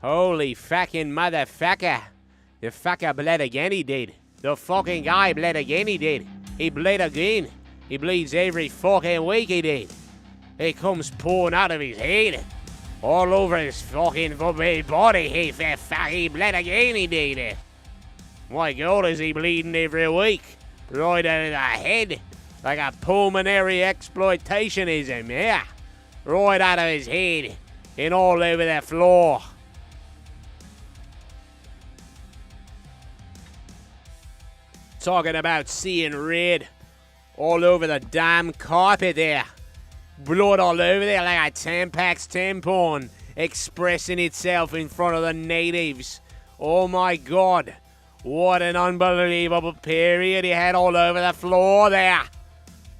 Holy fucking motherfucker. The fucker bled again, he did. The fucking guy bled again, he did. He bled again. He bleeds every fucking week, he did. It comes pouring out of his head. All over his fucking body. He bled again, he did. My God, is he bleeding every week? Right out of the head. Like a pulmonary exploitationism, yeah. Right out of his head. And all over the floor. Talking about seeing red all over the damn carpet there. Blood all over there like a Tampax tampon expressing itself in front of the natives. Oh my God. What an unbelievable period he had all over the floor there.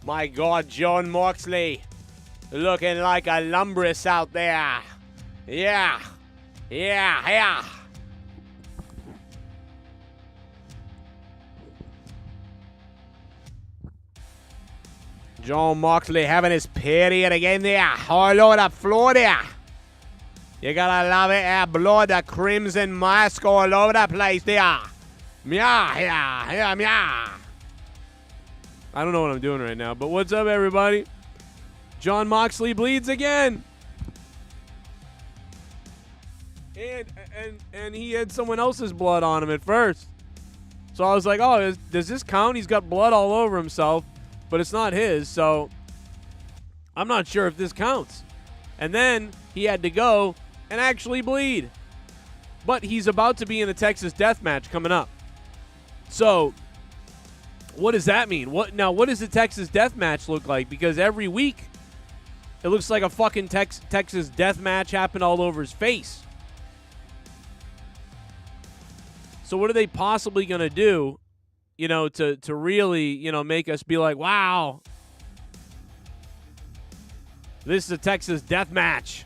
My God, John Moxley. Looking like a lumbrous out there. Yeah. John Moxley having his period again there. All over the floor there. You gotta love it. Our blood, the crimson mask all over the place there. Yeah. I don't know what I'm doing right now, but what's up, everybody? John Moxley bleeds again. And he had someone else's blood on him at first. So I was like, oh, does this count? He's got blood all over himself. But it's not his, so I'm not sure if this counts. And then he had to go and actually bleed. But he's about to be in a Texas death match coming up. So what does that mean? What does the Texas death match look like? Because every week it looks like a fucking Texas death match happened all over his face. So what are they possibly going to do? To really, make us be like, wow, this is a Texas death match.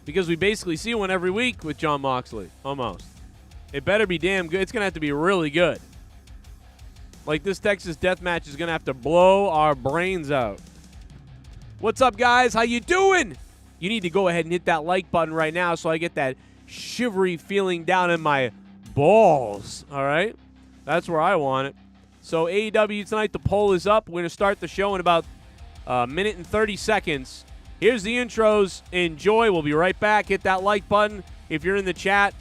Because we basically see one every week with John Moxley, almost. It better be damn good. It's going to have to be really good. Like, this Texas death match is going to have to blow our brains out. What's up, guys? How you doing? You need to go ahead and hit that like button right now so I get that shivery feeling down in my balls, all right? That's where I want it. So AEW tonight, the poll is up. We're going to start the show in about a minute and 30 seconds. Here's the intros. Enjoy. We'll be right back. Hit that like button. If you're in the chat,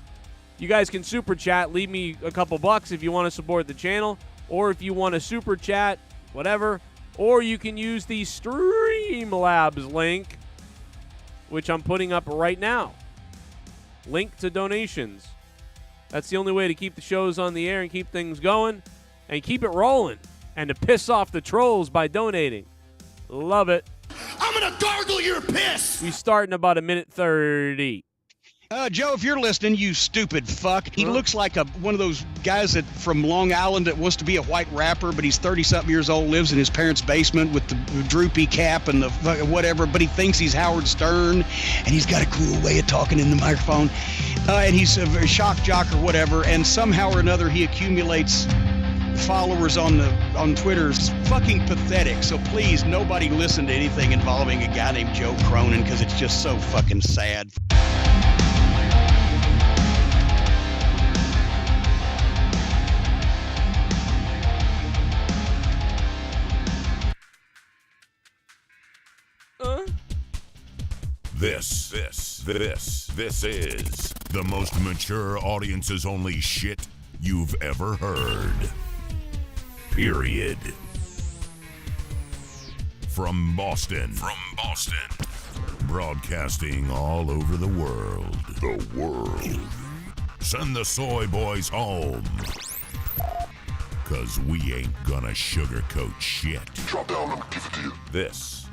you guys can super chat. Leave me a couple bucks if you want to support the channel, or if you want to super chat, whatever. Or you can use the Streamlabs link, which I'm putting up right now. Link to donations. That's the only way to keep the shows on the air and keep things going and keep it rolling and to piss off the trolls by donating. Love it. I'm going to gargle your piss. We start in about a minute 30. Joe, if you're listening, you stupid fuck. He looks like one of those guys from Long Island that wants to be a white rapper, but he's 30-something years old, lives in his parents' basement with the droopy cap and the whatever, but he thinks he's Howard Stern, and he's got a cool way of talking in the microphone, and he's a shock jock or whatever, and somehow or another he accumulates followers on Twitter. It's fucking pathetic. So please, nobody listen to anything involving a guy named Joe Cronin, because it's just so fucking sad. This is the most mature audiences only shit you've ever heard. Period. From Boston. Broadcasting all over the world. Send the soy boys home. 'Cause we ain't gonna sugarcoat shit. Drop down, I'm gonna give it to you. This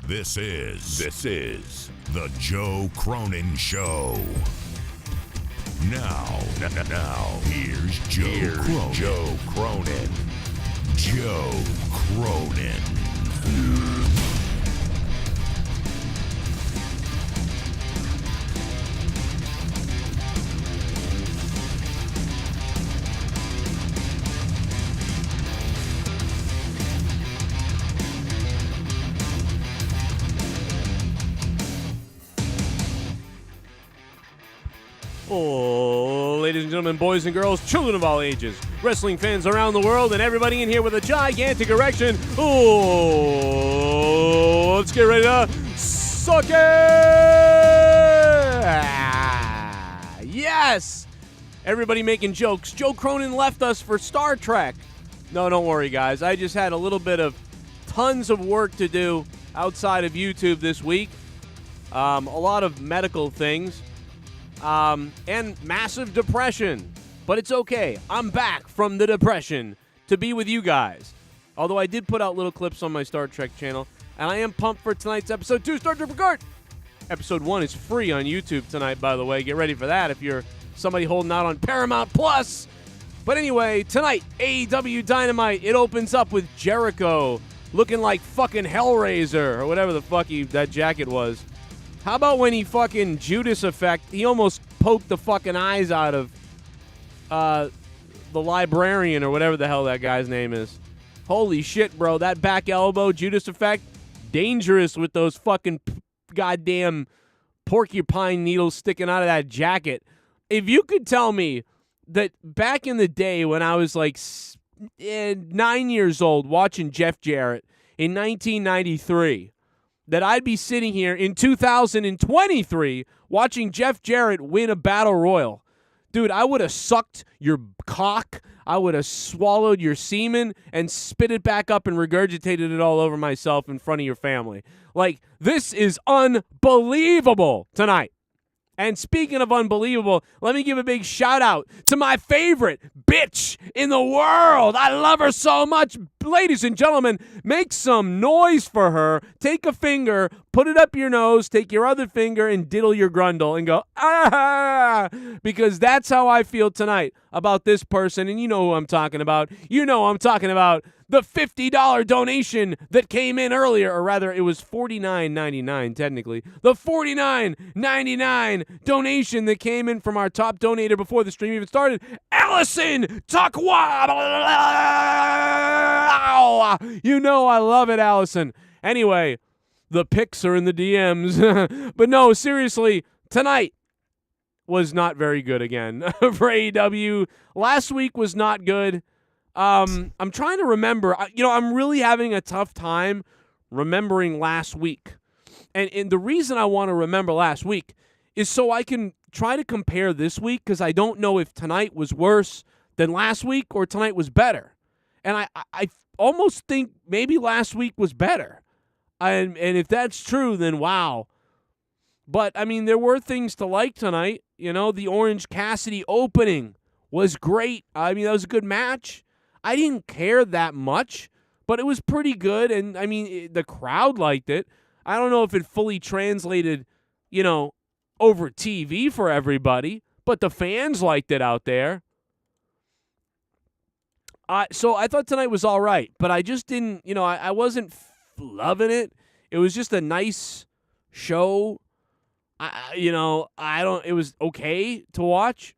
is the Joe Cronin Show. Now, here's Joe Cronin. Joe Cronin. Oh, ladies and gentlemen, boys and girls, children of all ages, wrestling fans around the world, and everybody in here with a gigantic erection. Oh, let's get ready to suck it! Yes! Everybody making jokes. Joe Cronin left us for Star Trek. No, don't worry, guys. I just had a little bit of tons of work to do outside of YouTube this week. A lot of medical things. And massive depression. But it's okay. I'm back from the depression to be with you guys. Although I did put out little clips on my Star Trek channel. And I am pumped for tonight's episode 2, Star Trek Picard. Episode 1 is free on YouTube tonight, by the way. Get ready for that if you're somebody holding out on Paramount Plus. But anyway, tonight, AEW Dynamite. It opens up with Jericho looking like fucking Hellraiser or whatever the fuck that jacket was. How about when he fucking Judas effect, he almost poked the fucking eyes out of the librarian or whatever the hell that guy's name is. Holy shit, bro. That back elbow Judas effect, dangerous with those fucking goddamn porcupine needles sticking out of that jacket. If you could tell me that back in the day when I was like 9 years old watching Jeff Jarrett in 1993, that I'd be sitting here in 2023 watching Jeff Jarrett win a battle royal. Dude, I would have sucked your cock, I would have swallowed your semen, and spit it back up and regurgitated it all over myself in front of your family. Like, this is unbelievable tonight. And speaking of unbelievable, let me give a big shout out to my favorite bitch in the world. I love her so much. Ladies and gentlemen, make some noise for her. Take a finger, put it up your nose, take your other finger and diddle your grundle and go, ah, because that's how I feel tonight about this person. And you know who I'm talking about. You know I'm talking about the $50 donation that came in earlier, or rather, it was $49.99 technically. The $49.99 donation that came in from our top donator before the stream even started, Allison Tuckwa. You know I love it, Allison. Anyway, the pics are in the DMs. But no, seriously, tonight was not very good again for AEW. Last week was not good. I'm trying to remember. I'm really having a tough time remembering last week. And the reason I want to remember last week is so I can try to compare this week, because I don't know if tonight was worse than last week or tonight was better. And I almost think maybe last week was better. And if that's true, then wow. But, I mean, there were things to like tonight. You know, the Orange Cassidy opening was great. I mean, that was a good match. I didn't care that much, but it was pretty good. And, I mean, the crowd liked it. I don't know if it fully translated, over TV for everybody, but the fans liked it out there. So I thought tonight was all right, but I just didn't, I wasn't loving it. It was just a nice show. It was okay to watch.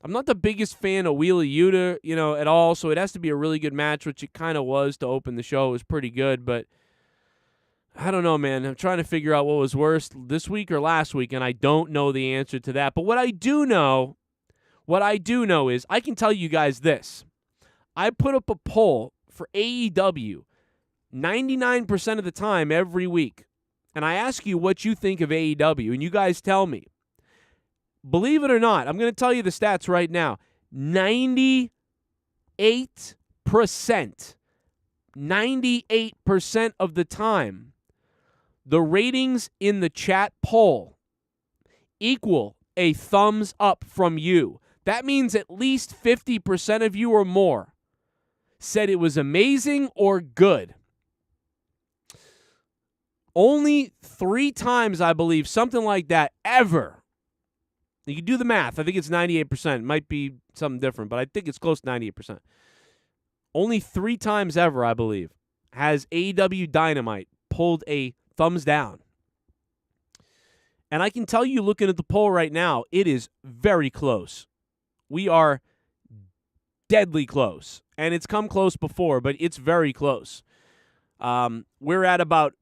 I'm not the biggest fan of Wheeler Yuta, at all, so it has to be a really good match, which it kind of was to open the show. It was pretty good, but I don't know, man. I'm trying to figure out what was worse, this week or last week, and I don't know the answer to that. But what I do know is I can tell you guys this. I put up a poll for AEW 99% of the time every week, and I ask you what you think of AEW, and you guys tell me. Believe it or not, I'm going to tell you the stats right now. 98% of the time, the ratings in the chat poll equal a thumbs up from you. That means at least 50% of you or more said it was amazing or good. Only 3 times, I believe, something like that, ever. You can do the math. I think it's 98%. It might be something different, but I think it's close to 98%. Only 3 times ever, I believe, has AEW Dynamite pulled a thumbs down. And I can tell you, looking at the poll right now, it is very close. We are deadly close. And it's come close before, but it's very close. We're at about,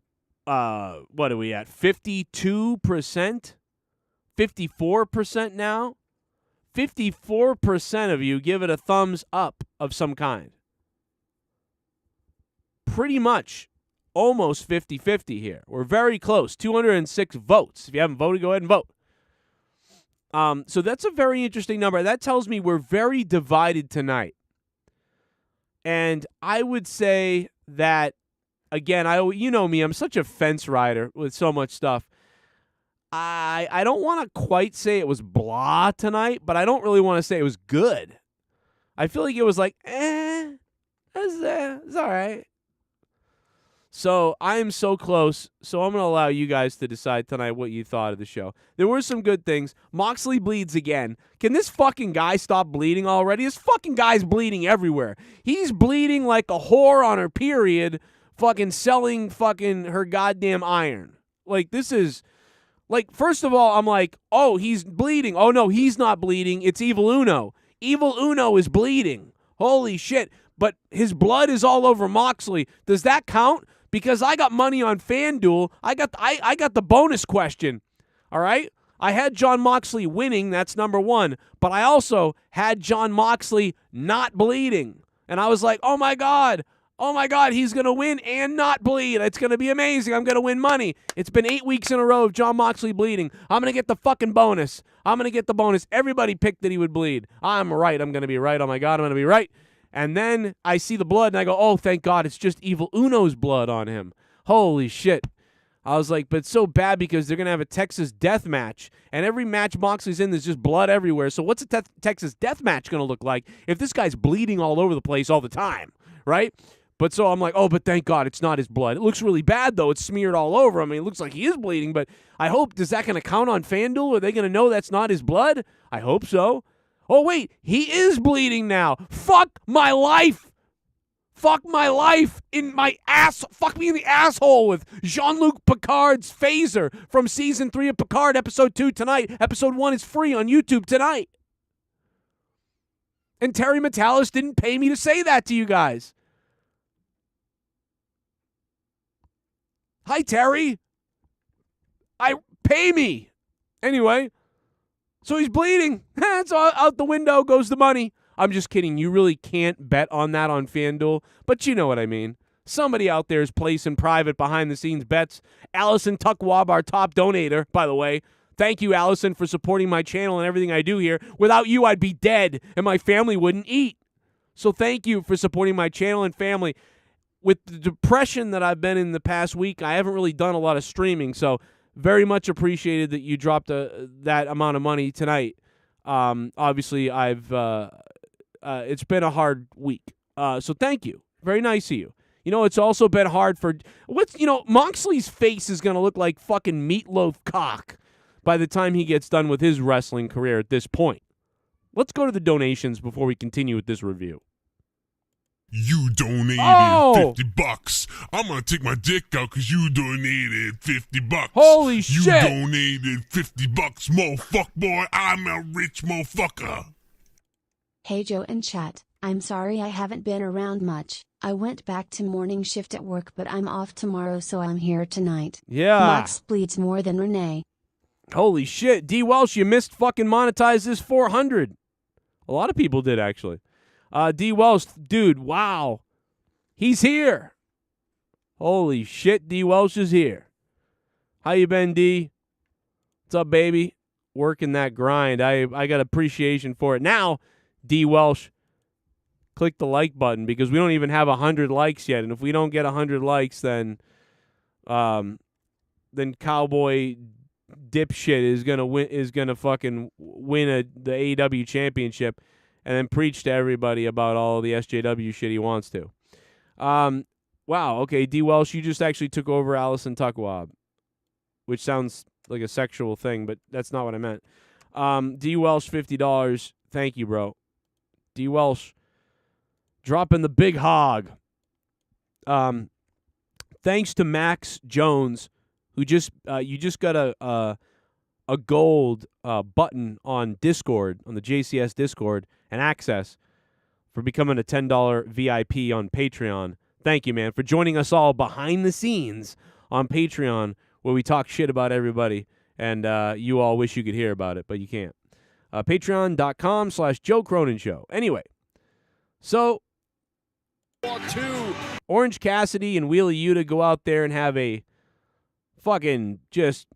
what are we at, 52% 54% now. 54% of you give it a thumbs up of some kind. Pretty much almost 50-50 here. We're very close. 206 votes. If you haven't voted, go ahead and vote. So that's a very interesting number. That tells me we're very divided tonight. And I would say that, again, you know me, I'm such a fence rider with so much stuff. I don't want to quite say it was blah tonight, but I don't really want to say it was good. I feel like it was like, it's all right. So I am so close, so I'm going to allow you guys to decide tonight what you thought of the show. There were some good things. Moxley bleeds again. Can this fucking guy stop bleeding already? This fucking guy's bleeding everywhere. He's bleeding like a whore on her period, fucking selling fucking her goddamn iron. Like, this is... Like, first of all, I'm like, oh, he's bleeding. Oh, no, he's not bleeding. It's Evil Uno. Evil Uno is bleeding. Holy shit. But his blood is all over Moxley. Does that count? Because I got money on FanDuel. I got the bonus question. All right? I had Jon Moxley winning. That's number one. But I also had Jon Moxley not bleeding. And I was like, oh, my God. Oh, my God, he's going to win and not bleed. It's going to be amazing. I'm going to win money. It's been 8 weeks in a row of Jon Moxley bleeding. I'm going to get the fucking bonus. I'm going to get the bonus. Everybody picked that he would bleed. I'm right. I'm going to be right. Oh, my God, I'm going to be right. And then I see the blood, and I go, oh, thank God, it's just Evil Uno's blood on him. Holy shit. I was like, but it's so bad because they're going to have a Texas death match, and every match Moxley's in, there's just blood everywhere. So what's a Texas death match going to look like if this guy's bleeding all over the place all the time, right? But so I'm like, oh, but thank God it's not his blood. It looks really bad, though. It's smeared all over him. I mean, it looks like he is bleeding, but I hope, is that going to count on FanDuel? Are they going to know that's not his blood? I hope so. Oh, wait, he is bleeding now. Fuck my life. Fuck my life in my ass. Fuck me in the asshole with Jean-Luc Picard's phaser from Season 3 of Picard, Episode 2 tonight. Episode 1 is free on YouTube tonight. And Terry Metalis didn't pay me to say that to you guys. Hi, Terry. Pay me. Anyway, so he's bleeding. It's all out the window goes the money. I'm just kidding. You really can't bet on that on FanDuel, but you know what I mean. Somebody out there is placing private behind-the-scenes bets. Allison Tuckwab, our top donator, by the way. Thank you, Allison, for supporting my channel and everything I do here. Without you, I'd be dead, and my family wouldn't eat. So thank you for supporting my channel and family. With the depression that I've been in the past week, I haven't really done a lot of streaming, so very much appreciated that you dropped that amount of money tonight. Obviously, it's been a hard week, so thank you. Very nice of you. You know, it's also been hard for Moxley's face is going to look like fucking meatloaf cock by the time he gets done with his wrestling career at this point. Let's go to the donations before we continue with this review. You donated $50. I'm gonna take my dick out because you donated $50. Holy shit! You donated $50, motherfucker, boy. I'm a rich motherfucker. Hey Joe and chat, I'm sorry I haven't been around much. I went back to morning shift at work, but I'm off tomorrow, so I'm here tonight. Yeah. Mox bleeds more than Renee. Holy shit. DWELSH, you missed fucking monetize this 400. A lot of people did, actually. DWELSH, dude, wow. He's here. Holy shit, DWELSH is here. How you been, D? What's up, baby? Working that grind. I got appreciation for it. Now, DWELSH, click the like button because we don't even have 100 likes yet. And if we don't get 100 likes, then Cowboy dipshit is gonna fucking win the AEW championship. And then preach to everybody about all the SJW shit he wants to. Wow, okay, DWELSH, you just actually took over Allison Tuckwab, which sounds like a sexual thing, but that's not what I meant. DWELSH, $50. Thank you, bro. DWELSH, dropping the big hog. Thanks to Max Jones, who you just got a gold button on Discord, on the JCS Discord, and access for becoming a $10 VIP on Patreon. Thank you, man, for joining us all behind the scenes on Patreon, where we talk shit about everybody And you all wish you could hear about it, but you can't. Patreon.com/Joe Cronin Show. Anyway, so Orange Cassidy and Wheeler Yuta go out there and have a fucking just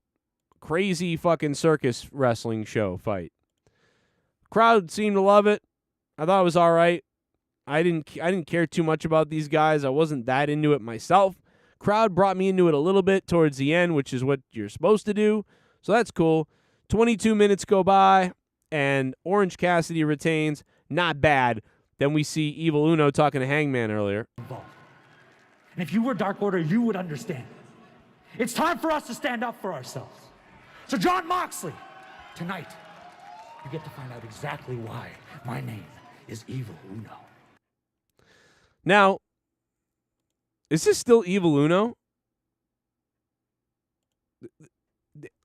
crazy fucking circus wrestling show fight. Crowd seemed to love it. I thought it was all right. I didn't care too much about these guys. I wasn't that into it myself. Crowd brought me into it a little bit towards the end, which is what you're supposed to do. So that's cool. 22 minutes go by, and Orange Cassidy retains. Not bad. Then we see Evil Uno talking to Hangman earlier. And if you were Dark Order, you would understand. It's time for us to stand up for ourselves. So John Moxley, tonight, you get to find out exactly why my name is Evil Uno. Now, is this still Evil Uno?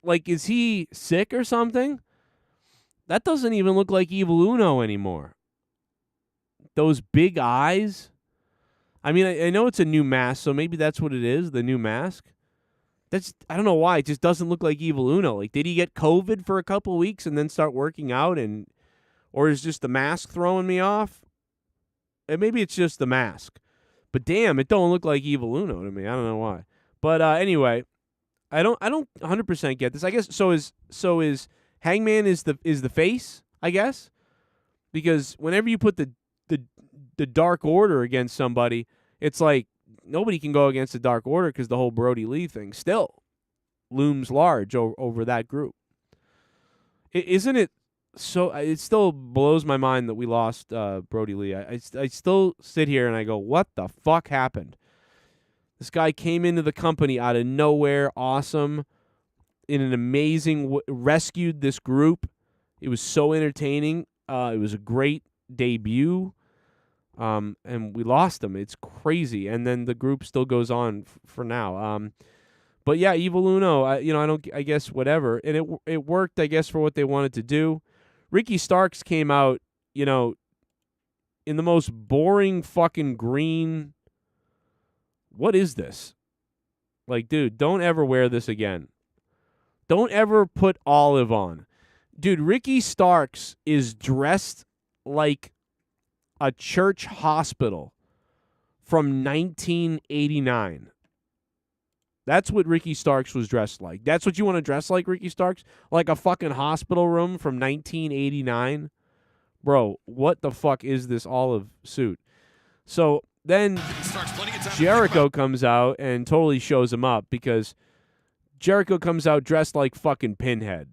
Like, is he sick or something? That doesn't even look like Evil Uno anymore. Those big eyes. I mean, I know it's a new mask, so maybe that's what it is, the new mask. I don't know why. It just doesn't look like Evil Uno. Like, did he get COVID for a couple weeks and then start working out? Or is just the mask throwing me off? And maybe it's just the mask. But damn, it don't look like Evil Uno to me. I don't know why. But anyway, I don't 100% get this. I guess so is Hangman is the face, I guess? Because whenever you put the Dark Order against somebody, it's like nobody can go against the Dark Order because the whole Brody Lee thing still looms large over that group. Isn't it? So it still blows my mind that we lost Brody Lee. I still sit here and I go, what the fuck happened? This guy came into the company out of nowhere, awesome, in an amazing rescued this group. It was so entertaining. It was a great debut, and we lost him. It's crazy. And then the group still goes on for now. But yeah, Evil Uno. I guess whatever. And it worked, I guess, for what they wanted to do. Ricky Starks came out, in the most boring fucking green. What is this? Like, dude, don't ever wear this again. Don't ever put olive on. Dude, Ricky Starks is dressed like a church hospital from 1989. That's what Ricky Starks was dressed like. That's what you want to dress like, Ricky Starks? Like a fucking hospital room from 1989? Bro, what the fuck is this olive suit? So then Jericho comes out and totally shows him up because Jericho comes out dressed like fucking Pinhead.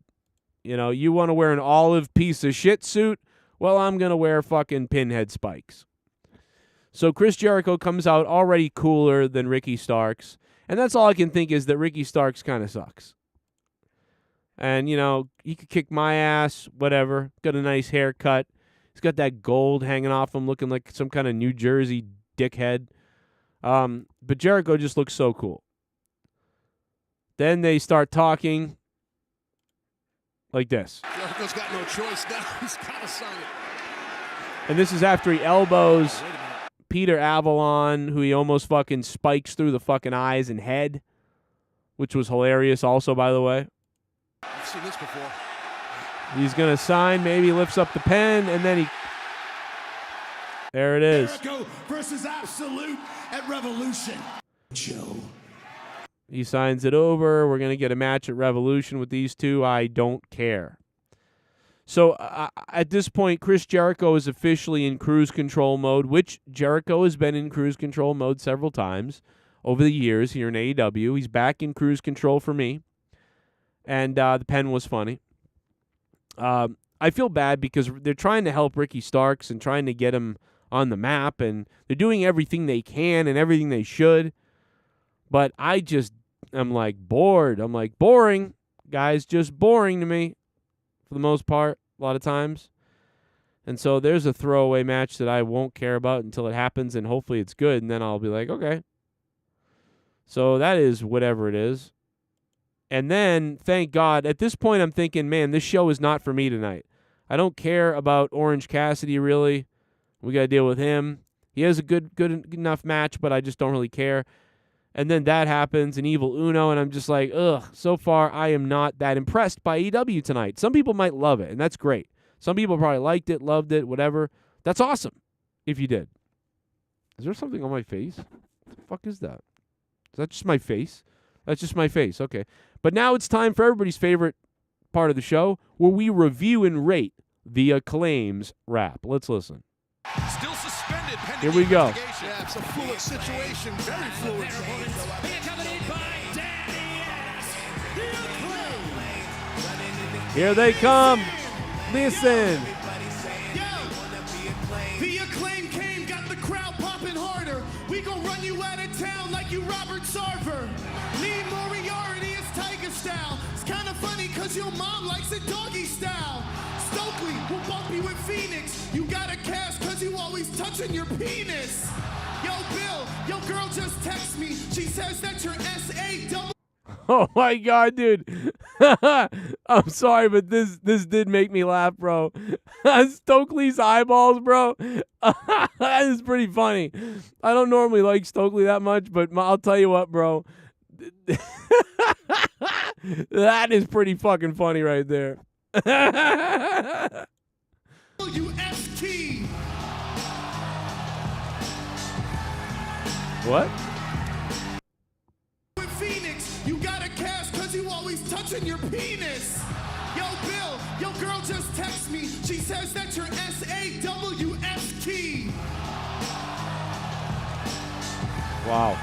You want to wear an olive piece of shit suit? Well, I'm going to wear fucking Pinhead spikes. So Chris Jericho comes out already cooler than Ricky Starks. And that's all I can think is that Ricky Starks kind of sucks. And, he could kick my ass, whatever. Got a nice haircut. He's got that gold hanging off him looking like some kind of New Jersey dickhead. But Jericho just looks so cool. Then they start talking like this. Jericho's got no choice now. He's got to sign it. And this is after he elbows Peter Avalon, who he almost fucking spikes through the fucking eyes and head, which was hilarious also, by the way. I've seen this before. He's going to sign, maybe lifts up the pen, and then there it is. Jericho versus Absolute at Revolution. Joe. He signs it over. We're going to get a match at Revolution with these two. I don't care. So at this point, Chris Jericho is officially in cruise control mode, which Jericho has been in cruise control mode several times over the years here in AEW. He's back in cruise control for me. And the pen was funny. I feel bad because they're trying to help Ricky Starks and trying to get him on the map, and they're doing everything they can and everything they should. But I'm like bored. I'm like, boring. Guys, just boring to me for the most part, a lot of times. And so there's a throwaway match that I won't care about until it happens, and hopefully it's good, and then I'll be like, okay. So that is whatever it is. And then, thank God, at this point I'm thinking, man, this show is not for me tonight. I don't care about Orange Cassidy, really. We got to deal with him. He has a good enough match, but I just don't really care. And then that happens, and Evil Uno, and I'm just like, ugh, so far I am not that impressed by AEW tonight. Some people might love it, and that's great. Some people probably liked it, loved it, whatever. That's awesome if you did. Is there something on my face? What the fuck is that? Is that just my face? That's just my face, okay. But now it's time for everybody's favorite part of the show, where we review and rate the Acclaim's rap. Let's listen. Still suspended. Here we go. Yeah, it's a fluid situation. Very fluid. Here they come. Listen. The Acclaim came, got the crowd popping harder. We gon' run you out of town like you Robert Sarver. Lee Moriarty is Tiger style. It's kind of funny cause your mom likes it doggy style. Stokely will bump you with Phoenix. You got a cast cause you always touching your penis. Yo, Bill, your girl just text me. She says that you're S-A-double. Oh my God, dude. I'm sorry, but this did make me laugh, bro. Stokely's eyeballs, bro. That is pretty funny. I don't normally like Stokely that much, but I'll tell you what, bro. That is pretty fucking funny right there. U-S-T. What? With Phoenix, you got a cast cause you always touching your penis. Yo, Bill, your girl just text me. She says that you're S-A-W-S-T. Wow.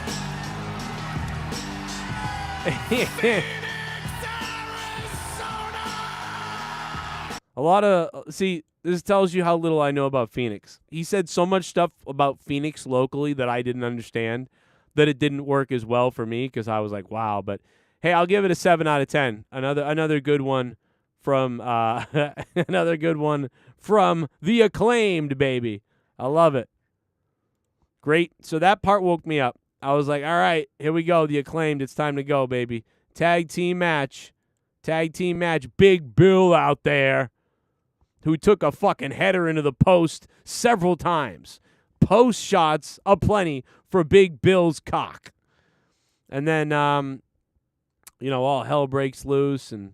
A lot of, see, this tells you how little I know about Phoenix. He said so much stuff about Phoenix locally that I didn't understand, that it didn't work as well for me because I was like, wow. But hey, I'll give it a 7 out of 10. Another good one from another good one from the Acclaimed, baby. I love it. Great. So that part woke me up. I was like, all right, here we go. The Acclaimed. It's time to go, baby. Tag team match. Big Bill out there, who took a fucking header into the post several times. Post shots aplenty for Big Bill's cock. And then, all hell breaks loose. And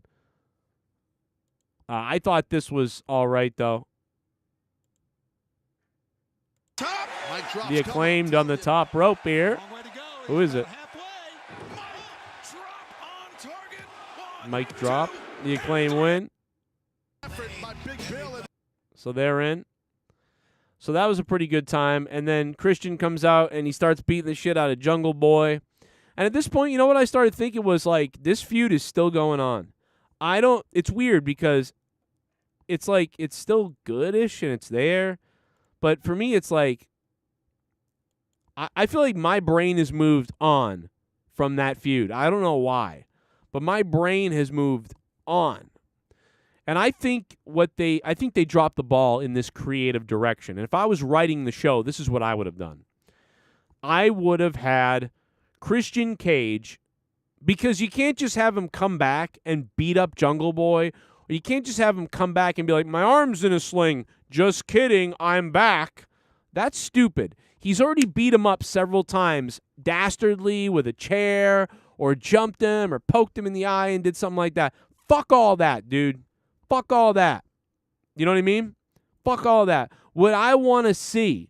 I thought this was all right, though. The Acclaimed on the top rope here. Who is it? Mic drop. The Acclaim win. So they're in. So that was a pretty good time. And then Christian comes out and he starts beating the shit out of Jungle Boy. And at this point, you know what I started thinking was like, this feud is still going on. It's weird because it's like, it's still goodish and it's there. But for me, it's like, I feel like my brain has moved on from that feud. I don't know why, but my brain has moved on. And I think they dropped the ball in this creative direction. And if I was writing the show, this is what I would have done. I would have had Christian Cage, because you can't just have him come back and beat up Jungle Boy, or you can't just have him come back and be like, my arm's in a sling. Just kidding, I'm back. That's stupid. He's already beat him up several times, dastardly with a chair, or jumped him, or poked him in the eye and did something like that. Fuck all that, dude. Fuck all that. You know what I mean? Fuck all that. What I want to see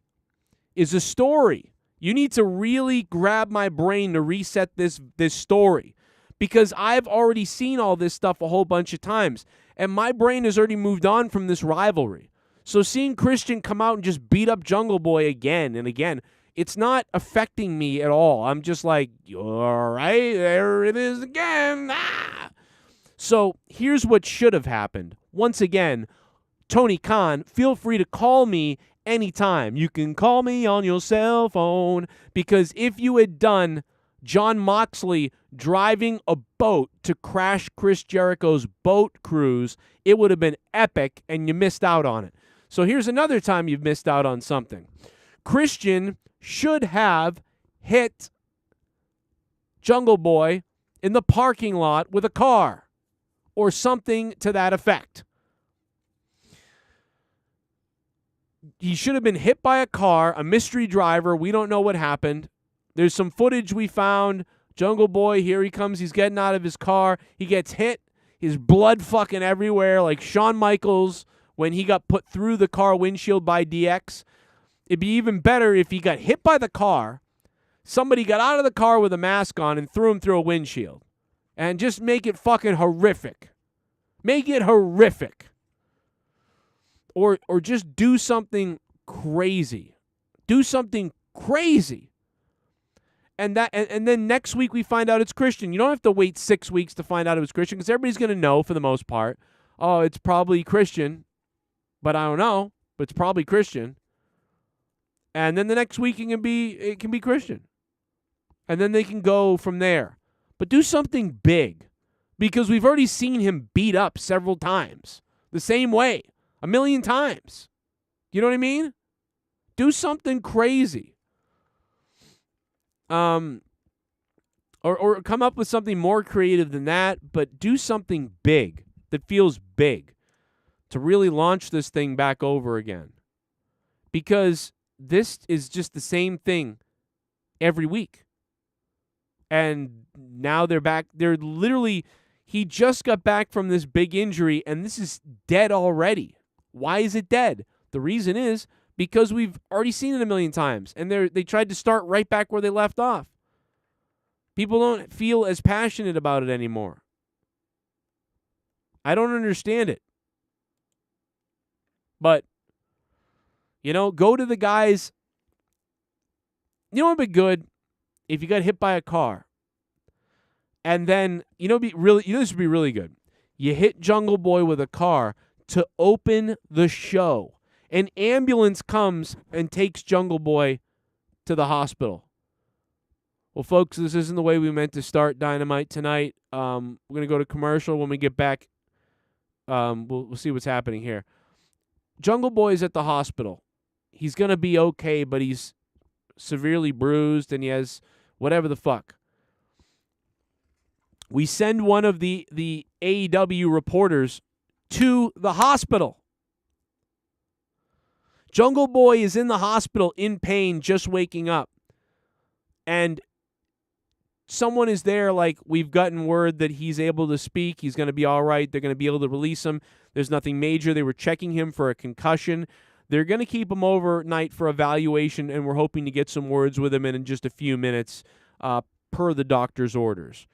is a story. You need to really grab my brain to reset this story, because I've already seen all this stuff a whole bunch of times, and my brain has already moved on from this rivalry. So seeing Christian come out and just beat up Jungle Boy again and again, it's not affecting me at all. I'm just like, all right, there it is again. Ah! So here's what should have happened. Once again, Tony Khan, feel free to call me anytime. You can call me on your cell phone, because if you had done Jon Moxley driving a boat to crash Chris Jericho's boat cruise, it would have been epic, and you missed out on it. So here's another time you've missed out on something. Christian should have hit Jungle Boy in the parking lot with a car, or something to that effect. He should have been hit by a car, a mystery driver. We don't know what happened. There's some footage we found. Jungle Boy, here he comes. He's getting out of his car. He gets hit. His blood fucking everywhere, like Shawn Michaels when he got put through the car windshield by DX. It'd be even better if he got hit by the car, somebody got out of the car with a mask on and threw him through a windshield. And just make it fucking horrific. Make it horrific. Or just do something crazy. Do something crazy. And then next week we find out it's Christian. You don't have to wait 6 weeks to find out it was Christian because everybody's going to know for the most part. Oh, it's probably Christian, but I don't know. But it's probably Christian. And then the next week it can be Christian. And then they can go from there. But do something big because we've already seen him beat up several times. The same way. 1,000,000 times. You know what I mean? Do something crazy. Or come up with something more creative than that, but do something big that feels big to really launch this thing back over again. Because this is just the same thing every week. And now they're back. They're literally, he just got back from this big injury, and this is dead already. Why is it dead? The reason is because we've already seen it 1,000,000 times, and they tried to start right back where they left off. People don't feel as passionate about it anymore. I don't understand it. But, go to the guys. You know what would be good? If you got hit by a car. And then, this would be really good. You hit Jungle Boy with a car to open the show. An ambulance comes and takes Jungle Boy to the hospital. Well, folks, this isn't the way we meant to start Dynamite tonight. We're going to go to commercial. When we get back, we'll see what's happening here. Jungle Boy's at the hospital. He's going to be okay, but he's severely bruised and he has whatever the fuck. We send one of the AEW reporters to the hospital. Jungle Boy is in the hospital in pain, just waking up. And someone is there like, we've gotten word that he's able to speak. He's going to be all right. They're going to be able to release him. There's nothing major. They were checking him for a concussion. They're going to keep him overnight for evaluation, and we're hoping to get some words with him in just a few minutes per the doctor's orders.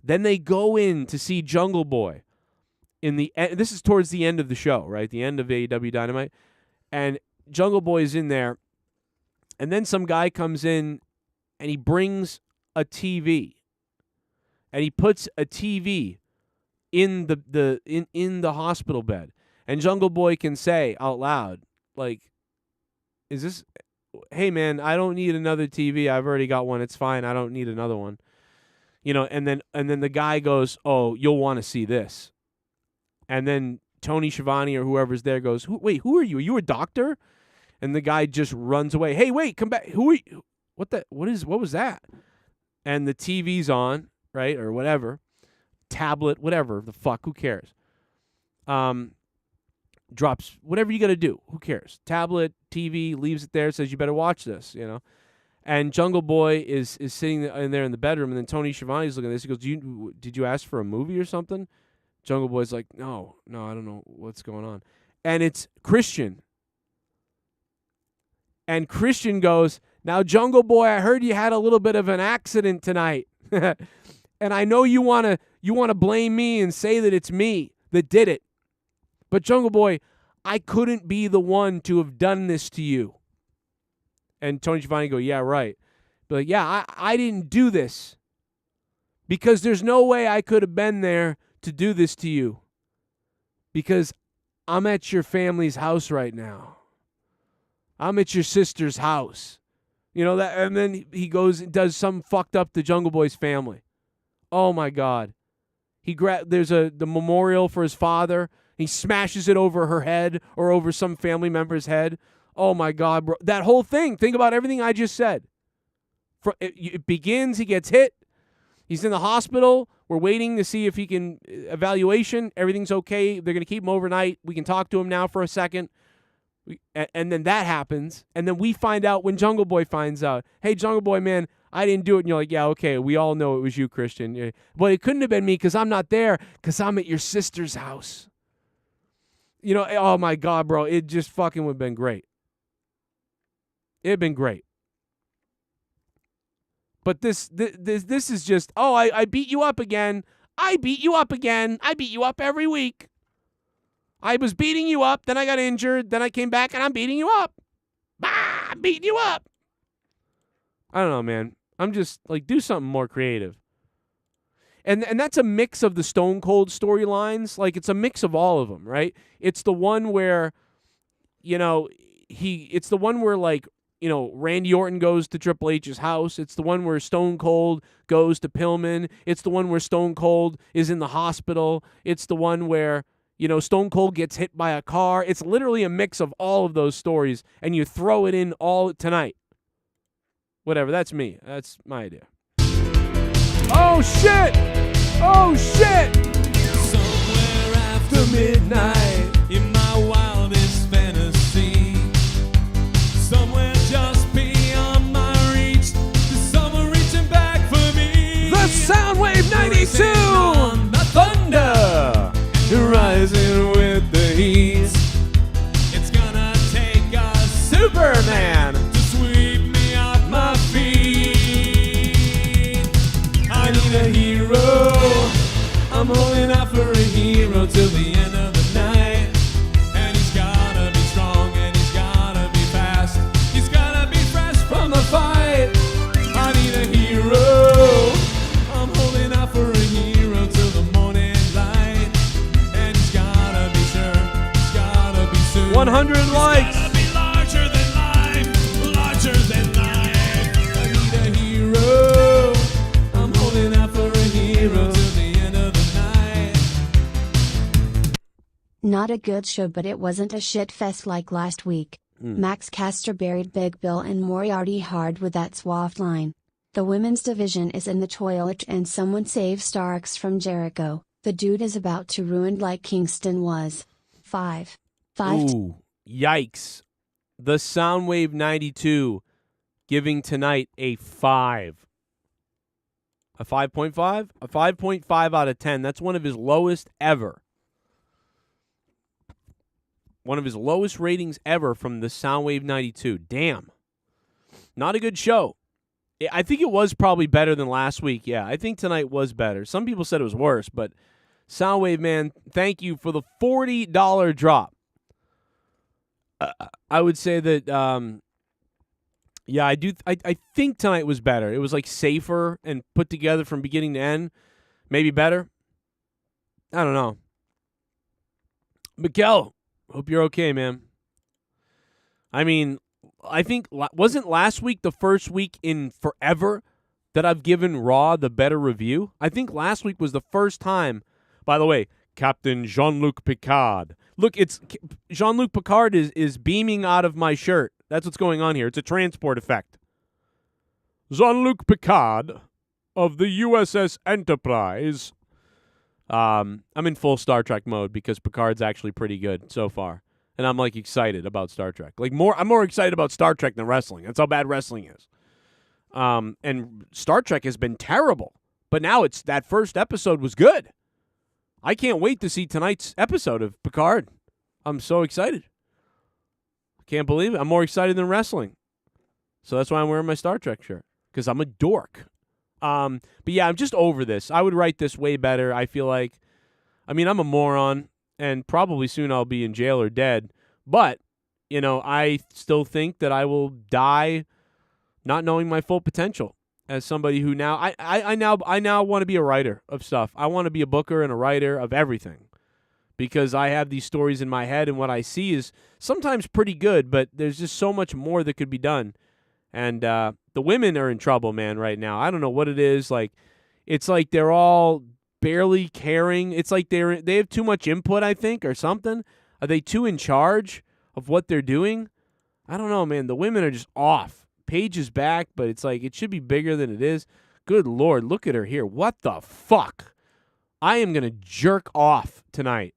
Then they go in to see Jungle Boy. This is towards the end of the show, right? The end of AEW Dynamite. And Jungle Boy is in there. And then some guy comes in and he brings a TV. And he puts a TV in the hospital bed. And Jungle Boy can say out loud, like, hey man, I don't need another TV. I've already got one. It's fine. I don't need another one. And then the guy goes, oh, you'll want to see this. And then Tony Schiavone or whoever's there goes, who are you? Are you a doctor? And the guy just runs away. Hey, wait, come back. Who are you? What was that? And the TV's on, right? Or whatever. Tablet, whatever. The fuck, who cares? Drops whatever you got to do. Who cares? Tablet, TV, leaves it there, says you better watch this, And Jungle Boy is sitting in there in the bedroom, and then Tony Schiavone's looking at this. He goes, did you ask for a movie or something? Jungle Boy's like, no, I don't know what's going on. And it's Christian. And Christian goes, now, Jungle Boy, I heard you had a little bit of an accident tonight. And I know you want to blame me and say that it's me that did it. But Jungle Boy, I couldn't be the one to have done this to you. And Tony Schiavone go, yeah, right. But like, yeah, I didn't do this. Because there's no way I could have been there to do this to you. Because I'm at your family's house right now. I'm at your sister's house. That, and then he goes and does something fucked up to Jungle Boy's family. Oh my God. There's the memorial for his father. He smashes it over her head or over some family member's head. Oh my God, bro. That whole thing. Think about everything I just said. It begins, he gets hit. He's in the hospital. We're waiting to see if he can evaluation. Everything's okay. They're going to keep him overnight. We can talk to him now for a second. And then that happens. And then we find out when Jungle Boy finds out, hey, Jungle Boy, man, I didn't do it. And you're like, yeah, okay, we all know it was you, Christian. Yeah. But it couldn't have been me because I'm not there because I'm at your sister's house. You know, oh, my God, bro. It just fucking would have been great. It would have been great. But this is just, oh, I beat you up again. I beat you up again. I beat you up every week. I was beating you up, then I got injured, then I came back and I'm beating you up. Bah, I'm beating you up. I don't know, man. I'm just like, do something more creative. And that's a mix of the Stone Cold storylines. Like, it's a mix of all of them, right? It's the one where, you know, it's the one where, like, you know, Randy Orton goes to Triple H's house. It's the one where Stone Cold goes to Pillman. It's the one where Stone Cold is in the hospital. It's the one where, you know, Stone Cold gets hit by a car. It's literally a mix of all of those stories, and you throw it in all tonight. Whatever, that's me. That's my idea. Oh, shit! Oh, shit! Somewhere after midnight, in my wildest fantasy, somewhere just beyond my reach, there's someone reaching back for me. The Soundwave 92! The thunder, rising with the heat. It's gonna take a Superman to sweep me off my feet. I need a hero. I'm holding out for a hero till the end of the night. And he's gotta be strong and he's gotta be fast. He's gotta be fresh from the fight. I need a hero. I'm holding out for a hero till the morning light. And he's gotta be sure, he's gotta be soon. 100 likes. Gotta be larger than life, larger than life. I need a hero. I'm holding out for a hero till the end of the night. Not a good show, but it wasn't a shit fest like last week. Max Caster buried Big Bill and Moriarty hard with that suave line. The women's division is in the toilet and someone save Starks from Jericho. The dude is about to ruin like Kingston was. 5. Ooh, yikes. The Soundwave 92 giving tonight a 5. A 5.5? A 5.5 out of 10. That's one of his lowest ever. One of his lowest ratings ever from the Soundwave 92. Damn. Not a good show. I think it was probably better than last week. Yeah, I think tonight was better. Some people said it was worse, but Soundwave, man, thank you for the $40 drop. I would say that, yeah, I think tonight was better. It was like safer and put together from beginning to end. Maybe better. I don't know. Mikkel, hope you're okay, man. I mean, I think, wasn't last week the first week in forever that I've given Raw the better review? I think last week was the first time. By the way, Captain Jean-Luc Picard. Look, it's Jean-Luc Picard is beaming out of my shirt. That's what's going on here. It's a transport effect. Jean-Luc Picard of the USS Enterprise. I'm in full Star Trek mode because Picard's actually pretty good so far. And I'm, like, excited about Star Trek. I'm more excited about Star Trek than wrestling. That's how bad wrestling is. And Star Trek has been terrible. But now that first episode was good. I can't wait to see tonight's episode of Picard. I'm so excited. Can't believe it. I'm more excited than wrestling. So that's why I'm wearing my Star Trek shirt. Because I'm a dork. But yeah, I'm just over this. I would write this way better. I feel like, I'm a moron. And probably soon I'll be in jail or dead. But, I still think that I will die not knowing my full potential as somebody who now I now want to be a writer of stuff. I want to be a booker and a writer of everything. Because I have these stories in my head and what I see is sometimes pretty good, but there's just so much more that could be done. And the women are in trouble, man, right now. I don't know what it is. It's like they're all barely caring. It's like they have too much input, I think, or something. Are they too in charge of what they're doing? I don't know, man. The women are just off. Paige is back, but it's like it should be bigger than it is. Good Lord, look at her here. What the fuck? I am going to jerk off tonight.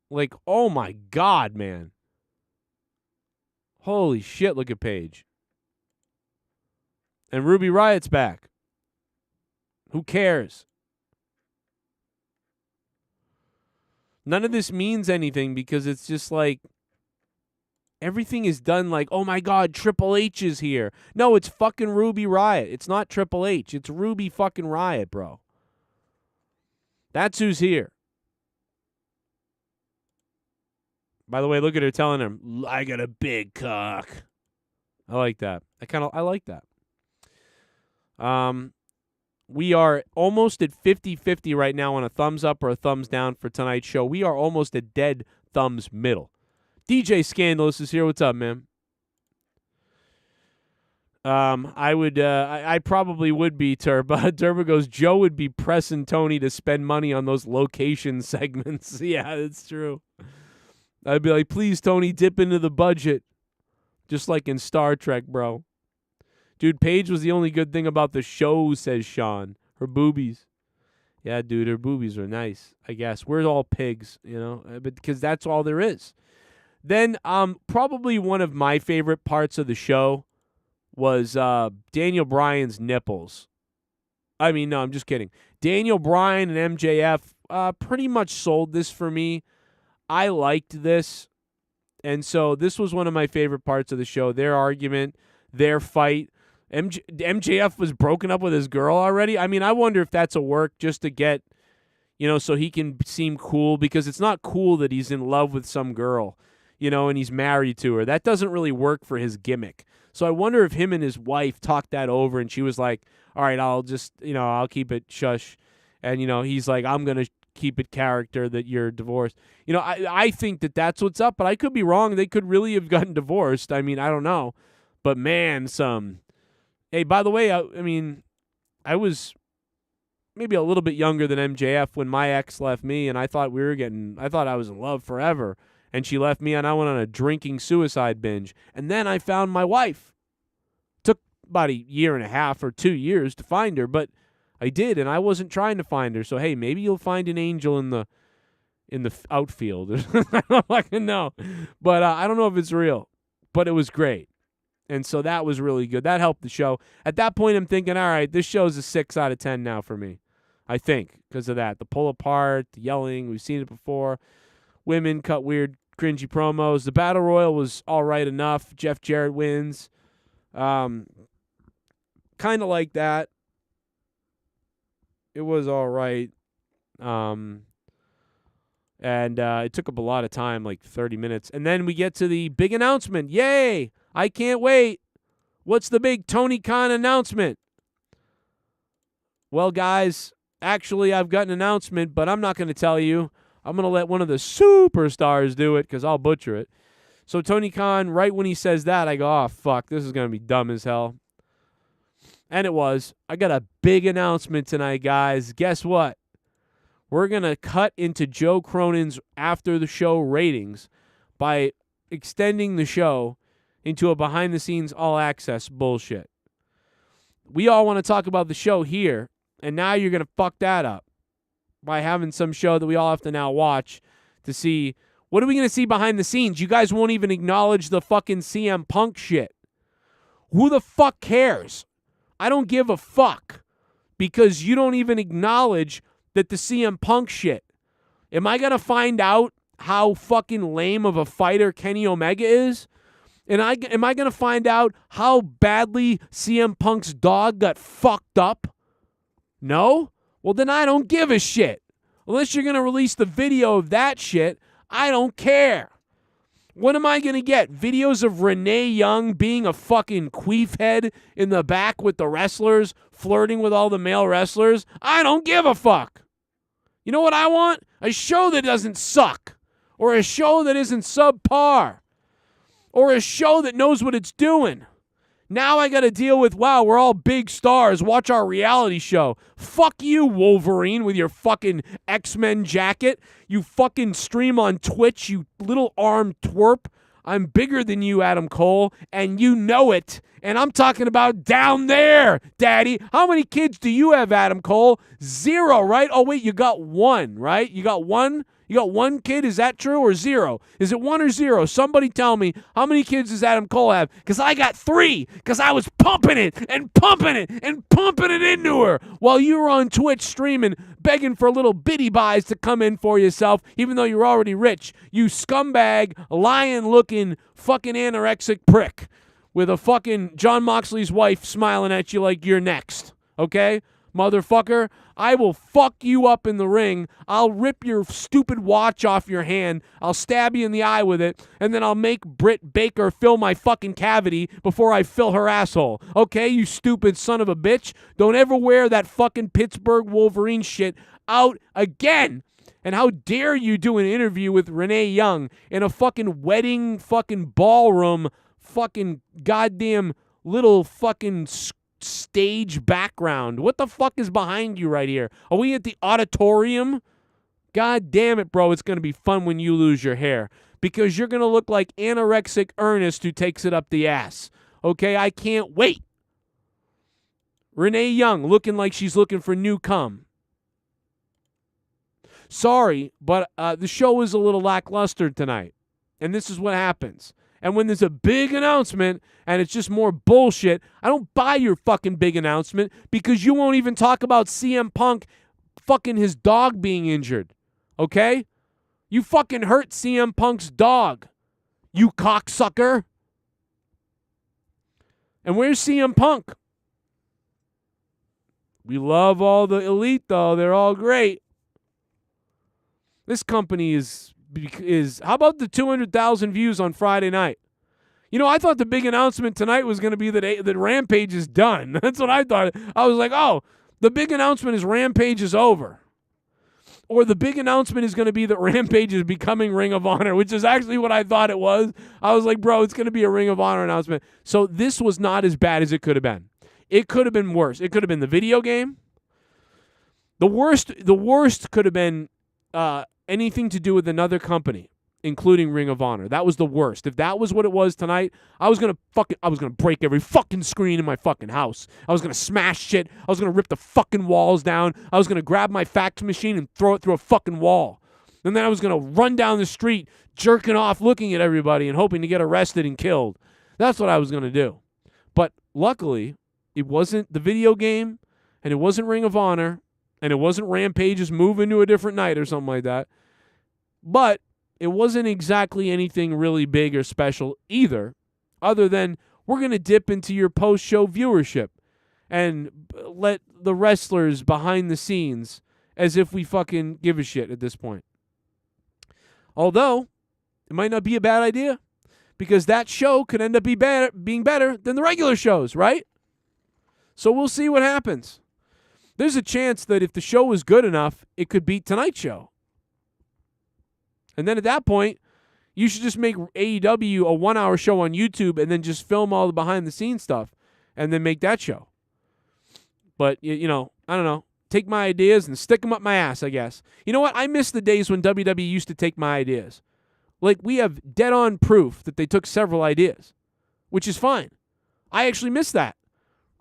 Like, oh my God, man. Holy shit, look at Paige. And Ruby Riot's back. Who cares? None of this means anything because it's just like everything is done like, oh my God, Triple H is here. No, it's fucking Ruby Riot. It's not Triple H. It's Ruby fucking Riot, bro. That's who's here. By the way, look at her telling him, I got a big cock. I like that. I like that. We are almost at 50-50 right now on a thumbs up or a thumbs down for tonight's show. We are almost at dead thumbs middle. DJ Scandalous is here. What's up, man? I probably would be Turbo. Turbo goes, Joe would be pressing Tony to spend money on those location segments. Yeah, that's true. I'd be like, please, Tony, dip into the budget. Just like in Star Trek, bro. Dude, Paige was the only good thing about the show, says Sean. Her boobies. Yeah, dude, her boobies are nice, I guess. We're all pigs, you know, but because that's all there is. Then probably one of my favorite parts of the show was Daniel Bryan's nipples. I mean, no, I'm just kidding. Daniel Bryan and MJF pretty much sold this for me. I liked this. And so this was one of my favorite parts of the show. Their argument, their fight. MJF was broken up with his girl already. I mean, I wonder if that's a work just to get, you know, so he can seem cool, because it's not cool that he's in love with some girl, you know, and he's married to her. That doesn't really work for his gimmick. So I wonder if him and his wife talked that over and she was like, all right, I'll just, you know, I'll keep it shush. And, you know, he's like, I'm going to keep it character that you're divorced. You know, I think that that's what's up, but I could be wrong. They could really have gotten divorced. I mean, I don't know. But, man, Hey, by the way, I mean, I was maybe a little bit younger than MJF when my ex left me, and I thought I was in love forever, and she left me, and I went on a drinking suicide binge. And then I found my wife. Took about a year and a half or 2 years to find her, but I did, and I wasn't trying to find her. So, hey, maybe you'll find an angel in the outfield. I don't fucking know. But I don't know if it's real, but it was great. And so that was really good. That helped the show. At that point, I'm thinking, all right, this show's a 6 out of 10 now for me. I think, because of that. The pull apart, the yelling, we've seen it before. Women cut weird, cringy promos. The Battle Royal was all right enough. Jeff Jarrett wins. Kind of like that. It was all right. And it took up a lot of time, like 30 minutes. And then we get to the big announcement. Yay! I can't wait. What's the big Tony Khan announcement? Well, guys, actually, I've got an announcement, but I'm not going to tell you. I'm going to let one of the superstars do it because I'll butcher it. So Tony Khan, right when he says that, I go, oh, fuck, this is going to be dumb as hell. And it was. I got a big announcement tonight, guys. Guess what? We're going to cut into Joe Cronin's after the show ratings by extending the show into a behind-the-scenes all-access bullshit. We all want to talk about the show here, and now you're going to fuck that up by having some show that we all have to now watch to see. What are we going to see behind the scenes? You guys won't even acknowledge the fucking CM Punk shit. Who the fuck cares? I don't give a fuck because you don't even acknowledge that the CM Punk shit. Am I going to find out how fucking lame of a fighter Kenny Omega is? And am I going to find out how badly CM Punk's dog got fucked up? No? Well, then I don't give a shit. Unless you're going to release the video of that shit, I don't care. What am I going to get? Videos of Renee Young being a fucking queef head in the back with the wrestlers, flirting with all the male wrestlers? I don't give a fuck. You know what I want? A show that doesn't suck. Or a show that isn't subpar. Or a show that knows what it's doing. Now I got to deal with, wow, we're all big stars. Watch our reality show. Fuck you, Wolverine, with your fucking X-Men jacket. You fucking stream on Twitch, you little arm twerp. I'm bigger than you, Adam Cole, and you know it. And I'm talking about down there, Daddy. How many kids do you have, Adam Cole? 0, right? Oh, wait, you got 1, right? You got 1? You got 1 kid, is that true, or 0? Is it 1 or 0? Somebody tell me, how many kids does Adam Cole have? Because I got 3, because I was pumping it and pumping it and pumping it into her while you were on Twitch streaming, begging for little bitty buys to come in for yourself, even though you're already rich. You scumbag, lion-looking, fucking anorexic prick with a fucking John Moxley's wife smiling at you like you're next, okay? Motherfucker, I will fuck you up in the ring. I'll rip your stupid watch off your hand. I'll stab you in the eye with it, and then I'll make Britt Baker fill my fucking cavity before I fill her asshole. Okay, you stupid son of a bitch? Don't ever wear that fucking Pittsburgh Wolverine shit out again. And how dare you do an interview with Renee Young in a fucking wedding fucking ballroom fucking goddamn little fucking stage background. What the fuck is behind you right here? Are we at the auditorium? God damn it, bro. It's going to be fun when you lose your hair because you're going to look like anorexic Ernest who takes it up the ass. Okay, I can't wait. Renee Young looking like she's looking for new cum. Sorry, but the show is a little lackluster tonight. And this is what happens. And when there's a big announcement and it's just more bullshit, I don't buy your fucking big announcement because you won't even talk about CM Punk fucking his dog being injured. Okay? You fucking hurt CM Punk's dog, you cocksucker. And where's CM Punk? We love all the elite, though. They're all great. This company is how about the 200,000 views on Friday night? You know, I thought the big announcement tonight was going to be that Rampage is done. That's what I thought. I was like, oh, the big announcement is Rampage is over. Or the big announcement is going to be that Rampage is becoming Ring of Honor, which is actually what I thought it was. I was like, bro, it's going to be a Ring of Honor announcement. So this was not as bad as it could have been. It could have been worse. It could have been the video game. The worst could have been anything to do with another company, including Ring of Honor. That was the worst. If that was what it was tonight, I was gonna break every fucking screen in my fucking house. I was gonna smash shit. I was gonna rip the fucking walls down. I was gonna grab my fax machine and throw it through a fucking wall. And then I was gonna run down the street, jerking off, looking at everybody and hoping to get arrested and killed. That's what I was gonna do. But luckily, it wasn't the video game, and it wasn't Ring of Honor, and it wasn't Rampage's move into a different night or something like that. But it wasn't exactly anything really big or special either, other than we're going to dip into your post-show viewership and let the wrestlers behind the scenes as if we fucking give a shit at this point. Although, it might not be a bad idea because that show could end up being better than the regular shows, right? So we'll see what happens. There's a chance that if the show was good enough, it could beat tonight's show. And then at that point, you should just make AEW a 1-hour show on YouTube and then just film all the behind-the-scenes stuff and then make that show. But, you know, I don't know. Take my ideas and stick them up my ass, I guess. You know what? I miss the days when WWE used to take my ideas. Like, we have dead-on proof that they took several ideas, which is fine. I actually miss that.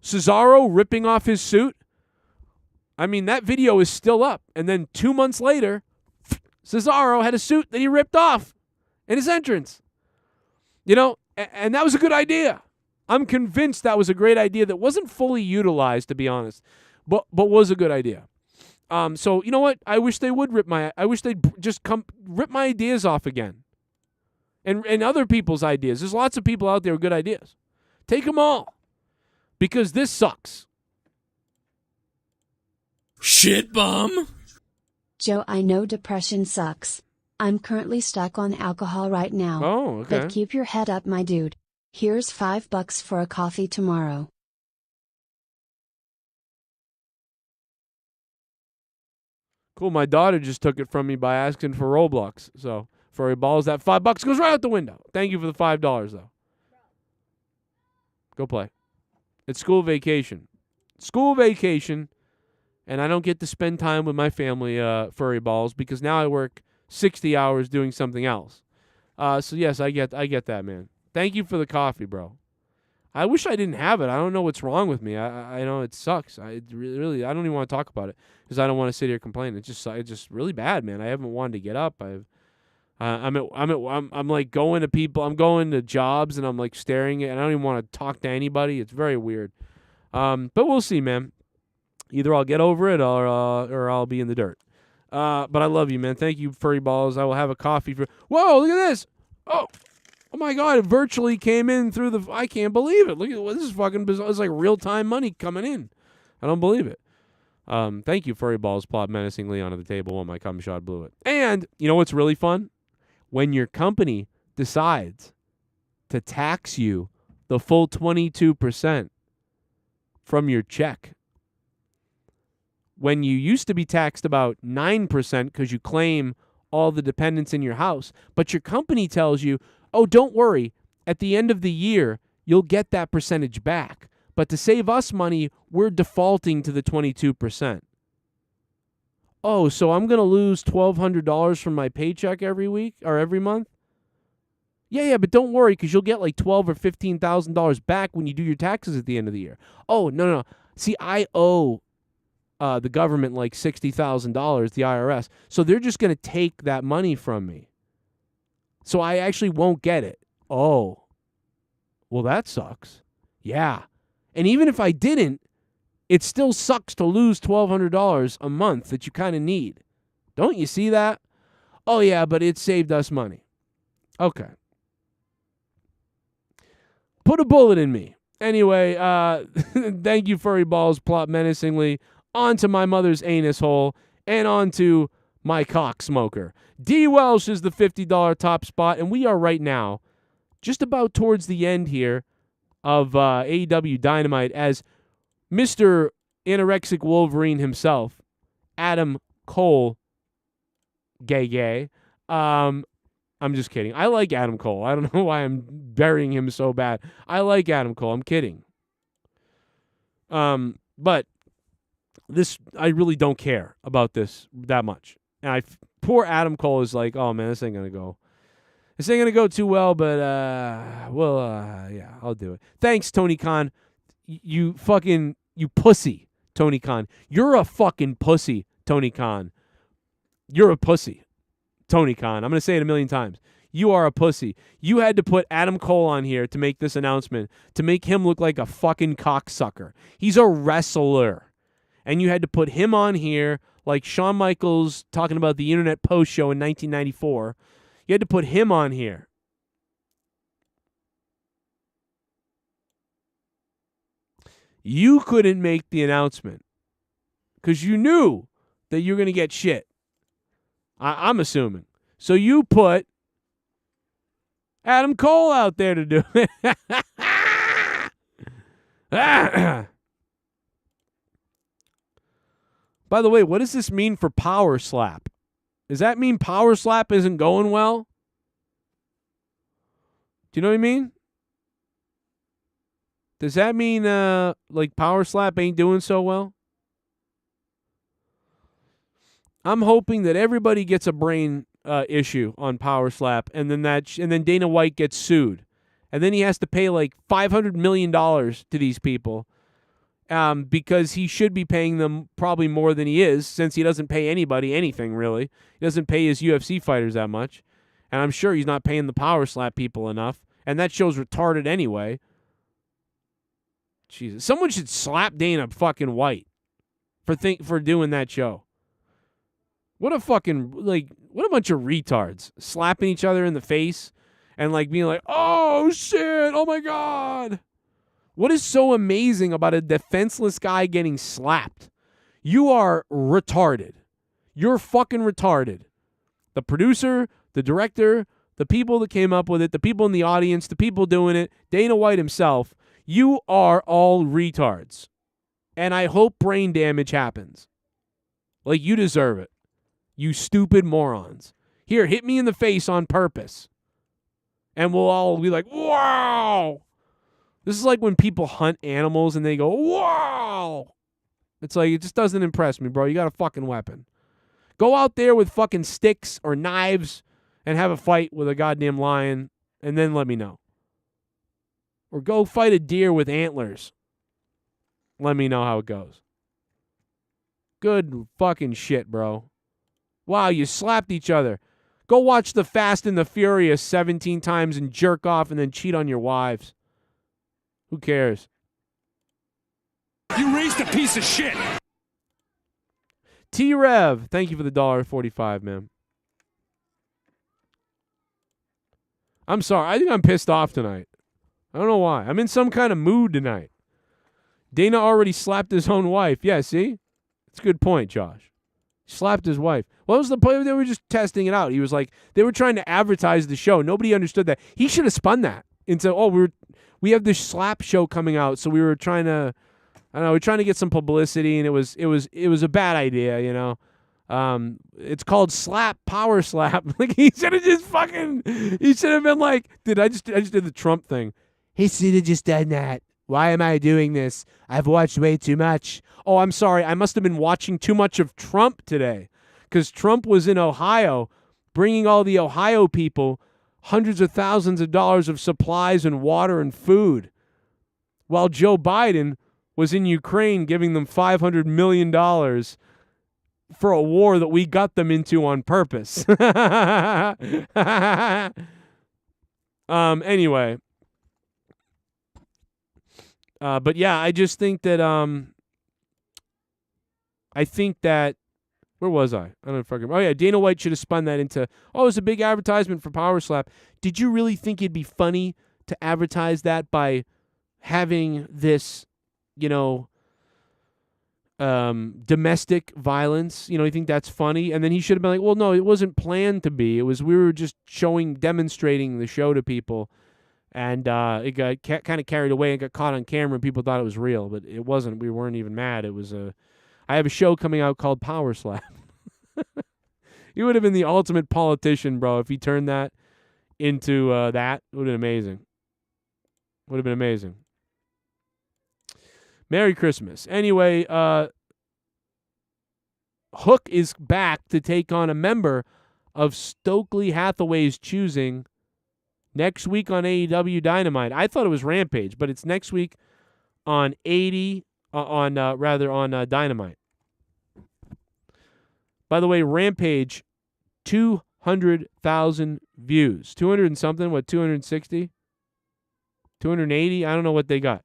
Cesaro ripping off his suit. I mean, that video is still up. And then 2 months later, Cesaro had a suit that he ripped off in his entrance. You know, and that was a good idea. I'm convinced that was a great idea that wasn't fully utilized, to be honest, but was a good idea. So, you know what? I wish they'd just rip my ideas off again. And other people's ideas. There's lots of people out there with good ideas. Take them all. Because this sucks. Shit bum. Joe, I know depression sucks. I'm currently stuck on alcohol right now. Oh, okay. But keep your head up, my dude. Here's $5 for a coffee tomorrow. Cool, my daughter just took it from me by asking for Roblox. So, furry balls, that $5 goes right out the window. Thank you for the $5, though. Go play. It's school vacation. School vacation. And I don't get to spend time with my family, furry balls, because now I work 60 hours doing something else. So yes, I get that, man. Thank you for the coffee, bro. I wish I didn't have it. I don't know what's wrong with me. I know it sucks. I really I don't even want to talk about it because I don't want to sit here complaining. It's just really bad, man. I haven't wanted to get up. I'm like going to people. I'm going to jobs and I'm like staring at. And I don't even want to talk to anybody. It's very weird. But we'll see, man. Either I'll get over it or I'll be in the dirt. But I love you, man. Thank you, Furry Balls. I will have a coffee for. Whoa! Look at this. Oh my God! It virtually came in through the. I can't believe it. Look at this is fucking bizarre. It's like real time money coming in. I don't believe it. Thank you, Furry Balls. Plot menacingly onto the table while my cum shot blew it. And you know what's really fun? When your company decides to tax you the full 22% from your check. When you used to be taxed about 9% because you claim all the dependents in your house, but your company tells you, oh, don't worry, at the end of the year, you'll get that percentage back. But to save us money, we're defaulting to the 22%. Oh, so I'm going to lose $1,200 from my paycheck every week or every month? Yeah, but don't worry because you'll get like $12,000 or $15,000 back when you do your taxes at the end of the year. Oh, no. See, I owe the government like $60,000, the IRS. So they're just going to take that money from me. So I actually won't get it. Oh, well, that sucks. Yeah. And even if I didn't, it still sucks to lose $1,200 a month that you kind of need. Don't you see that? Oh, yeah, but it saved us money. Okay. Put a bullet in me. Anyway, thank you, Furry Balls. Plot menacingly onto my mother's anus hole and onto my cock smoker. DWELSH is the $50 top spot, and we are right now just about towards the end here of AEW Dynamite as Mr. Anorexic Wolverine himself, Adam Cole, gay. I'm just kidding. I like Adam Cole. I don't know why I'm burying him so bad. I like Adam Cole. I'm kidding. But this, I really don't care about this that much. And poor Adam Cole is like, oh man, this ain't gonna go. This ain't gonna go too well, but yeah, I'll do it. Thanks, Tony Khan. You pussy, Tony Khan. You're a fucking pussy, Tony Khan. You're a pussy, Tony Khan. I'm gonna say it a million times. You are a pussy. You had to put Adam Cole on here to make this announcement, to make him look like a fucking cocksucker. He's a wrestler. And you had to put him on here like Shawn Michaels talking about the Internet Post Show in 1994. You had to put him on here. You couldn't make the announcement because you knew that you were going to get shit. I'm assuming. So you put Adam Cole out there to do it. By the way, what does this mean for Power Slap? Does that mean Power Slap isn't going well? Do you know what I mean? Does that mean like Power Slap ain't doing so well? I'm hoping that everybody gets a brain issue on Power Slap, and then Dana White gets sued, and then he has to pay like $500 million to these people. Because he should be paying them probably more than he is, since he doesn't pay anybody anything, really. He doesn't pay his UFC fighters that much. And I'm sure he's not paying the Power Slap people enough. And that show's retarded anyway. Jesus. Someone should slap Dana fucking White for doing that show. What a bunch of retards. Slapping each other in the face and like being like, oh shit, oh my God. What is so amazing about a defenseless guy getting slapped? You are retarded. You're fucking retarded. The producer, the director, the people that came up with it, the people in the audience, the people doing it, Dana White himself, you are all retards. And I hope brain damage happens. Like, you deserve it. You stupid morons. Here, hit me in the face on purpose. And we'll all be like, wow! This is like when people hunt animals and they go, wow! It's like, it just doesn't impress me, bro. You got a fucking weapon. Go out there with fucking sticks or knives and have a fight with a goddamn lion, and then let me know. Or go fight a deer with antlers. Let me know how it goes. Good fucking shit, bro. Wow, you slapped each other. Go watch The Fast and the Furious 17 times and jerk off and then cheat on your wives. Who cares? You raised a piece of shit. T-Rev, thank you for the $1.45, man. I'm sorry. I think I'm pissed off tonight. I don't know why. I'm in some kind of mood tonight. Dana already slapped his own wife. Yeah, see? It's a good point, Josh. Slapped his wife. What was the point? They were just testing it out. He was like, they were trying to advertise the show. Nobody understood that. He should have spun that into, we have this slap show coming out, so we were trying to, I don't know, we're trying to get some publicity, and it was a bad idea, you know. It's called Slap, Power Slap. Like, he should have just he should have been like, I just did the Trump thing. He should have just done that. Why am I doing this? I've watched way too much. Oh, I'm sorry. I must have been watching too much of Trump today, because Trump was in Ohio bringing all the Ohio people hundreds of thousands of dollars of supplies and water and food, while Joe Biden was in Ukraine giving them $500 million for a war that we got them into on purpose. Anyway. But yeah, I just think that, where was I? I don't know fucking. Oh yeah, Dana White should have spun that into, oh, it's a big advertisement for Power Slap. Did you really think it'd be funny to advertise that by having this, you know, domestic violence? You know, you think that's funny? And then he should have been like, well, no, it wasn't planned to be. It was, we were just demonstrating the show to people. And it got kind of carried away and got caught on camera, and people thought it was real, but it wasn't. We weren't even mad. It was I have a show coming out called Power Slap. He would have been the ultimate politician, bro, if he turned that into that. It would have been amazing. Would have been amazing. Merry Christmas. Anyway, Hook is back to take on a member of Stokely Hathaway's choosing next week on AEW Dynamite. I thought it was Rampage, but it's next week on Dynamite. By the way, Rampage, 200,000 views. 200 and something, 260? 280? I don't know what they got.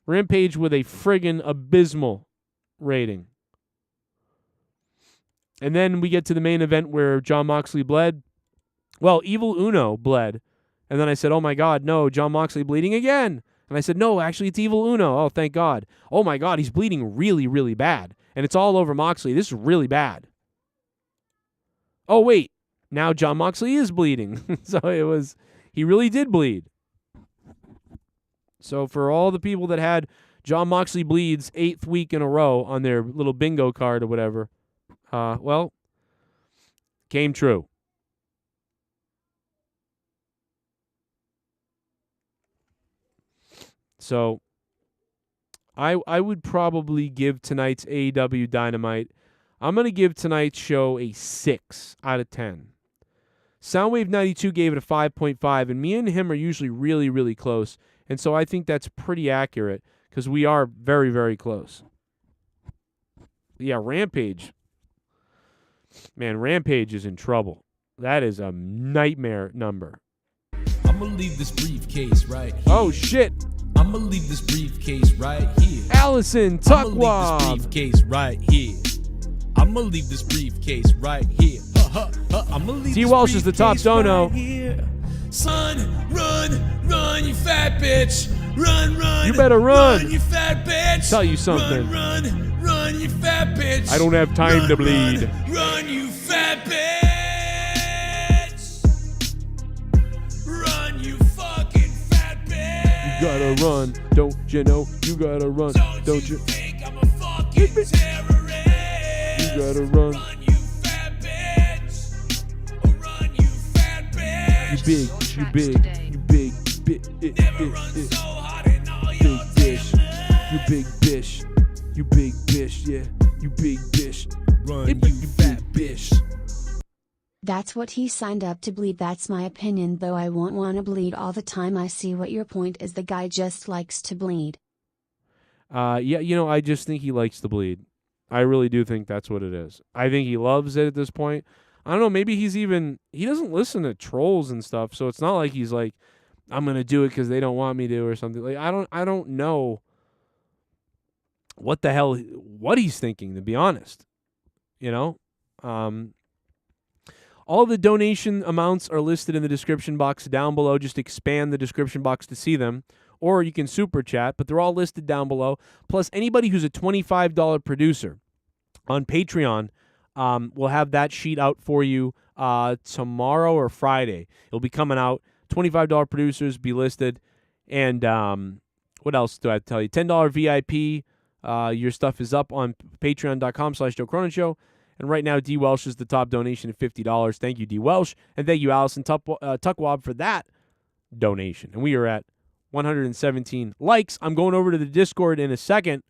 Rampage with a friggin' abysmal rating. And then we get to the main event where Jon Moxley bled. Well, Evil Uno bled. And then I said, oh my God, no, Jon Moxley bleeding again. And I said, no, actually, it's Evil Uno. Oh, thank God. Oh my God, he's bleeding really, really bad. And it's all over Moxley. This is really bad. Oh, wait. Now Jon Moxley is bleeding. So he really did bleed. So for all the people that had Jon Moxley bleeds 8th week in a row on their little bingo card or whatever, well, came true. So I would probably give tonight's AEW Dynamite, I'm going to give tonight's show a 6 out of 10. Soundwave 92 gave it a 5.5, and me and him are usually really, really close. And so I think that's pretty accurate because we are very, very close. Yeah, Rampage. Man, Rampage is in trouble. That is a nightmare number. I'm going to leave this briefcase right here. Oh, shit. I'm going to leave this briefcase right here. Allison Tuckwab. I'm going to leave this briefcase right here. I'm going to leave this briefcase right here. I'm going to leave DWELSH is the top dono. Right, son, run, you fat bitch. Run. You better run. Run, you fat bitch. Tell you something. Run, you fat bitch. I don't have time to bleed. Run, you fat bitch. Run, you fucking fat bitch. You gotta run, don't you know? You gotta run, don't you? Think I'm a fucking terrorist. You gotta run. Run, you fat bitch. Run, you fat bitch. You big bitch. You big bitch. You big bitch, yeah. You big bitch. Run, you fat bitch. That's what he signed up to bleed. That's my opinion, though I won't want to bleed all the time. I see what your point is. The guy just likes to bleed. Yeah, I just think he likes to bleed. I really do think that's what it is. I think he loves it at this point. I don't know, maybe he doesn't listen to trolls and stuff, so it's not like he's like, I'm going to do it because they don't want me to or something. Like, I don't know what he's thinking, to be honest. All the donation amounts are listed in the description box down below. Just expand the description box to see them. Or you can super chat, but they're all listed down below. Plus, anybody who's a $25 producer on Patreon will have that sheet out for you tomorrow or Friday. It'll be coming out. $25 producers be listed. And what else do I have to tell you? $10 VIP. Your stuff is up on patreon.com/Joe Cronin Show. And right now, DWELSH is the top donation at $50. Thank you, DWELSH. And thank you, Allison Tuckwab, for that donation. And we are at 117 likes. I'm going over to the Discord in a second.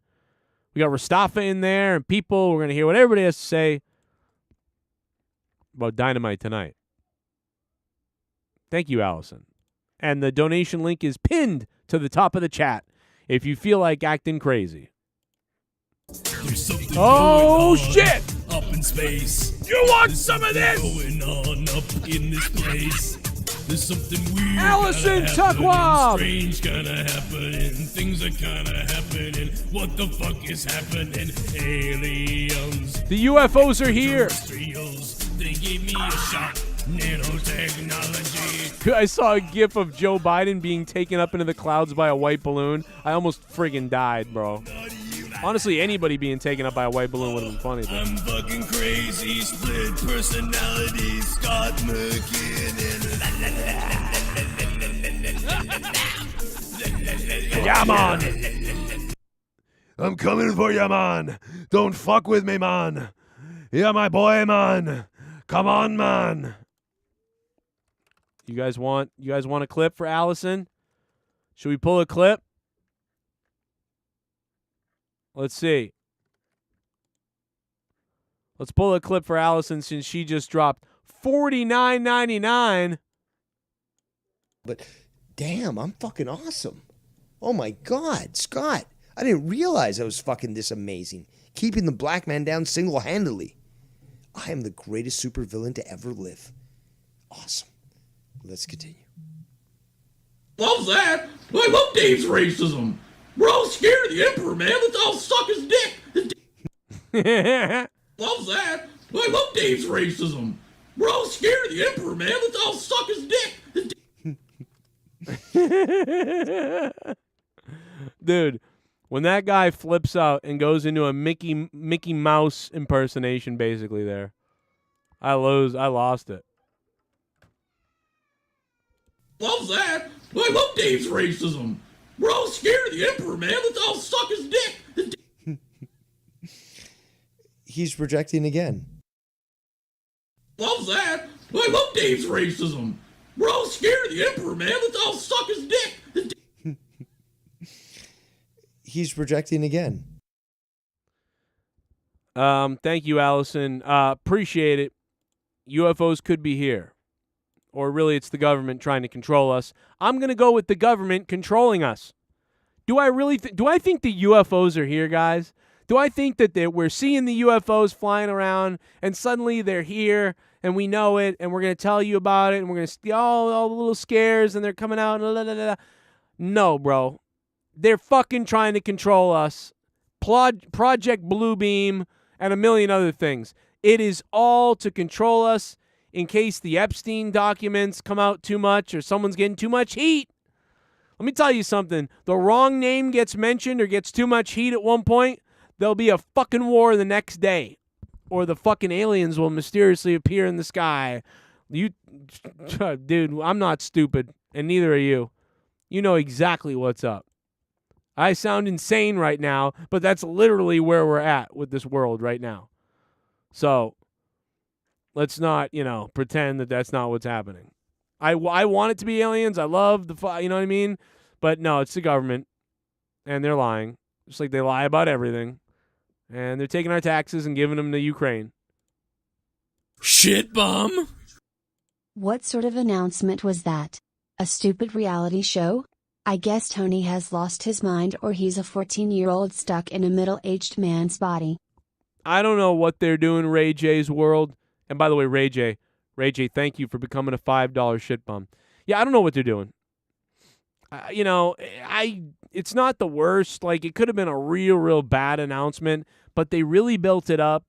We got Rastafa in there and people. We're going to hear what everybody has to say about Dynamite tonight. Thank you, Allison. And the donation link is pinned to the top of the chat if you feel like acting crazy. Oh, shit! Up in space. You want some of this? Going on up in this place. There's something weird. Allison Tuckwab! Strange kinda happening. Things are kinda happening. What the fuck is happening? Aliens. The UFOs are here. They gave me a shot. Nanotechnology. I saw a gif of Joe Biden being taken up into the clouds by a white balloon. I almost friggin' died, bro. Honestly, anybody being taken up by a white balloon would have been funny. I'm fucking crazy, split personality, Scott McKinnon. Yeah, man. I'm coming for you, man. Don't fuck with me, man. Yeah, my boy, man. Come on, man. You guys want a clip for Allison? Should we pull a clip? Let's see. Let's pull a clip for Allison since she just dropped $49.99. But damn, I'm fucking awesome. Oh my God, Scott. I didn't realize I was fucking this amazing. Keeping the black man down single-handedly. I am the greatest supervillain to ever live. Awesome. Let's continue. Loves that. I love Dave's racism. We're all scared of the Emperor, man. Let's all suck his dick. Loves that. I love Dave's racism. We're all scared of the Emperor, man. Let's all suck his dick. Dude, when that guy flips out and goes into a Mickey Mouse impersonation, basically there, I lost it. Loves that. I love Dave's racism. We're all scared of the Emperor, man. Let's all suck his dick. He's projecting again. Loves that. I love Dave's racism. We're all scared of the Emperor, man. Let's all suck his dick. He's projecting again. Thank you, Allison. Appreciate it. UFOs could be here. Or really, it's the government trying to control us. I'm going to go with the government controlling us. Do I really do I think the UFOs are here, guys? Do I think that we're seeing the UFOs flying around and suddenly they're here and we know it and we're going to tell you about it and we're going to see all the little scares and they're coming out and blah, blah, blah. No, bro. They're fucking trying to control us. Project Bluebeam and a million other things. It is all to control us in case the Epstein documents come out too much or someone's getting too much heat. Let me tell you something. The wrong name gets mentioned or gets too much heat at one point, there'll be a fucking war the next day. Or the fucking aliens will mysteriously appear in the sky. Dude, I'm not stupid, and neither are you. You know exactly what's up. I sound insane right now, but that's literally where we're at with this world right now. So let's not, pretend that that's not what's happening. I want it to be aliens. I love you know what I mean? But no, it's the government, and they're lying, just like they lie about everything. And they're taking our taxes and giving them to Ukraine. Shit, bum. What sort of announcement was that? A stupid reality show? I guess Tony has lost his mind or he's a 14-year-old stuck in a middle-aged man's body. I don't know what they're doing, Ray J's world. And by the way, Ray J, thank you for becoming a $5 shit bum. Yeah, I don't know what they're doing. It's not the worst. Like, it could have been a real bad announcement, but they really built it up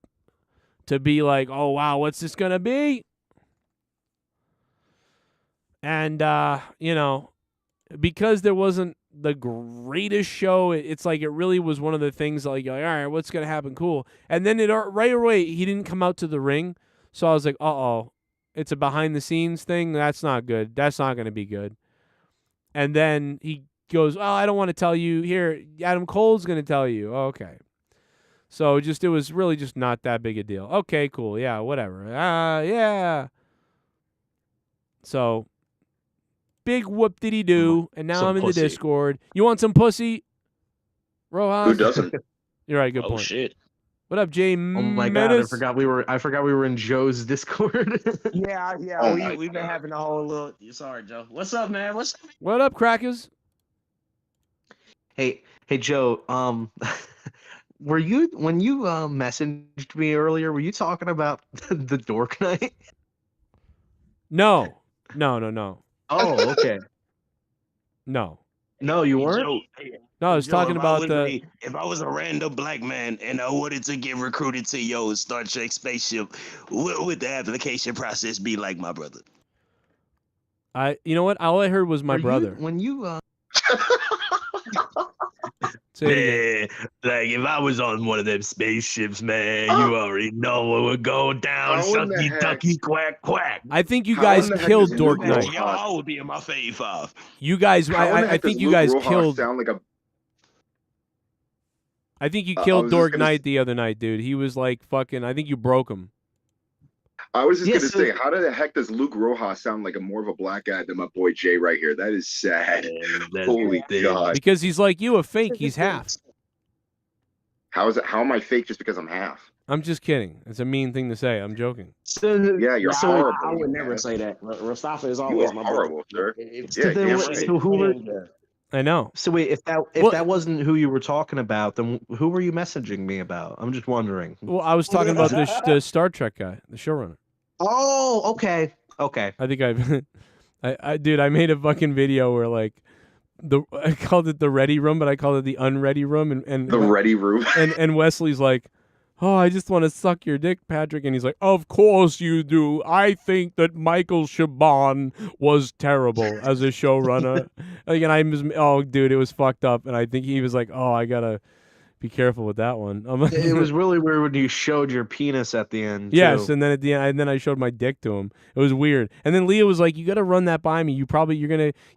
to be like, oh, wow, what's this going to be? And, because there wasn't the greatest show, it's like it really was one of the things like, all right, what's going to happen? Cool. And then right away, he didn't come out to the ring. So I was like, uh-oh, it's a behind-the-scenes thing? That's not good. That's not going to be good. And then he goes, oh, I don't want to tell you. Here, Adam Cole's going to tell you. Okay. So it was really just not that big a deal. Okay, cool. Yeah, whatever. Yeah. So, big whoop-diddy-doo, and now I'm in the Discord. You want some pussy? Rojas? Who doesn't? You're right, good point. Oh, shit. What up, Jay? Oh my God! I forgot we were in Joe's Discord. Yeah. Oh we've been having a whole little. Sorry, Joe. What's up, man? What up, crackers? Hey, Joe. Were you when you messaged me earlier? Were you talking about the dork night? No. Oh, okay. No, you weren't. Joe, no, I was talking about if I was a random black man and I wanted to get recruited to your Star Trek spaceship, what would the application process be like, my brother? You know what? All I heard was my brother. When you Say it again. Like if I was on one of them spaceships, man, you already know what would go down. Shucky ducky quack quack. I think you guys killed Dork Knight. Y'all would be in my fave five. You guys, I think you guys killed. Sound like a... I think you killed Dork Knight the other night, dude. He was like fucking. I think you broke him. I was just going to say, how the heck does Luke Rojas sound like more of a black guy than my boy Jay right here? That is sad. Holy God. Because he's like you, a fake. He's half. How am I fake just because I'm half? I'm just kidding. It's a mean thing to say. I'm joking. Yeah, you're horrible. I would never say that. Rastafa is always my horrible, brother. sir. So who were? I know. So wait, if that wasn't who you were talking about, then who were you messaging me about? I'm just wondering. Well, I was talking about the Star Trek guy, the showrunner. Oh, okay. I think dude, I made a fucking video where like I called it the ready room, but I called it the unready room, and the ready room. and Wesley's like, oh, I just want to suck your dick, Patrick, and he's like, of course you do. I think that Michael Chabon was terrible as a showrunner. Like, and dude, it was fucked up, and I think he was like, oh, I gotta be careful with that one. It was really weird when you showed your penis at the end. Yes, too. and then at the end, I showed my dick to him. It was weird. And then Leah was like, "You got to run that by me. You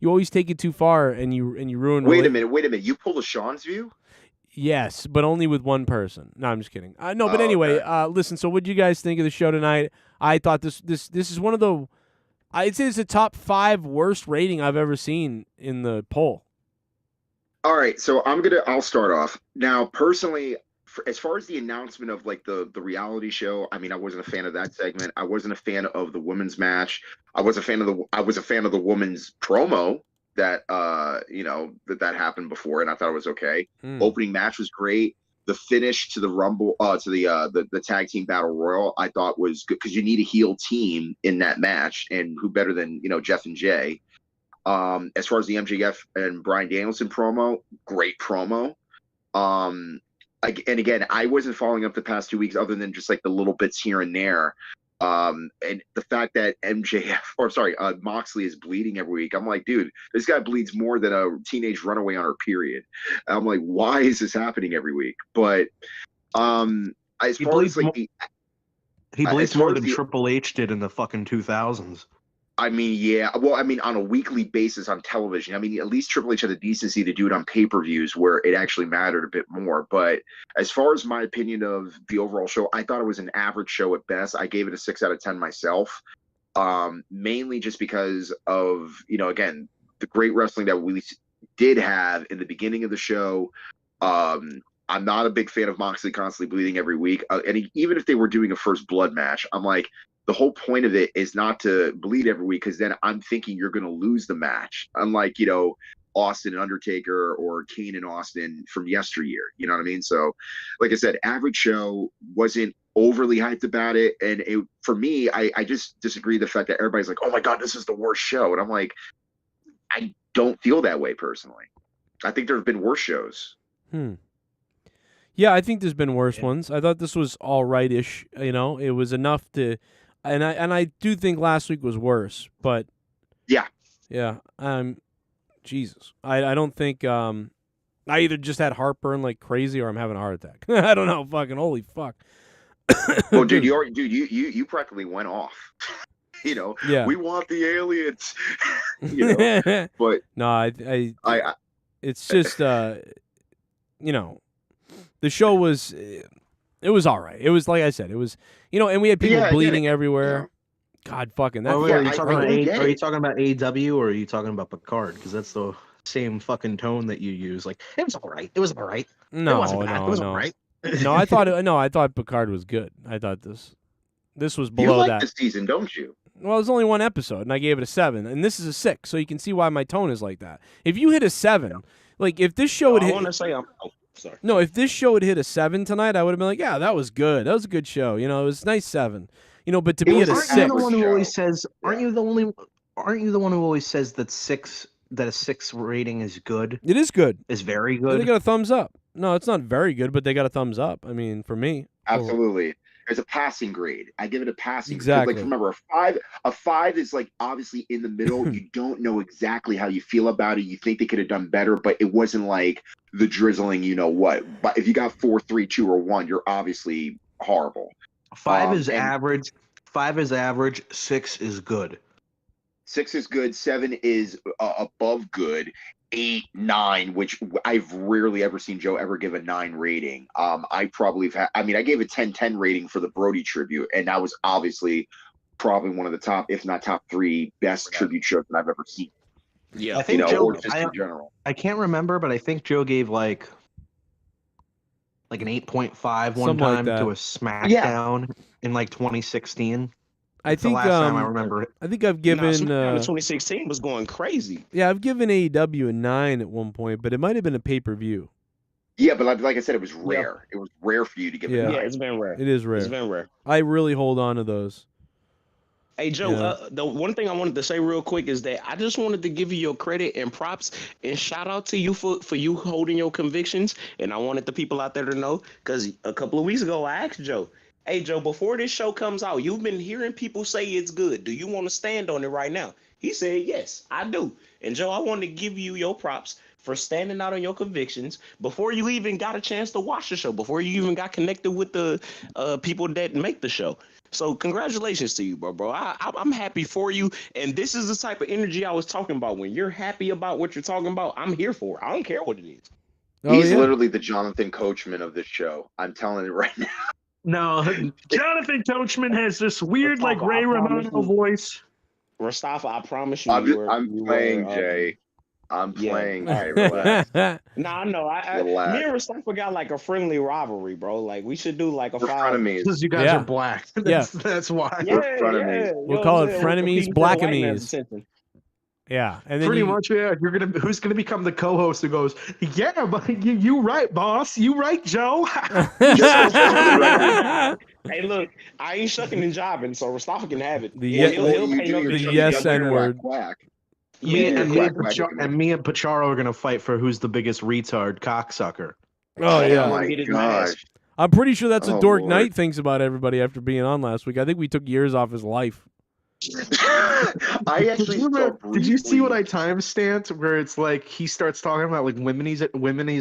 always take it too far, and you ruin." Wait a minute. You pulled a Sean's view? Yes, but only with one person. No, I'm just kidding. No, but anyway, okay. Listen. So, what do you guys think of the show tonight? I thought this is one of the, I'd say it's the top 5 worst rating I've ever seen in the poll. All right, so I'll start off. Now, personally, as far as the announcement of like the reality show, I mean, I wasn't a fan of that segment. I wasn't a fan of the women's match. I was a fan of the women's promo that that happened before, and I thought it was okay. Opening match was great. The finish to the Rumble, to the tag team battle royal, I thought was good because you need a heel team in that match, and who better than Jeff and Jay. As far as the MJF and Bryan Danielson promo, great promo. And again, I wasn't following up the past 2 weeks other than just like the little bits here and there. And the fact that Moxley is bleeding every week, I'm like, dude, this guy bleeds more than a teenage runaway on her period. And I'm like, why is this happening every week? But as far as like he bleeds more than Triple H did in the fucking 2000s. I mean, yeah. Well, I mean, on a weekly basis on television. I mean, at least Triple H had the decency to do it on pay-per-views where it actually mattered a bit more. But as far as my opinion of the overall show, I thought it was an average show at best. I gave it a 6 out of 10 myself, mainly just because of, again, the great wrestling that we did have in the beginning of the show. I'm not a big fan of Moxley constantly bleeding every week. And even if they were doing a first blood match, I'm like, the whole point of it is not to bleed every week, because then I'm thinking you're going to lose the match. Unlike, you know, Austin and Undertaker or KANE and Austin from yesteryear. You know what I mean? So, like I said, average show, wasn't overly hyped about it. And for me, I just disagree with the fact that everybody's like, oh my God, this is the worst show. And I'm like, I don't feel that way personally. I think there have been worse shows. Yeah, I think there's been worse ones. I thought this was all right-ish. You know, it was enough to, and I do think last week was worse. But yeah. Jesus, I don't think I either just had heartburn like crazy or I'm having a heart attack. I don't know. Fucking holy fuck. Well, dude, you practically went off. You know, yeah. We want the aliens. You know, but no, I it's just you know, the show was it was all right. It was like I said, it was, you know, and we had people bleeding everywhere. Yeah. God fucking that. Are you talking about AEW or are you talking about Picard? Because that's the same fucking tone that you use. Like, it was all right. It was all right. No, it wasn't bad. No, it was no. all right. No, I thought Picard was good. I thought this was below you like that. this season, don't you? Well, there's only one episode, and I gave it a 7, and this is a 6, so you can see why my tone is like that. If you hit a 7, like if this show had hit, I want to say sorry. No, if this show had hit a 7 tonight, I would have been like, yeah, that was good. That was a good show. You know, it was a nice 7. You know, but to be at a 6, aren't you the one who always says? Aren't you the one who always says that a 6 rating is good? It is good. Is very good. They got a thumbs up. No, it's not very good, but they got a thumbs up. I mean, for me, absolutely. There's a passing grade. I give it a passing exactly. grade. Like, remember, a 5 is like obviously in the middle. You don't know exactly how you feel about it. You think they could have done better, but it wasn't like the drizzling, you know what. But if you got 4, 3, 2, or 1, you're obviously horrible. 5 is average. 5 is average. 6 is good. 6 is good. 7 is above good. 8, 9, which I've rarely ever seen Joe ever give a 9 rating. I probably have I gave a 10/10 rating for the Brody tribute, and that was obviously probably one of the top, if not top 3 best tribute shows that I've ever seen. Yeah, I think Joe, or just in general. I can't remember, but I think Joe gave like an 8.5 one time to a SmackDown in like 2016. I think the last time I remember it. I think I've given 2016 was going crazy. Yeah, I've given AEW a 9 at one point, but it might have been a pay-per-view. Yeah, but like I said, it was rare. It was rare for you to give it a 9. Yeah, it's been rare. It is rare. It's been rare. I really hold on to those. Hey, Joe, the one thing I wanted to say real quick is that I just wanted to give you your credit and props and shout out to you for you holding your convictions. And I wanted the people out there to know, because a couple of weeks ago, I asked Joe, hey, Joe, before this show comes out, you've been hearing people say it's good. Do you want to stand on it right now? He said, yes, I do. And Joe, I want to give you your props for standing out on your convictions before you even got a chance to watch the show, before you even got connected with the people that make the show. So congratulations to you, bro. I'm happy for you. And this is the type of energy I was talking about. When you're happy about what you're talking about, I'm here for it. I don't care what it is. He's literally the Jonathan Coachman of this show. I'm telling you right now. No, Jonathan Coachman has this weird, like, Ray Romano voice. Mustafa, I promise you. I'm playing, Jay. I'm playing, Jay. Relax. Nah, no. Me and Mustafa got like a friendly rivalry, bro. Like, we should do like a 5. Because you guys are black. That's why. We'll call it frenemies, blackamies. Yeah, and then pretty much, who's gonna become the co-host who goes, yeah, but you right, boss, you right, Joe. Hey, look, I ain't shucking and jobbing, so Mustafa can have it. The yes N word. Me and Pacharo are gonna fight for who's the biggest retard cocksucker. Oh yeah, my gosh. I'm pretty sure that's what Dork Knight thinks about everybody after being on last week. I think we took years off his life. I actually did you see what I timestamped where it's like he starts talking about like women he's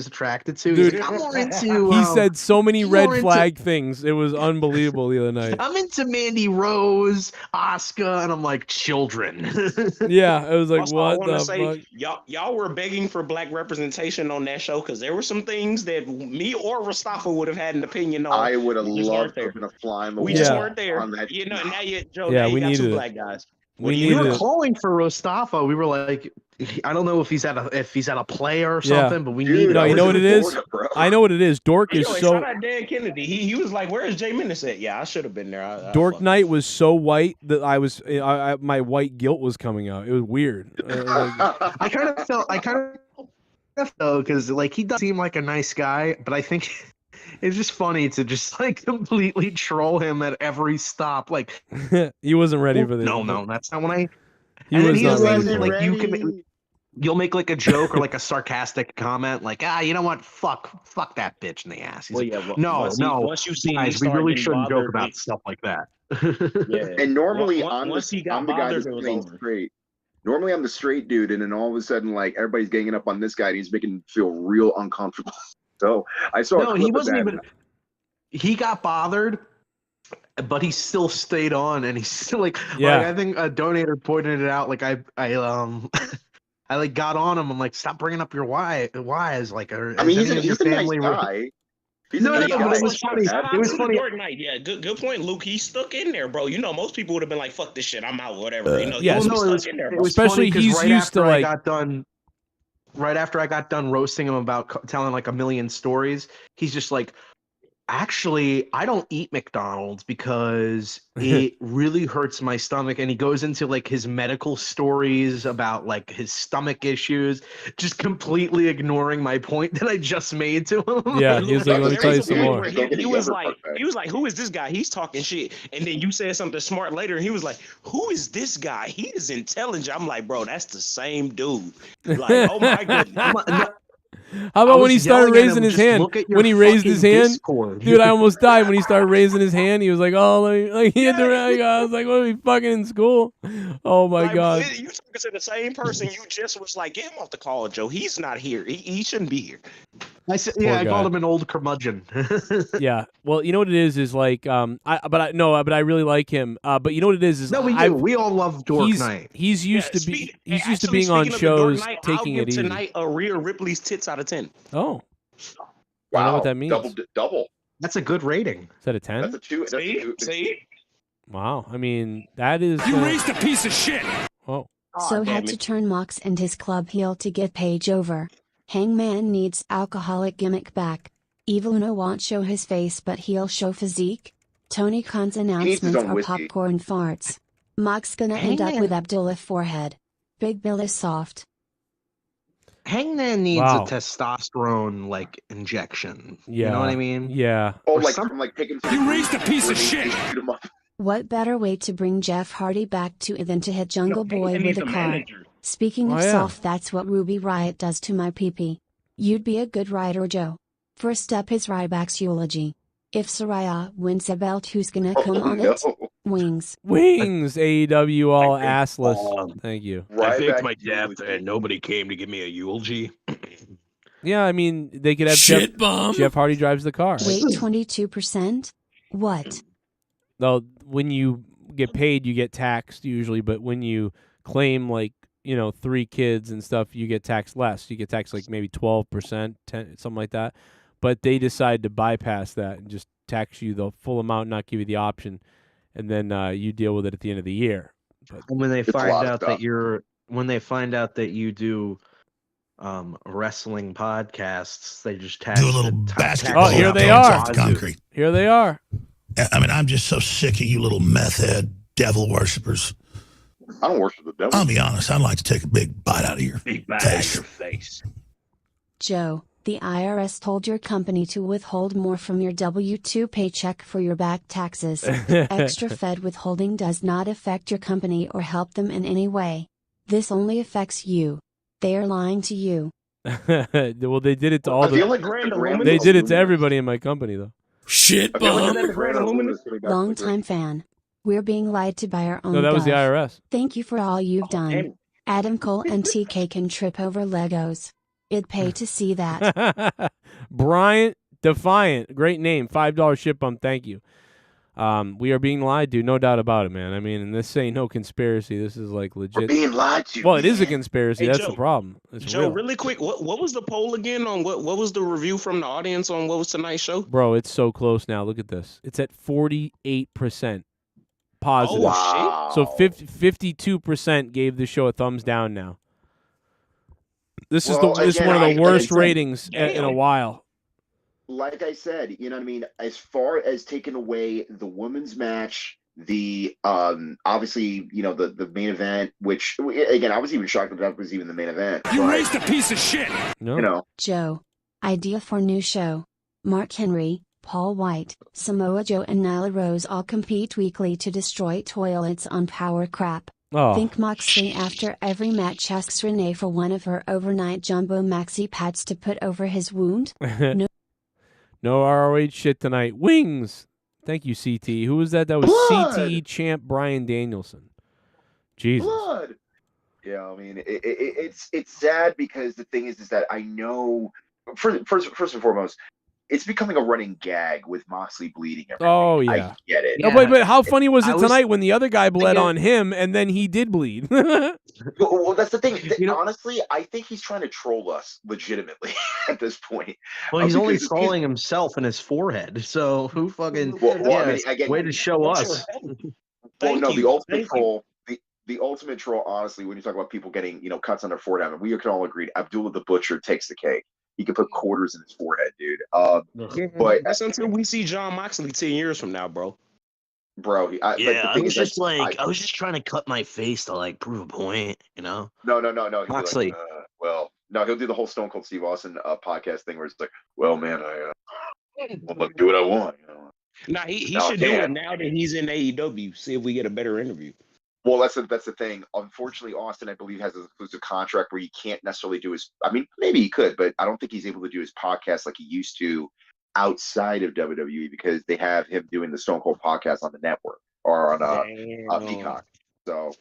attracted to? Dude, he's like, I'm more into, he said so many red flag things. It was unbelievable the other night. I'm into Mandy Rose, Asuka, and I'm like, children. Yeah, it was like, also, what the fuck? Y'all were begging for black representation on that show because there were some things that me or Mustafa would have had an opinion on. I would have loved to fly him. We just weren't there. You know, now you, Joe. Yeah, now we you got needed two it. black guys. We were calling for Mustafa. We were like, I don't know if he's at a play or something, but we need. No, you know what it is? I know what it is. Dork is so. Shout out Dan Kennedy. He was like, "Where is Jay Menace at?" Yeah, I should have been there. Dork Night was so white that my white guilt was coming out. It was weird. I kind of felt though, because like he does seem like a nice guy, but I think it's just funny to just like completely troll him at every stop. Like he wasn't ready for this. No, that's not when I. He was not ready. Like you'll make like a joke or like a sarcastic comment, like you know what, fuck that bitch in the ass. He's once you see guys, we really shouldn't joke about stuff like that. Yeah. And normally once he got I'm the guy bothered, that's it was playing over. straight. Normally I'm the straight dude, and then all of a sudden, like everybody's ganging up on this guy, and he's making me feel real uncomfortable. So I saw. No, he wasn't even. He got bothered, but he still stayed on, and he's still like I think a donator pointed it out. Like I like got on him. I'm like, stop bringing up your whys. Like, he's a nice guy. No, but it was funny. It was funny. Night. Yeah, good point, Luke. He stuck in there, bro. You know, most people would have been like, "Fuck this shit, I'm out," whatever. You know, yeah, he was stuck in there, bro. Especially he's used to like. Right after I got done roasting him about telling like a million stories, he's just like, actually, I don't eat McDonald's because it really hurts my stomach. And he goes into like his medical stories about like his stomach issues, just completely ignoring my point that I just made to him. Yeah, he was like, let me tell you some more. He was like, who is this guy? He's talking shit. And then you said something smart later, and he was like, who is this guy? He is intelligent. I'm like, bro, that's the same dude. Like, oh my goodness. How about when he started raising his hand? When he raised his hand, dude, I almost died when he started raising his hand. He was like, "Oh, let me." Like he had to. I was like, "What are we fucking in school?" Oh my god! You talking to the same person you just was like, "Get him off the call, Joe. He's not here. He shouldn't be here." I said, I called him an old curmudgeon. Yeah. Well, you know what it is like, but I really like him. But you know what it is no, we do. We all love Dork Night. He's used to being on shows, taking it easy. Tonight, Rhea Ripley's tits out of 10. Oh. Wow. I know what that means. Double. That's a good rating. Is that a 10? That's a 2. See? Wow. I mean, that is. You raised a piece of shit. Oh. So had to turn Mox and his club heel to get Paige over. Hangman needs alcoholic gimmick back. Evil Uno won't show his face, but he'll show physique. Tony Khan's announcements are popcorn farts. Mox gonna end up with Abdullah forehead. Big Bill is soft. Hangman needs a testosterone like injection. Yeah. You know what I mean? Yeah. Oh, like taking. You raised a piece of shit. What better way to bring Jeff Hardy back than to hit Jungle Boy with a car? Manager. Speaking of soft, that's what Ruby Riott does to my pee-pee. You'd be a good writer, Joe. First up is Ryback's eulogy. If Saraya wins a belt, who's gonna come on it? Wings. AEW all assless. Thank you. I faked my death and nobody came to give me a eulogy. Yeah, I mean, they could have Jeff Hardy drives the car. Wait, 22%? What? No, when you get paid, you get taxed usually, but when you claim 3 kids and stuff, you get taxed less. You get taxed like maybe 12%, 10, something like that. But they decide to bypass that and just tax you the full amount, not give you the option, and then you deal with it at the end of the year. But when they find out that you do wrestling podcasts, they just tax do a little basketball. Oh, here they are. Off the concrete. Here they are. I mean, I'm just so sick of you little meth head devil worshippers. I don't worship the devil. I'll be honest. I'd like to take a big bite out of your face. Joe, the IRS told your company to withhold more from your W-2 paycheck for your back taxes. Extra Fed withholding does not affect your company or help them in any way. This only affects you. They are lying to you. Well, they did it to all they did it to everybody in my company, though. Shit, bum. Longtime fan. We're being lied to by our own. No, that was the IRS. Thank you for all you've done. Adam Cole and TK can trip over Legos. It'd pay to see that. Bryant Defiant, great name. $5 ship bump. Thank you. We are being lied to, no doubt about it, man. I mean, and this ain't no conspiracy. This is like legit. We're being lied to. Well, it is a conspiracy. Hey, That's Joe, the problem. It's Joe, real. really quick, what was the poll again on what was the review from the audience on what was tonight's show? Bro, it's so close now. Look at this. It's at 48% positive. Oh, So 52% gave the show a thumbs down now. This is one of the worst ratings in a while. Like I said, you know what I mean? As far as taking away the women's match, the obviously, you know, the main event, which again, I was even shocked that that was even the main event. You raised a piece of shit. No. You know. Joe. Idea for new show. Mark Henry, Paul White, Samoa Joe and Nyla Rose all compete weekly to destroy toilets on Power Crap. Oh. Think Moxley after every match asks Renee for one of her overnight jumbo maxi pads to put over his wound? No. No ROH shit tonight. Wings. Thank you, CT. Who was that? That was Blood. CT champ Bryan Danielson. Jesus. Blood. Yeah, I mean, it's sad because the thing is that I know first and foremost, it's becoming a running gag with Moxley bleeding every Oh, week. yeah. I get it. No, but how funny was it I was tonight when the other guy bled thinking- on him and then he did bleed? Well, that's the thing. Honestly, I think he's trying to troll us legitimately at this point. Well, he's only because- scalding himself in his forehead, so who fucking Well, I mean, again, way to show us. Well, no, the ultimate troll. The ultimate troll, honestly, when you talk about people getting, you know, cuts on their forehead, I mean, we can all agree Abdullah the Butcher takes the cake. He can put quarters in his forehead, dude. But that's until we see John Moxley 10 years from now, bro. Bro, I was just I was just trying to cut my face to like prove a point, you know. No. Moxley. Like, well, no, he'll do the whole Stone Cold Steve Austin podcast thing where it's like, well, man, I'll do what I want. You know? Nah, he should do it now that he's in AEW. See if we get a better interview. Well, that's the thing. Unfortunately, Austin, I believe, has an exclusive contract where he can't necessarily do his. I mean, maybe he could, but I don't think he's able to do his podcast like he used to outside of WWE because they have him doing the Stone Cold podcast on the network or on Peacock. So,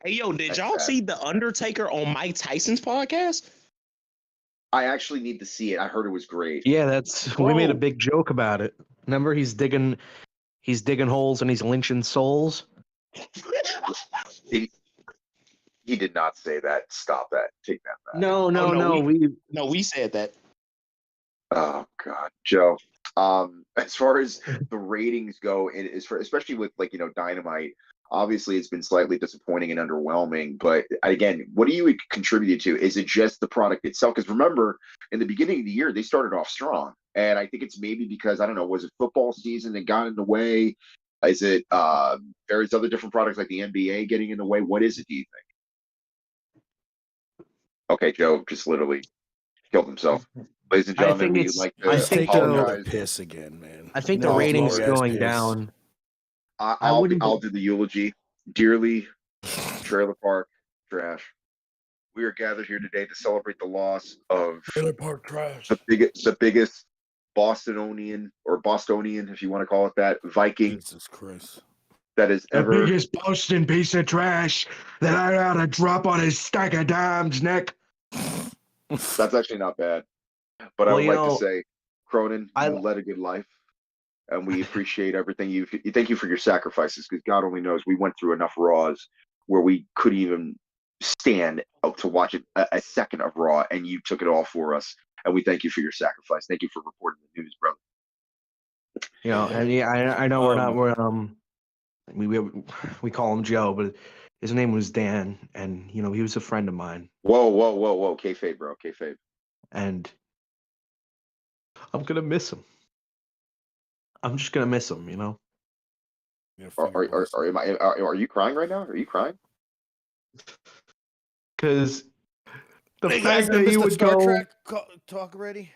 hey, yo, did y'all see the Undertaker on Mike Tyson's podcast? I actually need to see it. I heard it was great. Yeah, we made a big joke about it. Remember, he's digging holes and he's lynching souls. He did not say that. Stop that. Take that back. No. We said that. Oh God, Joe. As far as the ratings go, especially with like, you know, Dynamite, obviously it's been slightly disappointing and underwhelming. But again, what do you contribute to? Is it just the product itself? Because remember, in the beginning of the year, they started off strong, and I think it's maybe because I don't know, was it football season that got in the way? Is it various other different products like the NBA getting in the way? What is it, do you think? Okay, Joe just literally killed himself. Ladies and gentlemen, we'd like to apologize. Piss again, man. I think the ratings going down. I'll do the eulogy. Dearly, Trailer Park Trash. We are gathered here today to celebrate the loss of Trailer Park Trash. the biggest Bostonian, if you want to call it that, Viking. Jesus Christ. That is ever the biggest Boston piece of trash that I ought to drop on his stack of dimes neck. That's actually not bad. But I would like to say, Cronin, you led a good life, and we appreciate everything you. Thank you for your sacrifices, because God only knows we went through enough Raws where we couldn't even stand to watch a second of Raw, and you took it all for us. And we thank you for your sacrifice. Thank you for reporting the news, brother. You know, and yeah, I know we call him Joe, but his name was Dan, and you know he was a friend of mine. Whoa, kayfabe, bro, kayfabe. And I'm gonna miss him. I'm just gonna miss him, you know. Are you crying right now? Are you crying? Because the hey fact guys, that you would Star go. Trek talk already.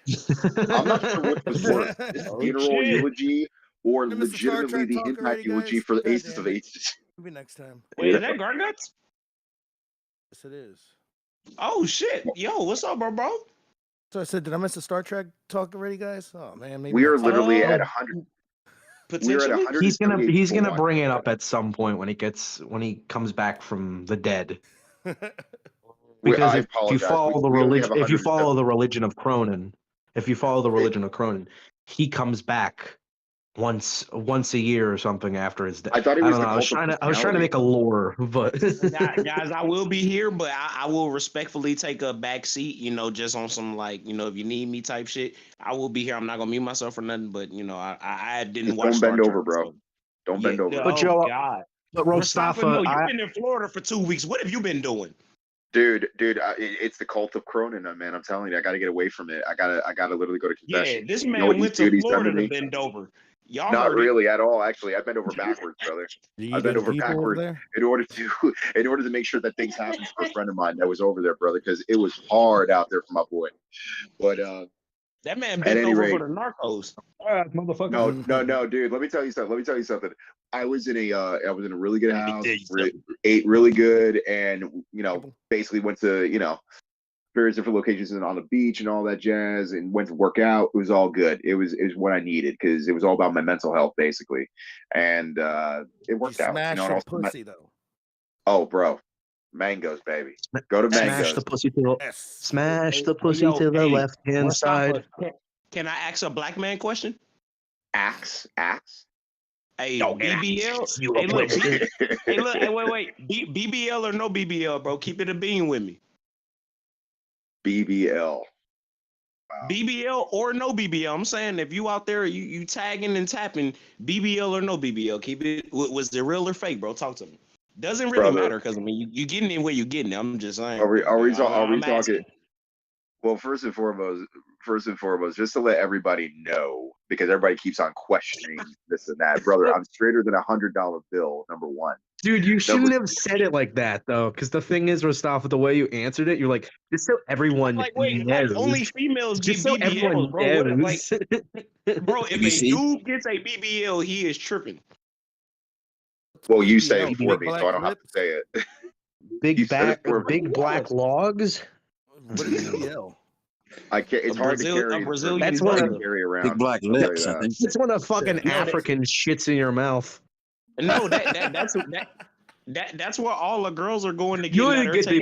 I'm not sure which was worse, this funeral eulogy or legitimately the Impact eulogy for the Aces of Aces. Maybe next time. Wait, is that Garnuts? Yes, it is. Oh shit! Yo, what's up, bro? So I said, did I miss the Star Trek talk already, guys? Oh man, maybe we are next time. literally at 100. Potentially, he's gonna bring it up at some point when he comes back from the dead. Because if you follow the religion of Cronin, he comes back once a year or something after his death. I thought he was. I was trying to make a lore, but guys, I will be here, but I will respectfully take a back seat. You know, just on some like, you know, if you need me type shit, I will be here. I'm not gonna mute myself or nothing, but you know, I didn't just watch. Don't bend over, bro. Don't bend over. But Joe, God. but Rostafa, you've been in Florida for 2 weeks. What have you been doing? Dude, it's the cult of Cronin, man. I'm telling you, I got to get away from it. I gotta literally go to confession. Yeah, this You know man what went these to duties done Florida to me? bend over. Y'all Not heard it. really at all, actually. I bent over backwards, brother. I bent over people over backwards there? in order to make sure that things happened for a friend of mine that was over there, brother, because it was hard out there for my boy. But that man at bent any over rate, for the narcos. Motherfucker. no, dude. Let me tell you something. I was in a really good house, ate really good, and basically went to various different locations and on the beach and all that jazz, and went to work out. It was all good. It was what I needed because it was all about my mental health basically, and it worked out. Smash and some also pussy though. Oh, bro, mangoes, baby. Go to Smash mangoes. the pussy to smash the pussy Yo, to the hey, left hand side. Can I ask a black man question? Axe. Hey, Yo, BBL. you Hey, a look. pussy. Hey, look. Hey, wait. BBL or no BBL, bro? Keep it a bean with me. BBL. Wow. BBL or no BBL. I'm saying if you out there, you tagging and tapping BBL or no BBL, keep it. Was it real or fake, bro? Talk to me. Doesn't really Brother. matter because I mean you getting it where you getting it. I'm just saying. Are we I'm talking? asking. Well, first and foremost, just to let everybody know, because everybody keeps on questioning this and that, brother. I'm straighter than $100 bill. Number one. Dude, you shouldn't have said it like that though, because the thing is, Mustafa, the way you answered it, you're like, just so everyone Like wait, knows. like only females get Just so everyone BBLs, bro. What if, like, knows. bro? If You a see? dude gets a BBL, he is tripping. Well, you say it Big for me, black so I don't have to lips? say it. Big You said it back, for me. big black logs. What is BBL? I can't. It's hard to carry. Brazilian That's one butt. of carry around. Big black I'll tell you lips, I that. think. It's when a fucking No, African shits in your mouth. No, that's where all the girls are going to get. You Now. didn't get the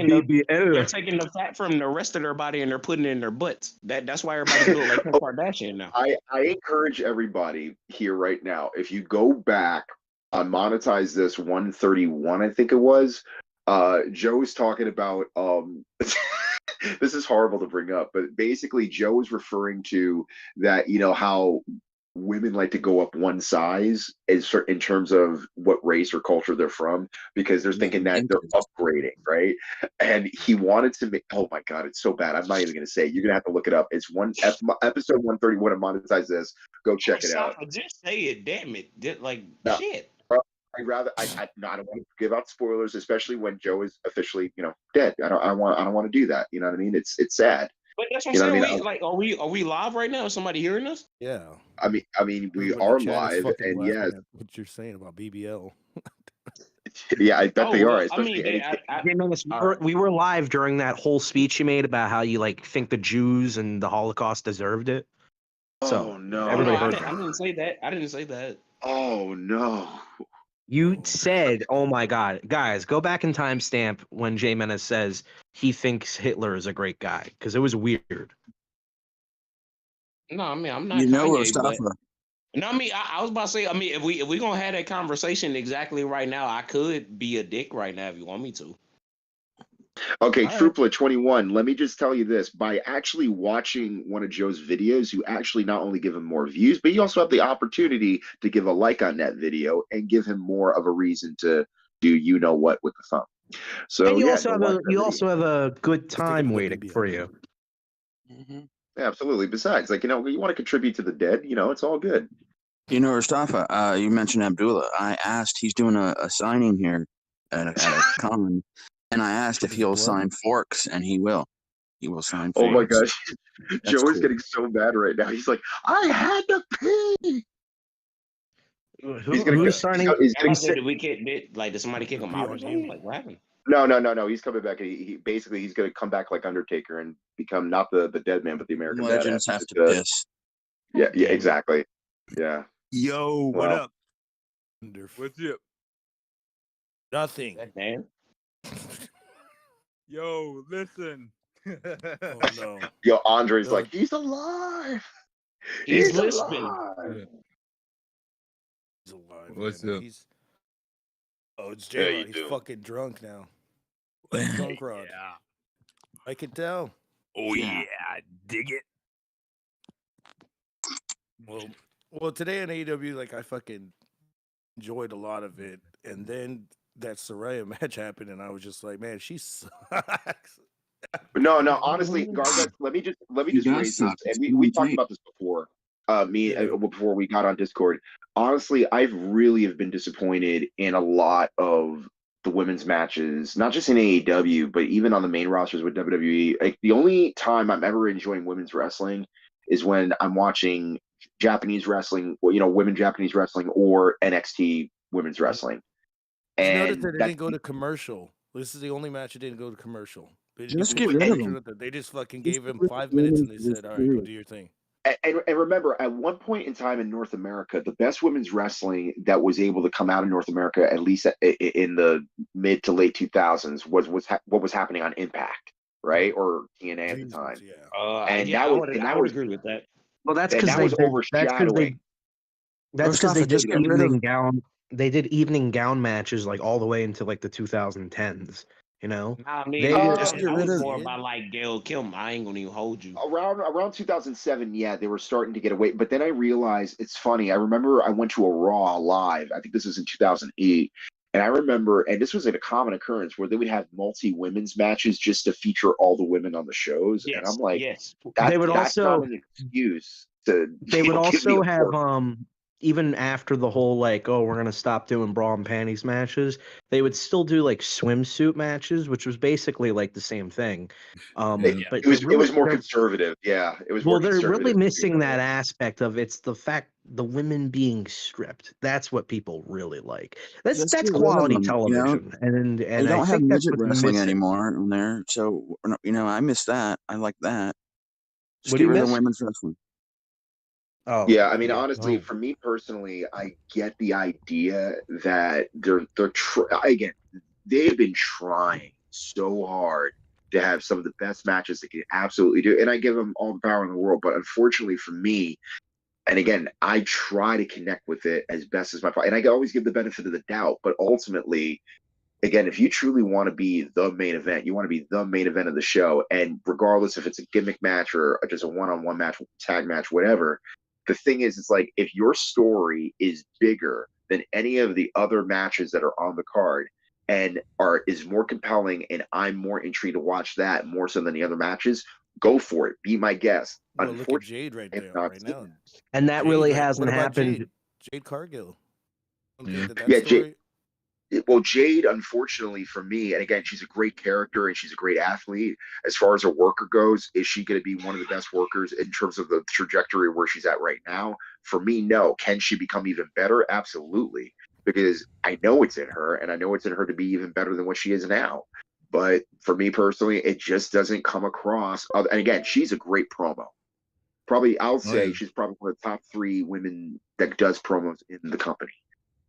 They're BBL. taking the fat from the rest of their body and they're putting it in their butts. That's why everybody built like Kim Kardashian now. I encourage everybody here right now. If you go back on Monetize This 131, I think it was. Joe was talking about. This is horrible to bring up, but basically Joe was referring to that. How women like to go up one size in terms of what race or culture they're from, because they're thinking that they're upgrading, right? And he wanted to make, oh my God, it's so bad. I'm not even going to say it. You're going to have to look it up. It's episode 131 of Monetize This. Go check it out. Just say it, damn it. No, Shit. I'd rather, I don't want to give out spoilers, especially when Joe is officially, dead. I don't want to do that. You know what I mean? It's sad. But that's what You know I'm what I saying. mean? Are we live right now? Is somebody hearing us? Yeah. I mean, we Everyone in are the chat is live, fucking and laughing yes, at what you're saying about BBL. yeah, I bet Oh, they well, are. I Especially mean, We were live during that whole speech you made about how you think the Jews and the Holocaust deserved it. So oh no, everybody heard I didn't say that. I didn't say that. Oh no. You said, "Oh my God, guys, go back and timestamp when Jay Menace says he thinks Hitler is a great guy because it was weird." No, I mean I'm not You know, Kanye, but Mustafa. no, I mean I was about to say. I mean, if we gonna have that conversation exactly right now, I could be a dick right now if you want me to. Okay, All right. Troopla 21, let me just tell you this. By actually watching one of Joe's videos, you actually not only give him more views, but you also have the opportunity to give a like on that video and give him more of a reason to do you know what with the thumb. So And you yeah, also go have watch a that video. good time waiting for you. Yeah, absolutely. Besides, you want to contribute to the dead, it's all good. You know, Mustafa, you mentioned Abdullah. I asked, he's doing a signing here at a con, and I asked if he'll sign forks, and he will. He will sign forks. Oh my gosh. That's Joe is cool. getting so bad right now. He's like, I had to pee. Who's signing? Did somebody kick him out or something? Like what happened? No. He's coming back. He basically he's going to come back like Undertaker and become not the dead man, but the American Legends Badass. have to piss. Yeah, exactly. Yeah. Yo, what up? What's up? Nothing. Man. Yo, listen. Oh no. Yo, Andre's like, he's alive. He's listening. alive. He's alive. What's man. up? It's Yeah, J-Rod. you He's do. fucking drunk now. Drunk Rod. Yeah. I can tell. Oh yeah, dig it. Well, today on AEW, I fucking enjoyed a lot of it, and then that Saraya match happened, and I was just like, man, she sucks. No, honestly, Gargant, let me just raise this, and we talked about this before. Before we got on Discord. Honestly, I've really have been disappointed in a lot of the women's matches, not just in AEW, but even on the main rosters with WWE. Like the only time I'm ever enjoying women's wrestling is when I'm watching Japanese wrestling, women Japanese wrestling or NXT women's wrestling. Just And notice that it didn't go to commercial. This is the only match that didn't go to commercial. Just get rid of him. They just fucking gave him 5 minutes and they said, all right, go do your thing. And remember, at one point in time in North America, the best women's wrestling that was able to come out of North America, at least in the mid to late 2000s, was what was happening on Impact, right, or TNA at the time. I would agree with that. Well, that's because they just evening gown. They did evening gown matches like all the way into like the 2010s. You know, I mean, I was more about like Gail Kim. I ain't gonna even hold you. Around 2007, yeah, they were starting to get away. But then I realized it's funny. I remember I went to a Raw live. I think this was in 2008, and I remember, and this was like a common occurrence where they would have multi-women's matches just to feature all the women on the shows. And I'm like, they would that's also not an excuse to. They would also have even after the whole like, oh, we're gonna stop doing bra and panties matches, they would still do like swimsuit matches, which was basically like the same thing. But it was more conservative. Yeah, it was. Well, more they're really conservative. missing that aspect of it's the fact the women being stripped. That's what people really like. That's quality television, and they don't I have think that's midget what's wrestling missing. anymore in there. So I miss that. I like that. Just What do get you rid of miss? women's wrestling. Oh, yeah, I mean, honestly, for me personally, I get the idea that they've been trying so hard to have some of the best matches they can absolutely do, and I give them all the power in the world. But unfortunately for me, and again, I try to connect with it as best as my and I always give the benefit of the doubt. But ultimately, again, if you truly want to be the main event, you want to be the main event of the show, and regardless if it's a gimmick match or just a one-on-one match, tag match, whatever. The thing is, it's like if your story is bigger than any of the other matches that are on the card and is more compelling, and I'm more intrigued to watch that more so than the other matches, go for it. Be my guest. Well, look at Jade right there, right now. And that really hasn't happened. Jade Cargill. Jade. Well, Jade, unfortunately for me, and again, she's a great character and she's a great athlete. As far as a worker goes, is she going to be one of the best workers in terms of the trajectory where she's at right now? For me, no. Can she become even better? Absolutely. Because I know it's in her, and I know it's in her to be even better than what she is now. But for me personally, it just doesn't come across. And again, she's a great promo. Probably, I'll say she's probably one of the top 3 women that does promos in the company,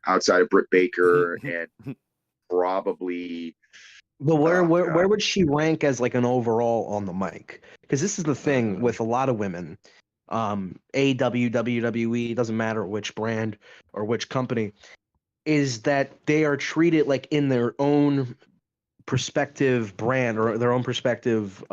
outside of Britt Baker and probably. But where would she rank as like an overall on the mic? Because this is the thing with a lot of women, AEW, WWE, doesn't matter which brand or which company, is that they are treated like in their own perspective brand or their own perspective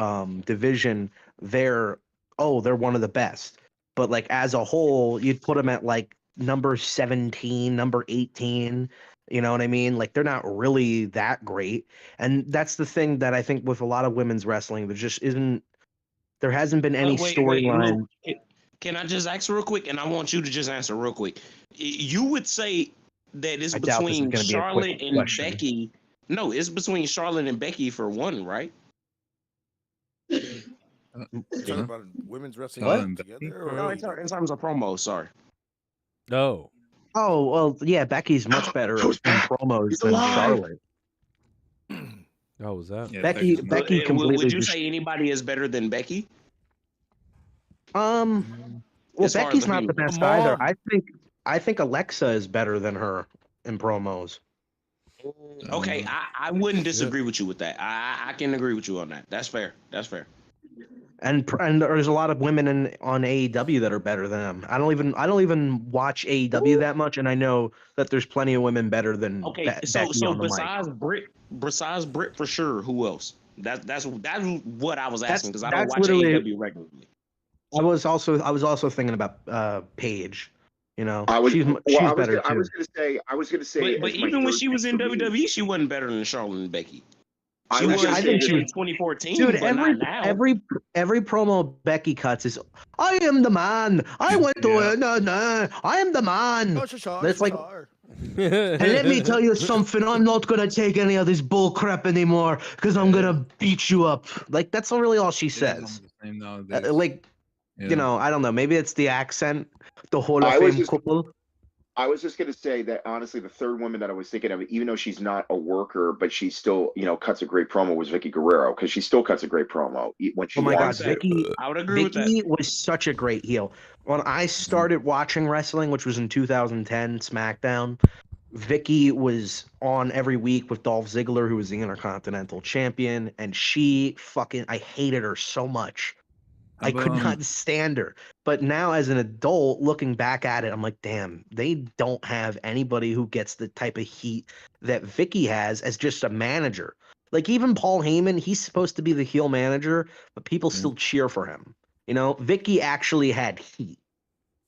division. They're one of the best. But like as a whole, you'd put them at like number 17, number 18, you know what I mean? Like they're not really that great. And that's the thing that I think with a lot of women's wrestling, there hasn't been any storyline. Can I just ask real quick? And I want you to just answer real quick. You would say that it's between Charlotte and Becky. No, it's between Charlotte and Becky for one, right? Talking about women's wrestling together? No, in terms of promo, sorry. No. Oh, well, yeah, Becky's much better in promos than Charlotte. Oh, was that? Yeah, Becky completely. Would you say anybody is better than Becky? Well, Becky's not the best either. I think Alexa is better than her in promos. Okay, I wouldn't disagree with you with that. I can agree with you on that. That's fair. That's fair. And there's a lot of women on AEW that are better than them. I don't even watch AEW that much, and I know that there's plenty of women better than Becky on the mic. Besides Britt for sure, who else? That's what I was asking because I don't watch AEW regularly. I was also thinking about Paige. You know, I was she's better too. I was gonna say. But even when she was in WWE, she wasn't better than Charlotte and Becky. I think she was in 2014, dude. but not now. Every promo Becky cuts is, "I am the man. I went to I am the man." That's like, and let me tell you something. I'm not gonna take any of this bull crap anymore because I'm gonna beat you up. Like that's really all she says. You know, I don't know. Maybe it's the accent. The Hall of Fame couple. I was just gonna say that honestly, the third woman that I was thinking of, even though she's not a worker, but she still, cuts a great promo, was Vicky Guerrero, because she still cuts a great promo when she. Oh my God, Vicky! I would agree with that. Vicky was such a great heel. When I started watching wrestling, which was in 2010, SmackDown, Vicky was on every week with Dolph Ziggler, who was the Intercontinental Champion, and I hated her so much. I could not stand her. But now as an adult looking back at it, I'm like, damn, they don't have anybody who gets the type of heat that Vicky has as just a manager. Like even Paul Heyman, he's supposed to be the heel manager, but people still cheer for him. You know, Vicky actually had heat.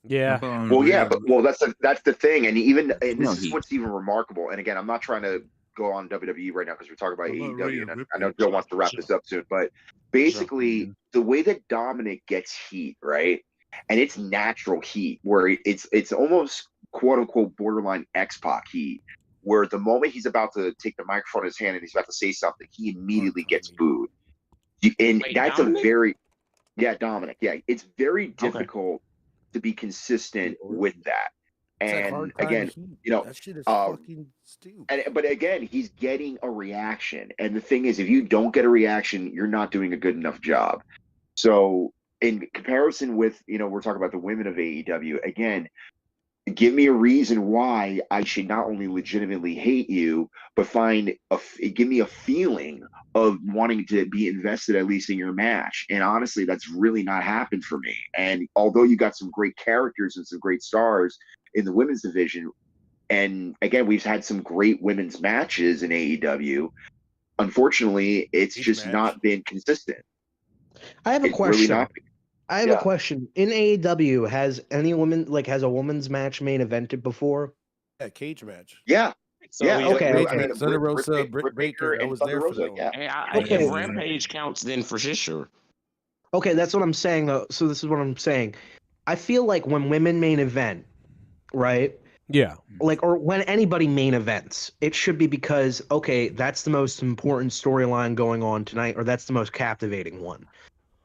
Yeah. Well, that's the thing, and this is what's even remarkable. And again, I'm not trying to go on WWE right now because we're talking about AEW, and I know Joe wants to wrap this up soon, but basically the way that Dominic gets heat, right, and it's natural heat, where it's almost quote unquote borderline X-Pac heat, where the moment he's about to take the microphone in his hand and he's about to say something, he immediately gets booed, and that's Dominic? Dominic, it's very difficult to be consistent with that. And again, that shit is fucking stupid. But again, he's getting a reaction. And the thing is, if you don't get a reaction, you're not doing a good enough job. So in comparison with, we're talking about the women of AEW, again, give me a reason why I should not only legitimately hate you, but give me a feeling of wanting to be invested at least in your match. And honestly, that's really not happened for me. And although you got some great characters and some great stars in the women's division, and again, we've had some great women's matches in AEW, unfortunately, it's just not been consistent. I have a question. A question. In AEW, has any woman, has a woman's match main evented before? Yeah, cage match. Yeah. Okay. Thunder Rosa, Britt Baker, I was there for that one. If Rampage counts, then for sure. Okay, that's what I'm saying, though. So this is what I'm saying. I feel like when women main event, right? Yeah. Or when anybody main events, it should be because, okay, that's the most important storyline going on tonight, or that's the most captivating one.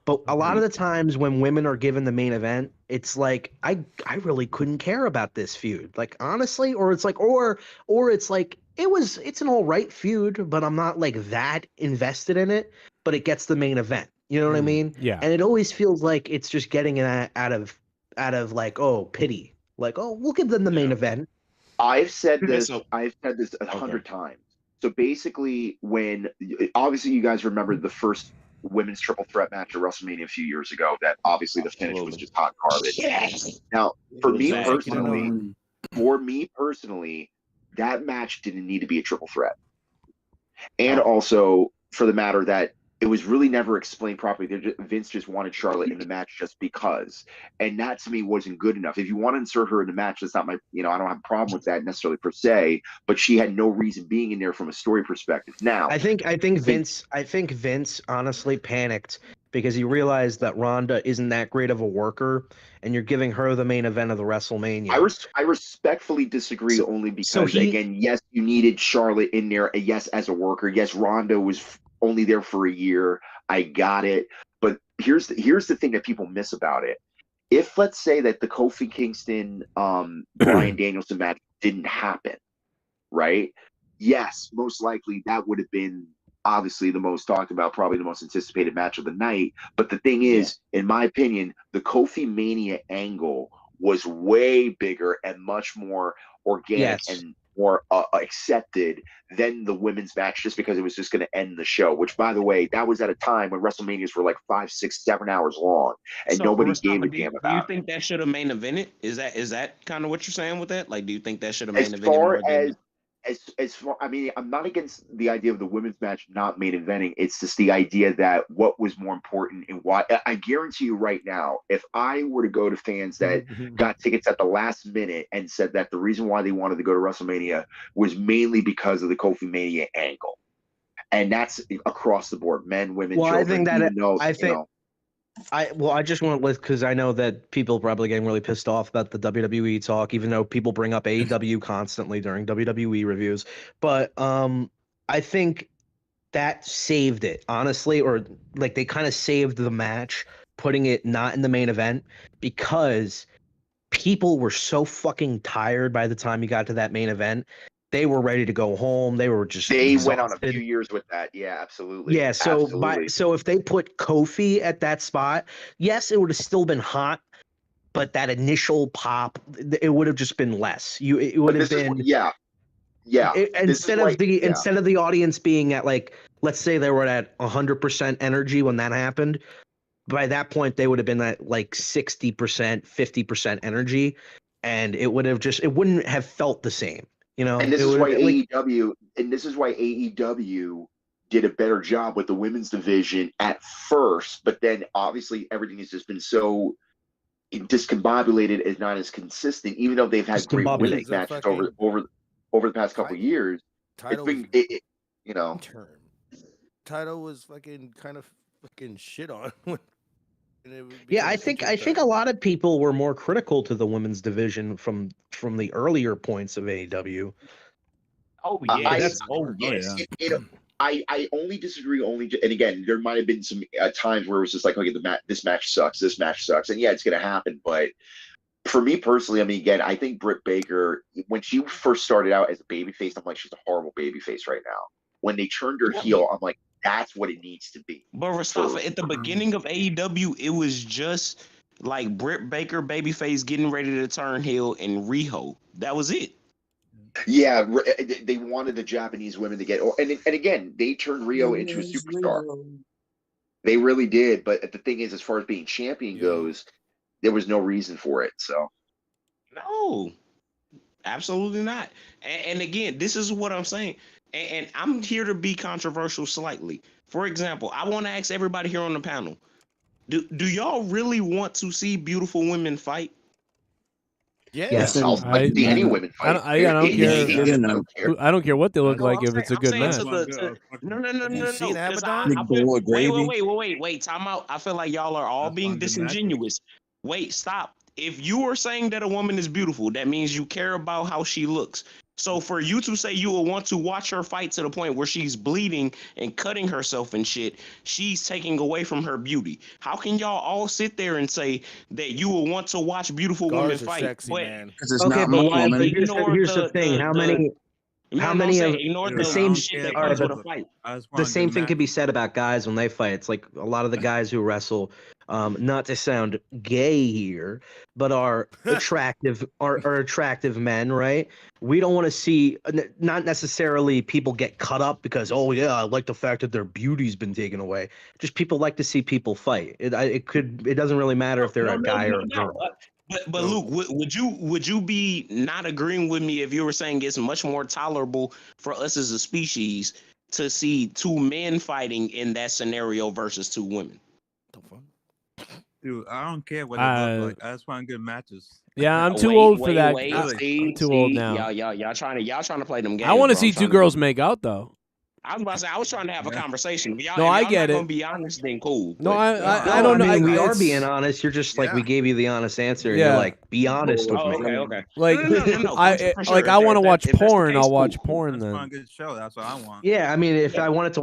But a lot of the times when women are given the main event, it's like, I really couldn't care about this feud. Like, honestly, or it's like, or it's like, it's an all right feud, but I'm not that invested in it, but it gets the main event. You know what I mean? Yeah. And it always feels like it's just getting it out of pity. We'll give them the main event. I've said this 100 times. So basically, obviously you guys remember the first women's triple threat match at WrestleMania a few years ago, that obviously the finish was just hot garbage. Yes. Now, for me personally, that match didn't need to be a triple threat. And also, for the matter that it was really never explained properly. Vince just wanted Charlotte in the match just because. And that, to me, wasn't good enough. If you want to insert her in the match, that's not my, I don't have a problem with that necessarily per se, but she had no reason being in there from a story perspective. Now, I think Vince honestly panicked because he realized that Ronda isn't that great of a worker, and you're giving her the main event of the WrestleMania. I respectfully disagree, only because, again, yes, you needed Charlotte in there, yes, as a worker. Yes, Ronda was only there for a year. I got it. But here's the thing that people miss about it. If, let's say, that the Kofi Kingston Bryan Danielson match didn't happen, right? Yes, most likely that would have been obviously the most talked about, probably the most anticipated match of the night. But the thing is, in my opinion, the Kofi Mania angle was way bigger and much more organic and more accepted than the women's match, just because it was just going to end the show, which, by the way, that was at a time when WrestleManias were 5, 6, 7 hours long, and nobody gave a damn about it. Do you think that should have main evented? Is that kind of what you're saying with that? Do you think that should have main evented? as far, I mean, I'm not against the idea of the women's match not main eventing. It's just the idea that what was more important and why. I guarantee you right now, if I were to go to fans that got tickets at the last minute and said that the reason why they wanted to go to WrestleMania was mainly because of the Kofi Mania angle, and that's across the board, men, women, Well, children. I think that even though, I you think know, I just want to, because I know that people are probably getting really pissed off about the WWE talk, even though people bring up AEW constantly during WWE reviews. But I think that saved it, honestly, or like they kind of saved the match, putting it not in the main event, because people were so fucking tired by the time you got to that main event. They were ready to go home. They were just they went on a exhausted. few years with that. Yeah, absolutely. Yeah, so absolutely. so if they put Kofi at that spot, yes, it would have still been hot, but that initial pop, it would have just been less. It would have been yeah. instead of the audience being at, like, let's say they were at 100% energy when that happened. By that point, they would have been at like 60%, 50% energy, and it wouldn't have felt the same. You know, and this is why AEW did a better job with the women's division at first, but then obviously everything has just been so discombobulated and not as consistent, even though they've had great women's matches over the past couple of years. It's been, you know, Title was fucking kind of fucking shit on. Yeah, I think a lot of people were more critical to the women's division from the earlier points of AEW. Oh yeah, I only disagree. And again, there might have been some times where it was just like, okay, this match sucks, and yeah, it's gonna happen. But for me personally, I mean, again, I think Britt Baker, when she first started out as a babyface, I'm like, she's a horrible babyface right now. When they turned her heel, I'm like, that's what it needs to be. But Mustafa, at the beginning of AEW, it was just like Britt Baker babyface getting ready to turn heel and Riho. That was it. Yeah, they wanted the Japanese women to get, and again, they turned Rio into a superstar. They really did. But the thing is, as far as being champion goes, there was no reason for it. So, no, absolutely not. And again, this is what I'm saying. And I'm here to be controversial slightly. For example, I want to ask everybody here on the panel: Do y'all really want to see beautiful women fight? Yes. I'll like see any women fight. I don't care. I don't care what they look like if it's a good match. No. Seen Wait. Time out. I feel like y'all are all being disingenuous. Wait, stop. If you are saying that a woman is beautiful, that means you care about how she looks. So for you to say you will want to watch her fight to the point where she's bleeding and cutting herself and shit, she's taking away from her beauty. How can y'all all sit there and say that you will want to watch beautiful women fight? Sexy, man. Here's the thing. How many of the same thing can be said about guys when they fight. It's like a lot of the guys who wrestle, not to sound gay here, but are attractive attractive men, right? We don't want to see, not necessarily people get cut up because, oh yeah, I like the fact that their beauty's been taken away. Just people like to see people fight. It doesn't really matter if they're a guy or a girl. But Luke, would you be not agreeing with me if you were saying it's much more tolerable for us as a species to see two men fighting in that scenario versus two women? Dude, I don't care what they look like. I just want good matches. Yeah, I'm too old for that. I'm too old now. Y'all trying to play them games. I want to see two girls make out though. I was about to say, I was trying to have a conversation. Y'all, no, I get it. Gonna be honest, then cool. No, I don't know. I mean, we are being honest. You're just like, we gave you the honest answer. Yeah. You're like, be honest with me. Okay. Like, no, I want to watch porn. I'll watch porn then. That's a good show. That's what I want. Yeah, I mean, if I wanted to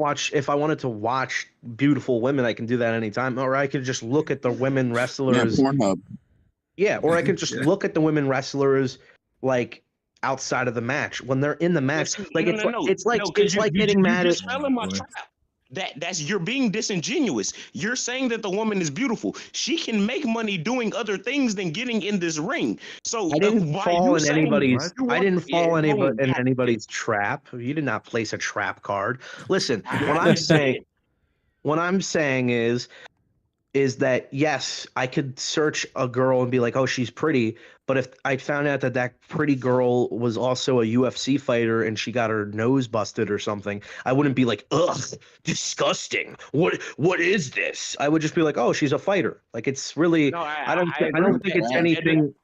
watch beautiful women, I can do that anytime. Or I could just look at the women wrestlers. Yeah, Pornhub. Yeah, or I could just look at the women wrestlers like outside of the match when they're in the match. It's like getting mad at. That's you're being disingenuous. You're saying that the woman is beautiful. She can make money doing other things than getting in this ring. So I didn't fall in anybody's. I didn't fall in anybody's trap. You did not place a trap card. Listen, what I'm saying is, is that yes, I could search a girl and be like, oh, she's pretty. But if I found out that that pretty girl was also a UFC fighter and she got her nose busted or something, I wouldn't be like, ugh, disgusting. What is this? I would just be like, oh, she's a fighter. Like it's really. No, I don't agree think with it's that. anything.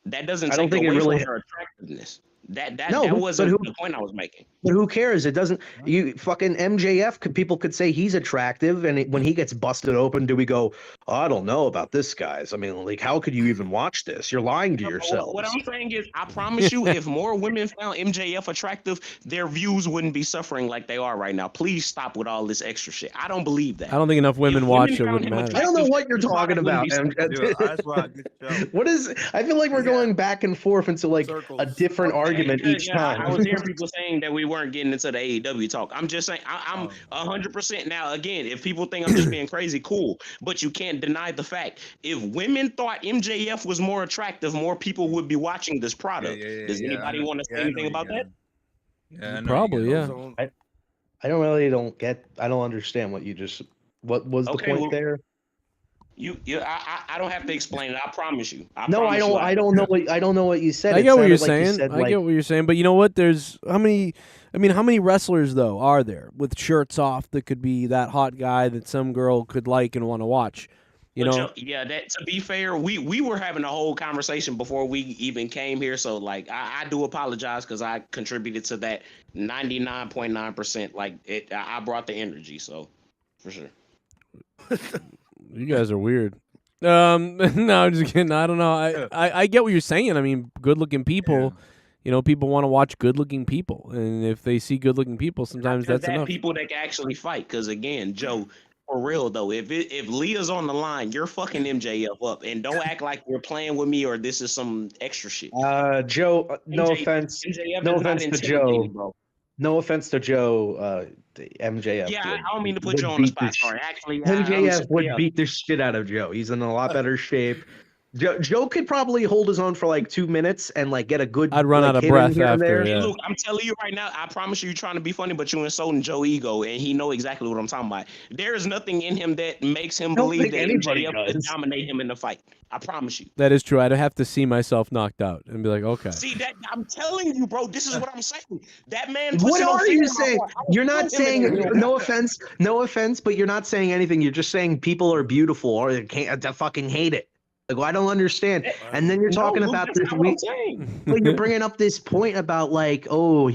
That doesn't I don't take think it away really. from her attractiveness. That No, but wasn't who- the point I was making. But who cares? It doesn't. You fucking MJF. People could say he's attractive, and when he gets busted open, do we go? Oh, I don't know about this, guys. I mean, like, how could you even watch this? You're lying to yourselves. What I'm saying is, I promise you, if more women found MJF attractive, their views wouldn't be suffering like they are right now. Please stop with all this extra shit. I don't believe that. I don't think enough women watch it. Wouldn't matter. I don't know what you're talking about. What is? I feel like we're going back and forth into like a different argument each time. I was hearing people saying that we weren't getting into the AEW talk. I'm just saying I'm 100% now. Again, if people think I'm just being crazy, cool. But you can't deny the fact. If women thought MJF was more attractive, more people would be watching this product. Does anybody want to say anything about that? Yeah, Probably, yeah. I don't understand what you just. What was the point there? I don't have to explain it. I promise you. I don't know what you said. I It get what you're sounded like you saying. said, I get what you're saying. But you know what? There's how many wrestlers though are there with shirts off that could be that hot guy that some girl could like and want to watch? You know? That to be fair, we were having a whole conversation before we even came here. So like I do apologize because I contributed to that 99.9%. Like I brought the energy, so for sure. You guys are weird. No, I'm just kidding. I don't know. I get what you're saying. I mean, good-looking people. You know, people want to watch good-looking people, and if they see good-looking people, sometimes that's enough. People that can actually fight. Because again, Joe, for real though, if Leah's on the line, you're fucking MJF up, and don't act like you're playing with me or this is some extra shit. Joe. No offense. No offense to Joe. Bro. No offense to Joe. MJF. Yeah, I don't mean to put you on the spot. Sorry, actually, MJF would beat the shit out of Joe. He's in a lot better shape. Joe could probably hold his own for like 2 minutes and like get a good. I'd run out of breath after. Hey, Luke, I'm telling you right now. I promise you're trying to be funny, but you're insulting Joe ego, and he know exactly what I'm talking about. There is nothing in him that makes him believe that MJF could dominate him in the fight. I promise you. That is true. I'd have to see myself knocked out and be like, okay. See that? I'm telling you, bro. This is what I'm saying. That man. What are you saying? You're not saying. No offense, but you're not saying anything. You're just saying people are beautiful or they can't. I fucking hate it. Like, well, I don't understand. And then you're talking about this. But you're bringing up this point about like, oh,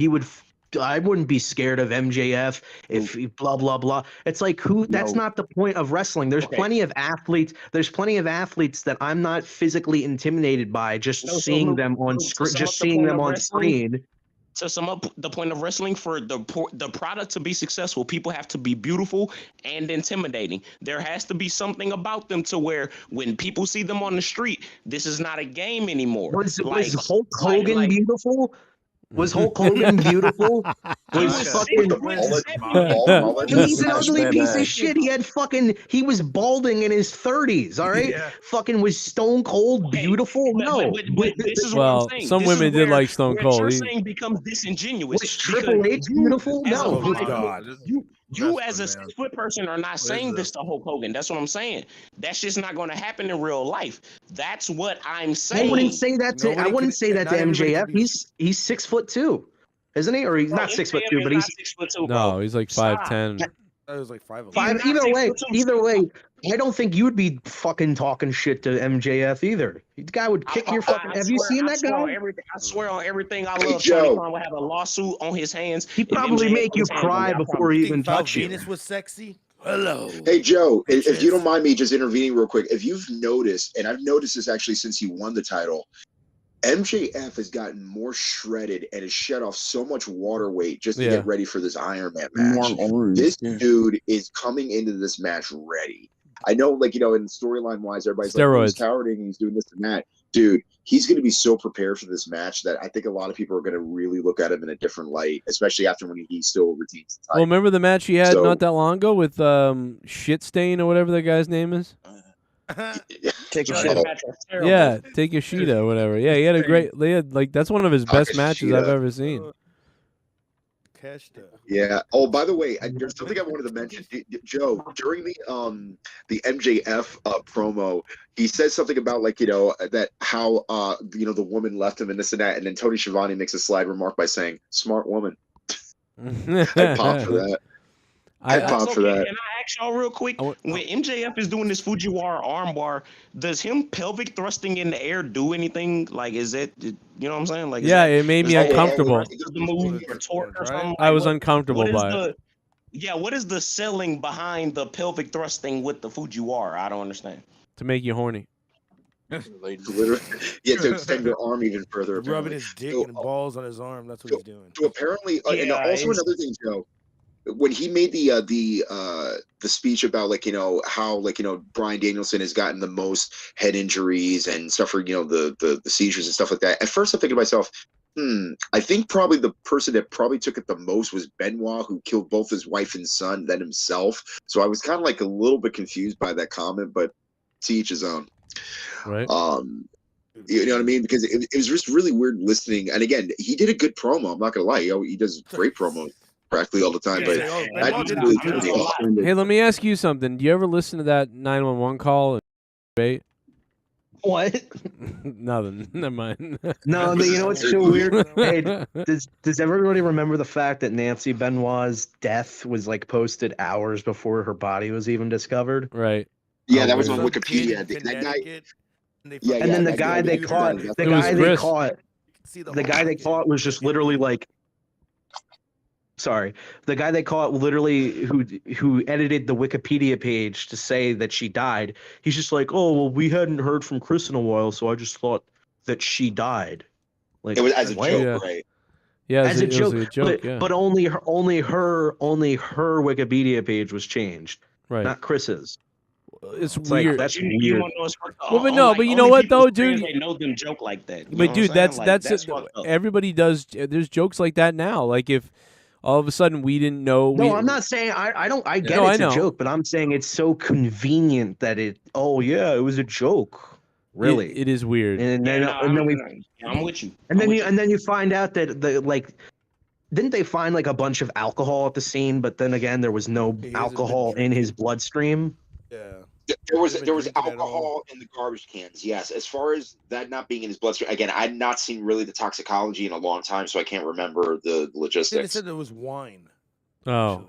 I wouldn't be scared of MJF if blah blah blah. It's like that's not the point of wrestling. There's plenty of athletes. There's plenty of athletes that I'm not physically intimidated by just seeing them on screen. To sum up the point of wrestling, for the product to be successful, people have to be beautiful and intimidating. There has to be something about them to where when people see them on the street, this is not a game anymore. Was Hulk Hogan beautiful? Was Hulk Hogan beautiful? Was fucking he's an ugly piece of shit. He was balding in his 30s, all right? Yeah. Fucking was Stone Cold beautiful? No. But this is what I'm saying. Some women did like Stone Cold. You're saying becomes disingenuous. Was Triple H beautiful? No. Oh, God. You as a 6 foot person are not saying this to Hulk Hogan. That's what I'm saying. That's just not going to happen in real life. That's what I'm saying. I wouldn't say that to MJF. He's 6'2", isn't he? Or he's not 6'2", but he's 6'2". No, he's like 5'10". That was like 5'11". Either way, I don't think you'd be fucking talking shit to MJF either. The guy would kick your fucking. Have you seen that guy? I swear on everything I love. Joe would have a lawsuit on his hands. He'd probably make you cry before he even touch you. Venus was sexy. Hello. Hey Joe, if you don't mind me just intervening real quick, if you've noticed, and I've noticed this actually since he won the title, MJF has gotten more shredded and has shed off so much water weight just to get ready for this Iron Man match. This dude is coming into this match ready. I know, like, you know, in storyline wise, everybody's Steroids. like, he's cowarding, he's doing this and that. Dude, he's going to be so prepared for this match that I think a lot of people are going to really look at him in a different light, especially after when he still retains the title. Well, remember the match he had not that long ago with Shit Stain or whatever that guy's name is? Take a shit. Yeah, take a sheet or whatever. Yeah, he had a great. They had, like, that's one of his best matches I've ever seen. Yeah. Oh, by the way, there's something I wanted to mention. Joe, during the MJF promo, he says something about like that how the woman left him and this and that, and then Tony Schiavone makes a slide remark by saying "smart woman." I popped for that. I popped for that. Can I ask y'all real quick? When MJF is doing this Fujiwara armbar, does him pelvic thrusting in the air do anything? Like, is it, you know what I'm saying? Like, Yeah, it made me uncomfortable. I was uncomfortable by it. Yeah, what is the selling behind the pelvic thrusting with the Fujiwara? I don't understand. To make you horny. Literally, yeah, to extend your arm even further. Rubbing his dick and balls on his arm. That's what he's doing. So apparently, and also another thing, Joe, when he made the speech about how Bryan Danielson has gotten the most head injuries and suffered the seizures and stuff like that. At first, I'm thinking to myself, I think probably the person that probably took it the most was Benoit, who killed both his wife and son, then himself. So I was kind of like a little bit confused by that comment, but to each his own. Right. You know what I mean? Because it was just really weird listening. And again, he did a good promo. I'm not gonna lie. He does great promos practically all the time. But hey, let me ask you something. Do you ever listen to that 911 call and debate? What? Nothing. Never mind. No, you know what's so weird? Hey, does everybody remember the fact that Nancy Benoit's death was like posted hours before her body was even discovered? Right. Yeah, that was on Wikipedia. That guy. Yeah, and then the guy they caught, the guy they caught was just literally like, sorry, the guy they caught literally who edited the Wikipedia page to say that she died. He's just like, oh well, we hadn't heard from Chris in a while, so I just thought that she died. Like it was as a joke, right? Yeah, as a joke, yeah. but only her Wikipedia page was changed, right? Not Chris's. It's like, weird. that's You weird. wanna know what's fucked up? Well, but no, but you know what though, dude? They know them joke like that. You But know dude, what I'm saying? that's Like, it. fucked up. Everybody does. There's jokes like that now. Like if all of a sudden we didn't know. No, I'm not saying I don't. I get No, it's I know. a joke, but I'm saying it's so convenient that it. Oh yeah, it was a joke. Really, it is weird. And then I'm with you. And then you find out that didn't they find like a bunch of alcohol at the scene? But then again, there was no alcohol in his bloodstream. Yeah. There was alcohol in the garbage cans. Yes, as far as that not being in his bloodstream, again, I'd not seen really the toxicology in a long time, so I can't remember the They logistics. said there was wine. Oh,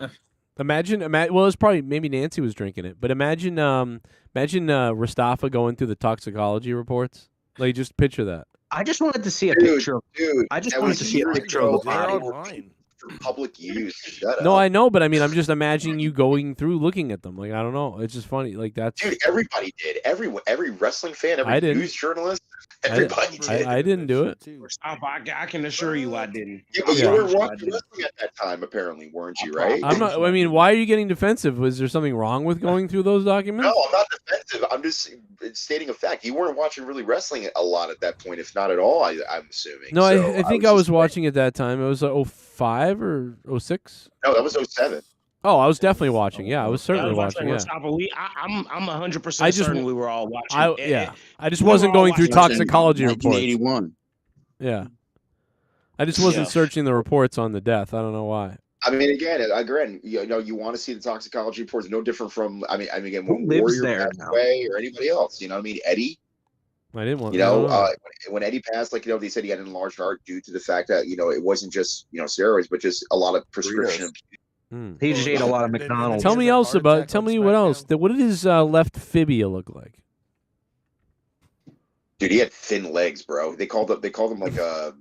imagine. Well, it's probably maybe Nancy was drinking it, but imagine Rastafa going through the toxicology reports. Like, just picture that. I just wanted to see a picture. Dude, I just that wanted was to see a years picture ago. of the They're body. online. For public use. Shut No, up. I know, but I mean, I'm just imagining you going through looking at them. Like, I don't know. It's just funny. Like that's. Dude, everybody did. Every wrestling fan, I every didn't. news journalist, everybody did. I didn't do it. I can assure you I didn't. Yeah, but you Yeah. were watching wrestling at that time, apparently, weren't you? Right? I'm not. I mean, why are you getting defensive? Was there something wrong with going through those documents? No, I'm not defensive. I'm just stating a fact. You weren't watching really wrestling a lot at that point, if not at all. I'm assuming. No, So I think I was watching at that time. It was 05 or 06. No, that was 07. Oh, I was definitely watching. Yeah, I was certainly watching. Yeah. I'm 100% I just- certain we were all watching. I just we were wasn't all going through watching toxicology reports. 1981. Yeah, I just wasn't Yeah. searching the reports on the death. I don't know why. I mean, again, you want to see the toxicology reports. No different from, again, Who when lives Warrior there passed now? away or anybody else. You know what I mean? Eddie. I didn't want. You know, when Eddie passed, they said he had an enlarged heart due to the fact that it wasn't just steroids, but just a lot of prescription. He just ate a lot of McDonald's. Tell me else about. Tell me what else. What did his left fibia look like? Dude, he had thin legs, bro. They called him like a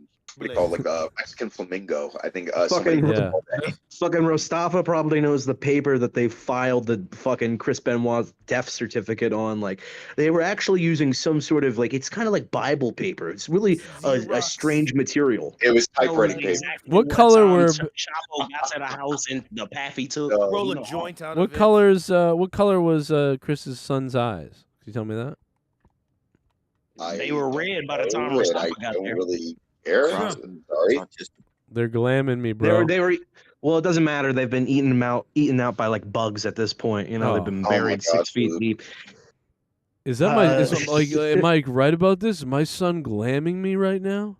Mexican flamingo. I think somebody Fucking called that. fucking Rostafa probably knows the paper that they filed the fucking Chris Benoit's death certificate on. Like they were actually using some sort of it's kind of like Bible paper. It's really a strange material. It was typewriting paper. What color were? Chapo got to the house and the path he took. Roll a joint out What of it. colors? What color was Chris's son's eyes? Can you tell me that? They were red by the time I Rostafa got don't there. really care. I'm sorry. They're glamming me, bro. They were. Well, it doesn't matter. They've been eaten out by like bugs at this point. You know, they've been buried 6 feet deep. Is that my? Am I right about this? Is my son glamming me right now?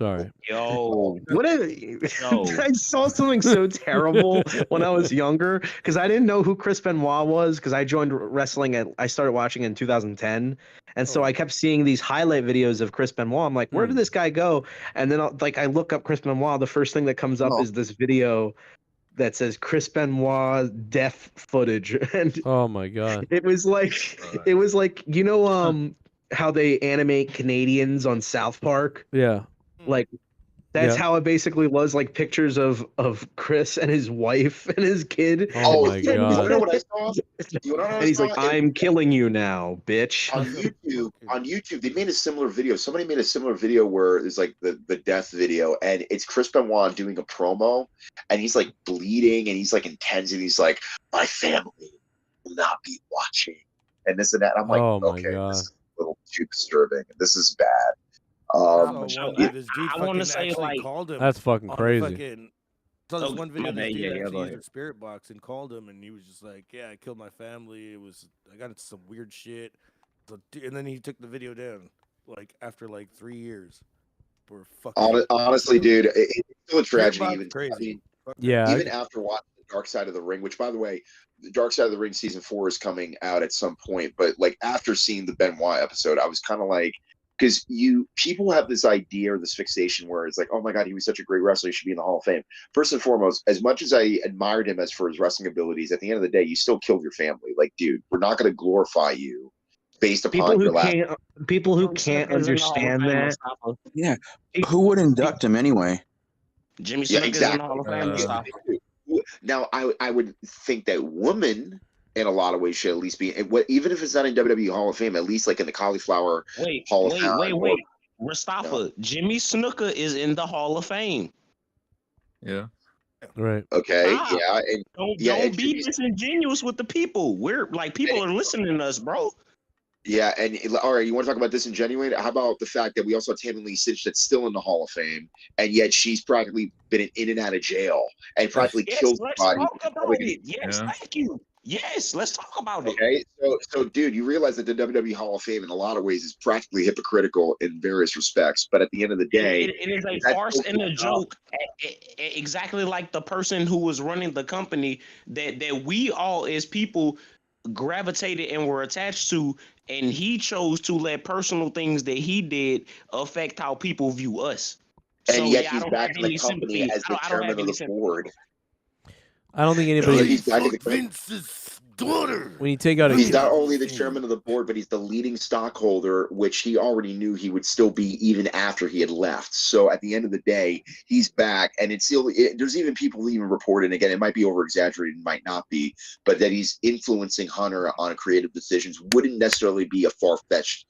Sorry. Yo, What I saw something so terrible when I was younger because I didn't know who Chris Benoit was because I joined wrestling I started watching in 2010, and so I kept seeing these highlight videos of Chris Benoit. I'm like, where did this guy go? And then I look up Chris Benoit. The first thing that comes up is this video that says Chris Benoit death footage, and oh my god, it was like how they animate Canadians on South Park. Yeah. Like that's Yeah. how it basically was, like pictures of Chris and his wife and his kid. Oh my You god. know what I saw? You know what I And he's saw? like, "I'm killing you now, bitch." On YouTube, they made a similar video. Somebody made a similar video where it's like the death video, and it's Chris Benoit doing a promo, and he's like bleeding, and he's like intense, and he's like, "My family will not be watching," and this and that. I'm like, Oh my okay, god. this is a little too disturbing. This is bad. I want to say like called him. That's fucking on crazy. Saw this one video my bad, this dude yeah, actually go used ahead. a spirit box and called him, and he was just like, "Yeah, I killed my family. I got into some weird shit." So, and then he took the video down, like after like 3 years. For fucking Honestly, dude, it's still a tragedy. Spirit Even box, crazy. Yeah. even after watching the Dark Side of the Ring, which by the way, the Dark Side of the Ring season 4 is coming out at some point. But like after seeing the Benoit episode, I was kind of like, because people have this idea or this fixation where it's like, oh my god, he was such a great wrestler, he should be in the Hall of Fame. First and foremost, as much as I admired him for his wrestling abilities, at the end of the day, you still killed your family. Like, dude, we're not going to glorify you based upon your last. People who can't understand that. Yeah. Who would induct him anyway? Jimmy Yeah, Snuka is in the Hall of Fame. exactly. Now, I would think that women, in a lot of ways, should at least be, even if it's not in WWE Hall of Fame, at least like in the Cauliflower Hall of Fame. Wait. Mustafa, Jimmy Snuka is in the Hall of Fame. Yeah. Right. Okay. Stop. Yeah. And Don't be disingenuous with the people. We're like, people are listening to us, bro. Yeah, and all right, you want to talk about disingenuous? How about the fact that we also have Tammy Lee Stitch that's still in the Hall of Fame, and yet she's practically been in and out of jail and practically killed Let's somebody. talk about it. Yes, thank you. Yes, let's talk about it. Okay, so dude, you realize that the WWE Hall of Fame in a lot of ways is practically hypocritical in various respects, but at the end of the day, It is a farce and a joke, exactly like the person who was running the company that we all as people gravitated and were attached to, and he chose to let personal things that he did affect how people view us. And So, yet yeah, I he's don't back have in the any company sympathy. as the I don't chairman have of any the sympathy. board. I don't think anybody. He's back in the Vince's daughter. When you take out a He's not only the chairman of the board, but he's the leading stockholder, which he already knew he would still be even after he had left. So at the end of the day, he's back, and it's still there's even people who even reported, again, it might be over exaggerated, it might not be, but that he's influencing Hunter on creative decisions wouldn't necessarily be a far-fetched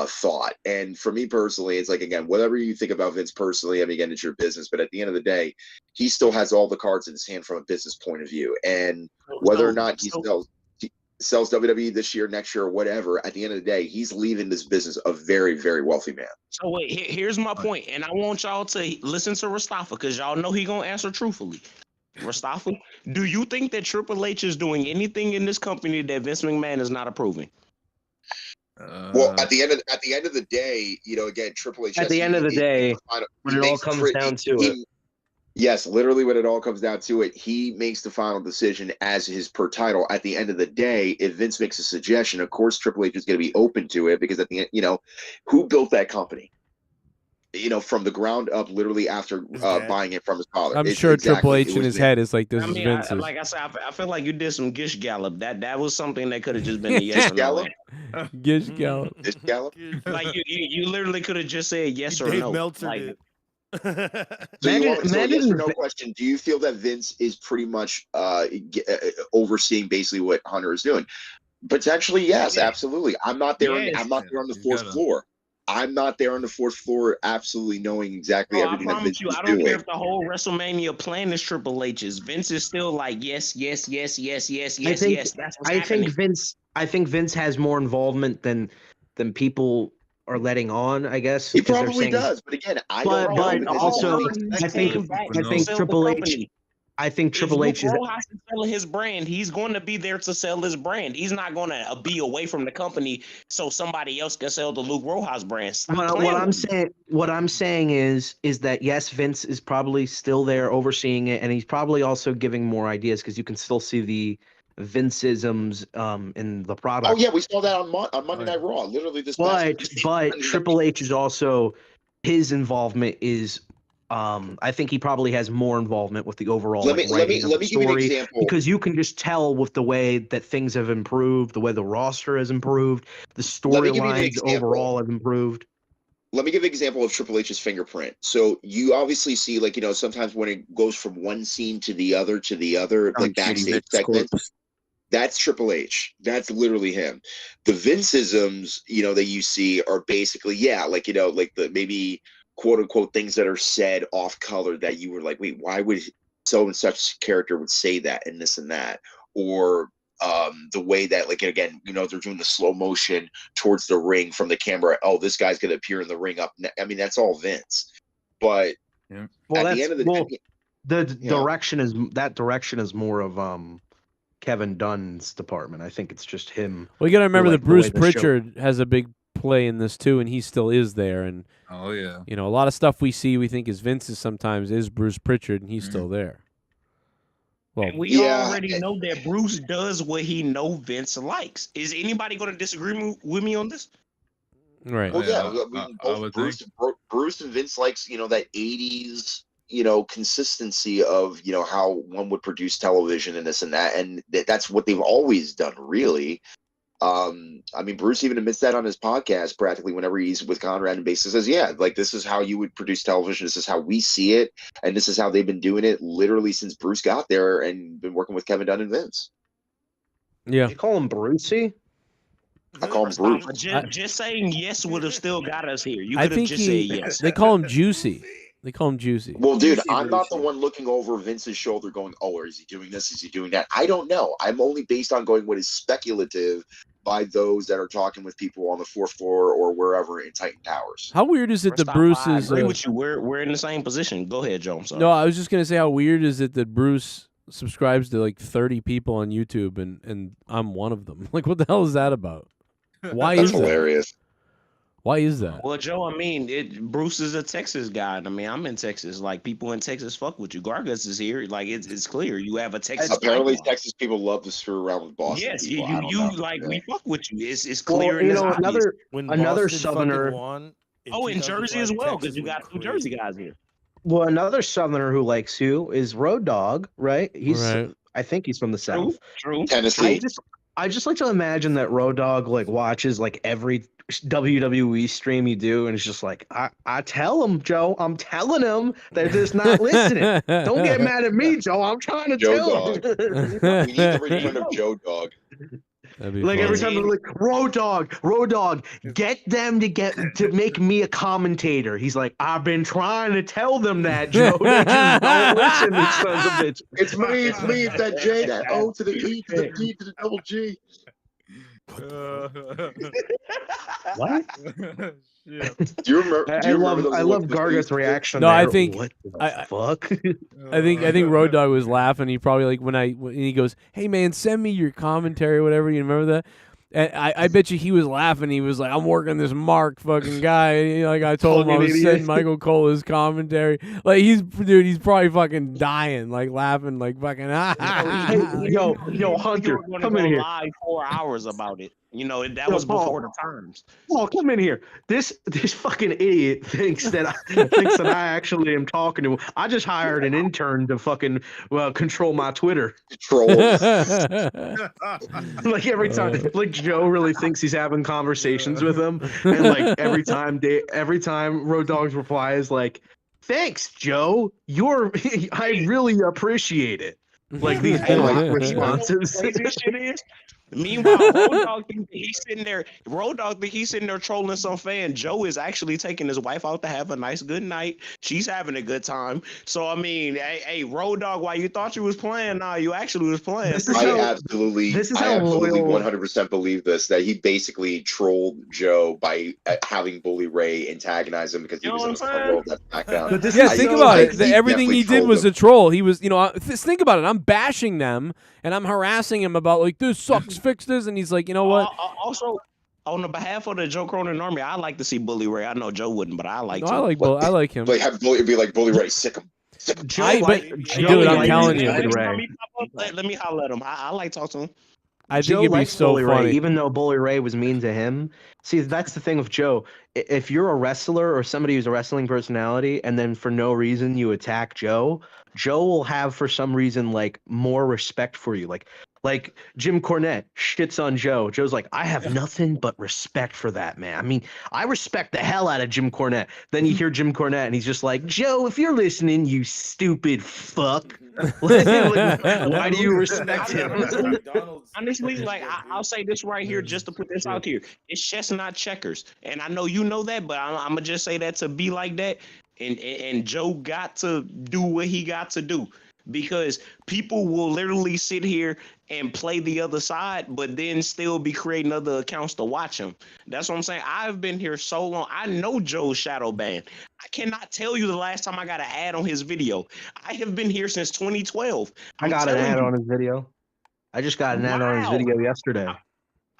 thought. And for me personally, it's like, again, whatever you think about Vince personally, I mean, again, it's your business, but at the end of the day, he still has all the cards in his hand from a business point of view. And whether or not he sells WWE this year, next year, or whatever, at the end of the day, he's leaving this business a very, very wealthy man. So wait, here's my point, and I want y'all to listen to Mustafa because y'all know he gonna answer truthfully. Mustafa, do you think that Triple H is doing anything in this company that Vince McMahon is not approving? Well, at the end of the day, you know, again, Triple H. At the end of the day, when it all comes down to it. Yes, literally, when it all comes down to it, he makes the final decision as his per title. At the end of the day, if Vince makes a suggestion, of course, Triple H is going to be open to it because at the end, you know, who built that company? You know, from the ground up, literally after buying it from his father. I'm sure Triple H in his head is like, this I is mean, Vince's. like I said, I feel like you did some gish gallop. That was something that could have just been a yes or no. Gish gallop. Gish gallop. Like you literally could have just said yes or Dave no. Meltzer Like, did. So you want to yes or no question? Do you feel that Vince is pretty much overseeing basically what Hunter is doing? Potentially, yes, absolutely. I'm not there. I'm not there on the fourth floor. I'm not there on the fourth floor, absolutely knowing exactly everything that Vince is doing. I don't care if the whole WrestleMania plan is Triple H's. Vince is still like yes. That's what's happening. I think Vince has more involvement than people are letting on, I guess. He probably does, but again, I don't know. But also, I think Triple H. I think If Triple Luke H is. Rojas is selling his brand, he's going to be there to sell his brand. He's not going to be away from the company so somebody else can sell the Luke Rojas brand. Stop What playing I'm with me. saying, what I'm saying is that yes, Vince is probably still there overseeing it, and he's probably also giving more ideas because you can still see the Vinceisms in the product. Oh yeah, we saw that on Monday Night Raw. Literally this past. But Triple H is also, his involvement is, I think he probably has more involvement with the overall Let me writing of the give you an story, example. because you can just tell with the way that things have improved, the way the roster has improved, the Let me give you an storylines example. overall have improved. Let me give an example of Triple H's fingerprint. So you obviously see, like, sometimes when it goes from one scene to the other, like backstage segments, that's Triple H. That's literally him. The Vinceisms, that you see are basically, like the maybe quote unquote things that are said off color that you were like, wait, why would so and such character would say that and this and that, or the way that, like, again, they're doing the slow motion towards the ring from the camera. Oh, this guy's gonna appear in the ring up. I mean, that's all Vince. But Well, at the end of the day, the direction is more of Kevin Dunn's department. I think it's just him. Well, you got to remember that Bruce the way the show- Pritchard has a big play in this too, and he still is there. And Oh yeah. a lot of stuff we see we think is Vince's sometimes is Bruce Pritchard, and he's still there. Well, We already know that Bruce does what he know Vince likes. Is anybody going to disagree with me on this? Right. Well, both Bruce and Vince likes, that 80s, consistency of, how one would produce television and this and that. And that's what they've always done, really. I mean, Bruce even admits that on his podcast practically whenever he's with Conrad, and basically says, yeah, like, this is how you would produce television. This is how we see it. And this is how they've been doing it literally since Bruce got there and been working with Kevin Dunn and Vince. Yeah. You call him Brucey? I call him Bruce. Just saying yes would have still got us here. You I could have think just said yes. they call him Juicy. They call him Juicy. Well, dude, I'm not the one looking over Vince's shoulder going, oh, is he doing this? Is he doing that? I don't know. I'm only based on going what is speculative by those that are talking with people on the fourth floor or wherever in Titan Towers. How weird is it that Bruce is? I agree with you. We're in the same position. Go ahead, Joe. I'm sorry. No, I was just gonna say how weird is it that Bruce subscribes to like 30 people on YouTube and I'm one of them. Like, what the hell is that about? Why That's is hilarious. That? Why is that? Well, Joe, I mean, Bruce is a Texas guy. I mean, I'm in Texas. Like, people in Texas fuck with you. Gargus is here. Like, it's clear. You have a Texas. Apparently, pipeline. Texas people love to screw around with Boston. Yes, people. we fuck with you. It's clear. And another Southerner. In Jersey as well, because you got two Jersey guys here. Well, another Southerner who likes you is Road Dogg, right? I think he's from the South. True. Tennessee. I just like to imagine that Road Dogg like watches like every WWE stream you do, and it's just like, I tell him, Joe, I'm telling him they're just not listening. Don't get mad at me, Joe. I'm trying to tell him. We need the return of Joe Dog. Like every time they're like, Road Dogg, get them to make me a commentator. He's like, I've been trying to tell them that, Joe. They just don't listen, these sons of bitches. It's me, it's that J, that O to the E to the D to the double G. What? Do you remember? I love Garga's reaction. No, there. I think What the fuck? I think Road Dogg was laughing. He probably like when he goes, "Hey man, send me your commentary or whatever." You remember that? And I bet you he was laughing. He was like, "I'm working this Mark fucking guy." And, like I told him I was sending Michael Cole his commentary. Like he's probably fucking dying, like laughing, like fucking. Yo, Hunter, come in here. Live 4 hours about it. That was before the times. Oh, come in here. This fucking idiot thinks that I actually am talking to him. I just hired an intern to fucking control my Twitter. Trolls. Like every time, like Joe really thinks he's having conversations with him, and like every time Road Dogg's reply is like, "Thanks, Joe. I really appreciate it." Like these responses. Meanwhile, Road Dogg think that he's sitting there. Road Dogg think he's sitting there trolling some fan. Joe is actually taking his wife out to have a nice good night. She's having a good time. So I mean, hey, Road Dogg, while you thought you was playing, nah, you actually was playing. I absolutely 100% believe this, that he basically trolled Joe by having Bully Ray antagonize him because he was in the front row of that SmackDown. Yeah, think about it. Everything he did was a troll. He was, think about it. I'm bashing them and I'm harassing him about like this sucks, fix this, and he's like, you know what? Also, on the behalf of the Joe Cronin Army, I like to see Bully Ray. I know Joe wouldn't, but I like. No, I like him. Like have Bully be like Bully Ray, sick him. Dude, I'm telling you. Let me holler at him. I like to talk to him. I think Joe it'd be likes so Bully funny. Ray, even though Bully Ray was mean to him. See, that's the thing with Joe. If you're a wrestler or somebody who's a wrestling personality, and then for no reason you attack Joe, Joe will have for some reason like more respect for you. Like Jim Cornette shits on Joe. Joe's like, I have nothing but respect for that man. I mean, I respect the hell out of Jim Cornette. Then you hear Jim Cornette and he's just like, Joe, if you're listening, you stupid fuck. Why do you respect him? Honestly, like I'll say this right here, just to put this out here. It's chess, not checkers. And I know you know that, but I'm gonna just say that to be like that. And Joe got to do what he got to do. Because people will literally sit here and play the other side, but then still be creating other accounts to watch them. That's what I'm saying. I've been here so long. I know Joe's shadow banned. I cannot tell you the last time I got an ad on his video. I have been here since 2012. I got an ad on his video. I just got an ad on his video yesterday.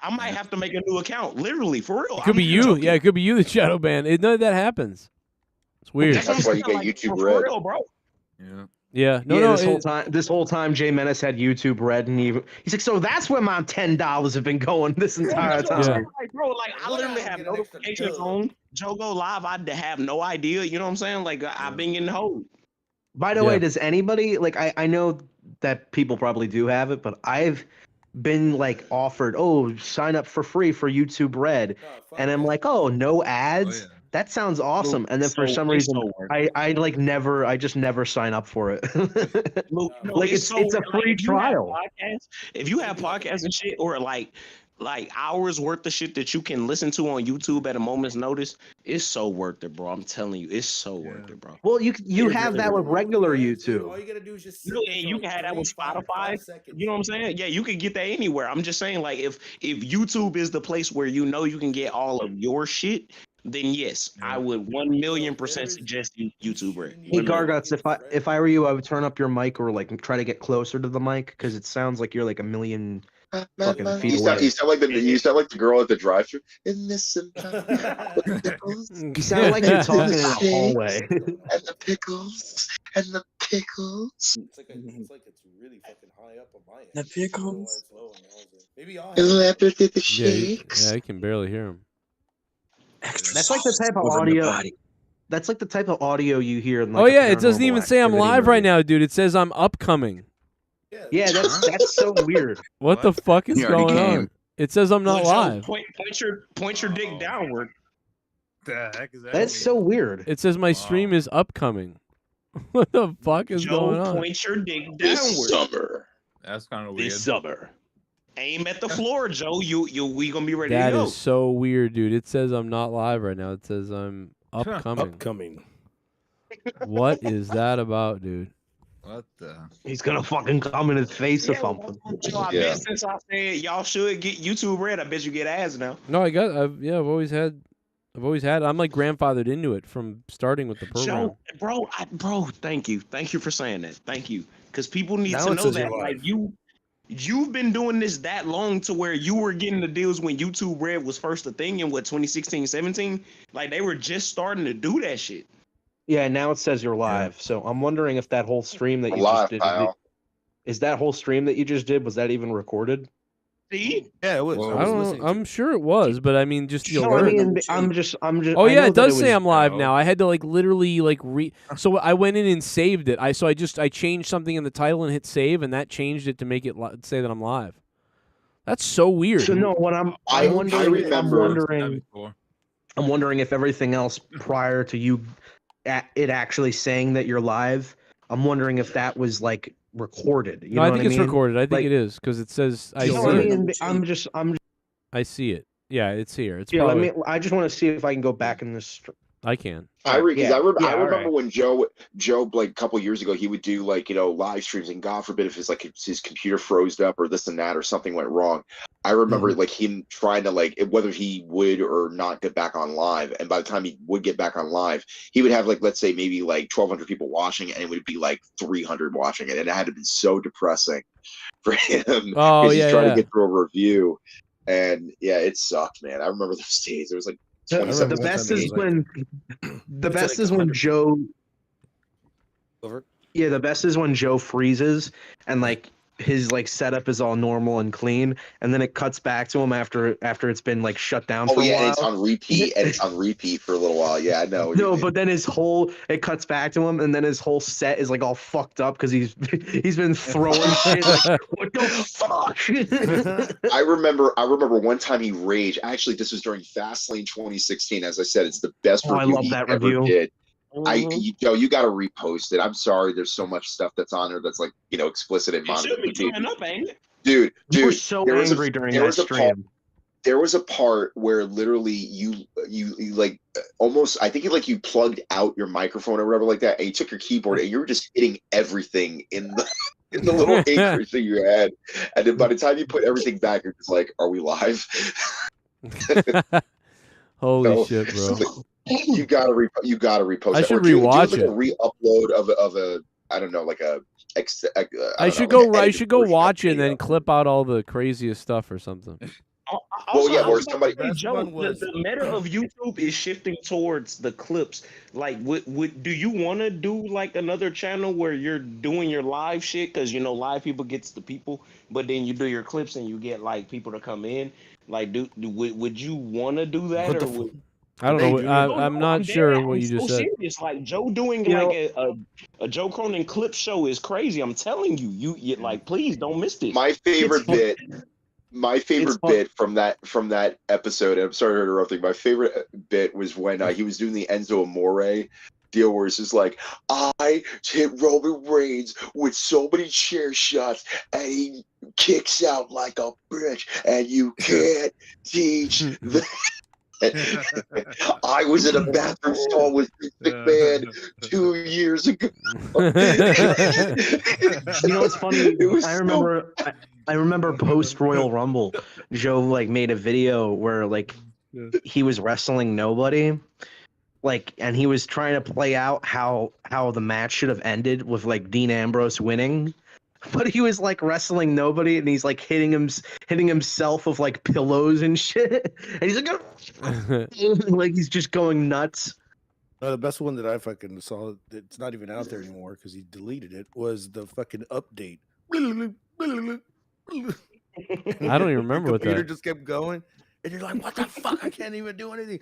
I might have to make a new account, literally, for real. It could be you. Joking. Yeah, it could be you, the shadow ban. None of that happens. It's weird. That's why you get YouTube Red. Real, bro. Yeah. Yeah, this whole time, Jay Menace had YouTube Red, and he's like, so that's where my $10 have been going this entire time. Yeah. Like, bro, like I literally have notifications on. Joe go live. I have no idea. You know what I'm saying? Like I've been getting hold. By the way, does anybody like? I know that people probably do have it, but I've been like offered, sign up for free for YouTube Red, and I'm like, no ads. That sounds awesome. And then for some reason, I just never sign up for it. Like it's a free trial. If you have podcasts and shit, or like hours worth of shit that you can listen to on YouTube at a moment's notice, it's so worth it, bro. I'm telling you, it's so worth it, bro. Well, you have that with regular YouTube. All you gotta do is just you can have that with Spotify. You know what I'm saying? Yeah, you can get that anywhere. I'm just saying, like, if YouTube is the place where you can get all of your shit, then yes, I would 1,000,000% suggest YouTube Red. Hey Garguts, if I were you, I would turn up your mic or like try to get closer to the mic because it sounds like you're like a million fucking feet away. You sound like the girl at the drive-thru. Isn't this some You sound like you're talking in a hallway. And the pickles. It's like it's really fucking high up on my end. The pickles. Maybe I'll the shakes. Yeah, I can barely hear him. That's like the type of audio. That's like the type of audio you hear in like it doesn't even say I'm live right now, dude. It says I'm upcoming. Yeah, that's so weird. What the fuck is going on? It says I'm not live. Point your dick downward. The heck is that? That's so weird. It says my stream is upcoming. What the fuck is going on? Point your dick downward. This summer. That's kind of weird. This summer. Aim at the floor, Joe. We gonna be ready to go. That is so weird, dude. It says I'm not live right now. It says I'm upcoming. Upcoming. What is that about, dude? What the? He's gonna fucking come in his face or something. I bet since I said y'all should get YouTube Red, I bet you get ads now. No, I've always had. I'm like grandfathered into it from starting with the program. Joe, bro, thank you for saying that. Thank you, because people need to know that like you've been doing this that long to where you were getting the deals when YouTube Red was first a thing in 2016, 17. Like they were just starting to do that shit. Yeah, now it says you're live. So I'm wondering if that whole stream that you just did is that whole stream that you just did, was that even recorded? See? Yeah, it was. I don't know. I'm sure it was, but I mean, just the No, alert. I mean, I'm just. Oh yeah, it does say I'm live now. I had to like literally like So I went in and saved it. I changed something in the title and hit save, and that changed it to make it say that I'm live. That's so weird. So no, what I'm wondering if everything else prior to you it actually saying that you're live, I'm wondering if that was like recorded. You No, know I think what it's mean? recorded. I think Like, it is because it says I no, see I it. mean, I'm I see it. Yeah, it's here. It's yeah. probably. I just want to see if I can go back in this. I can. I remember all remember right. when Joe like a couple years ago he would do like live streams, and God forbid if his computer froze up or this and that or something went wrong. I remember like him trying to whether he would or not get back on live, and by the time he would get back on live, he would have let's say maybe 1,200 people watching, and it would be 300 watching it, and it had to be so depressing for him Oh he's yeah, trying yeah. to get through a review, and yeah, it sucked, man. I remember those days. It was like. The best is when Joe. Over. Yeah, the best is when Joe freezes and his setup is all normal and clean, and then it cuts back to him after it's been shut down for a while. And it's on repeat, for a little while. Yeah, I know. No, but then it cuts back to him, and then his whole set is all fucked up because he's been throwing shit. What the fuck? I remember one time he raged. Actually, this was during Fastlane 2016. As I said, it's the best review I love he that ever review. did. You got to repost it. I'm sorry, there's so much stuff that's on there that's explicit and It should be turning up, ain't it? Dude, you were so angry during that stream. There was a part where literally you almost, I think you plugged out your microphone or whatever like that, and you took your keyboard and you were just hitting everything in the little acreage that you had, and then by the time you put everything back, you're just like, "Are we live?" Holy shit, bro! You gotta repost. I that. should Or do rewatch a it. re-upload of a I don't know, I should go watch it and then clip out all the craziest stuff or something. Well, yeah, or somebody. Joe, the meta of YouTube is shifting towards the clips. Do you want to do another channel where you're doing your live shit? Because live people gets the people, but then you do your clips and you get people to come in. Would you want to do that, or would? I don't know. I'm not sure what you just said. Serious. Joe doing a Joe Cronin clip show is crazy. I'm telling you, you please don't miss this. My favorite bit from that episode, and I'm sorry for interrupting. My favorite bit was when he was doing the Enzo Amore deal, where it's just I hit Roman Reigns with so many chair shots, and he kicks out like a bitch, and you can't teach the. I was in a bathroom stall with Vince McMahon 2 years ago. What's funny? I remember post Royal Rumble, Joe made a video where he was wrestling nobody, and he was trying to play out how the match should have ended with Dean Ambrose winning. But he was wrestling nobody, and he's hitting himself with pillows and shit. And he's he's just going nuts. The best one that I fucking saw, it's not even out there anymore because he deleted it, was the fucking update. I don't even remember what that. The computer just kept going, and you're like, "What the fuck? I can't even do anything."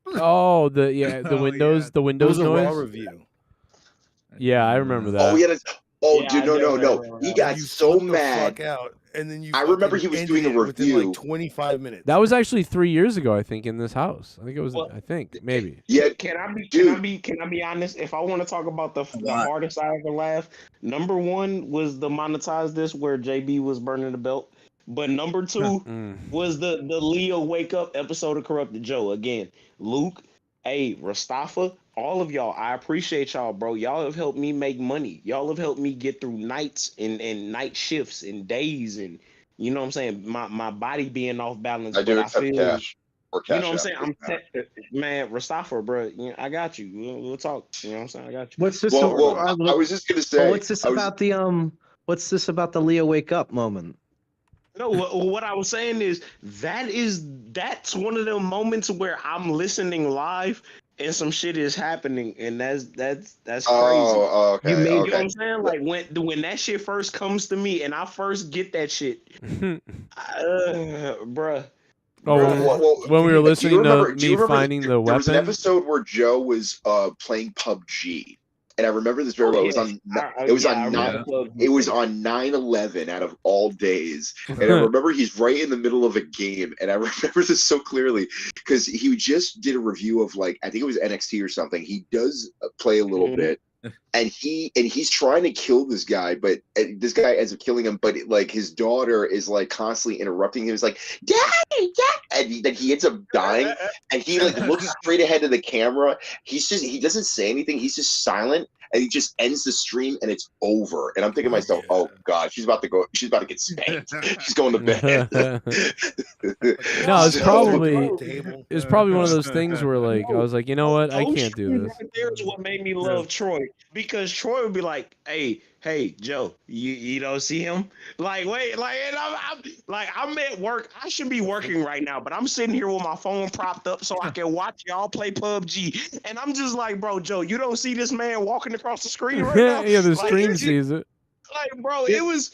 Oh, the Windows, the Windows it was noise. a raw review. Yeah, I remember that. Oh yeah. Dude, no. He got so mad. Out, and then I remember he was doing a review within 25 minutes. That was actually 3 years ago, I think, in this house. I think it was. I think maybe. Yeah. Can I be honest? If I want to talk about the hardest I ever laughed, number one was the monetize this where JB was burning the belt. But number two was the Leah wake up episode of Corrupted Joe. Again, Luke, Rastafa, all of y'all, I appreciate y'all, bro. Y'all have helped me make money. Y'all have helped me get through nights and night shifts and days, and you know what I'm saying? My body being off balance. I do accept cash. Or cash, you know what I'm saying? Man, Rastafa, bro, I got you. We'll talk. You know what I'm saying? I got you. What's this? I was just gonna say. What's this about the Leah wake up moment? No, what I was saying is that's one of the moments where I'm listening live and some shit is happening, and that's crazy. Oh, okay. You know what I'm saying? When that shit first comes to me and I first get that shit, bruh. Oh, when we were listening to me finding the weapon. There was an episode where Joe was playing PUBG. And I remember this very well. It was on 9/11 out of all days. And I remember he's right in the middle of a game. And I remember this so clearly because he just did a review of I think it was NXT or something. He does play a little bit. and he's trying to kill this guy, but this guy ends up killing him. But like his daughter is like constantly interrupting him. He's like, "Daddy, Dad," and then he ends up dying. And he like looks straight ahead of the camera. He doesn't say anything. He's just silent, and he just ends the stream, and it's over. And I'm thinking to myself, "Oh God, she's about to go. She's about to get spanked. She's going to bed." No, it's probably one of those things where like I was like, you know what, I can't do this. Right there's what made me love Troy, because Troy would be like, hey, Joe, you don't see him? Like, wait, like, and I'm at work. I should be working right now, but I'm sitting here with my phone propped up so I can watch y'all play PUBG. And I'm just like, bro, Joe, you don't see this man walking across the screen right now? Yeah, the Like, stream sees it. Like, bro, it was.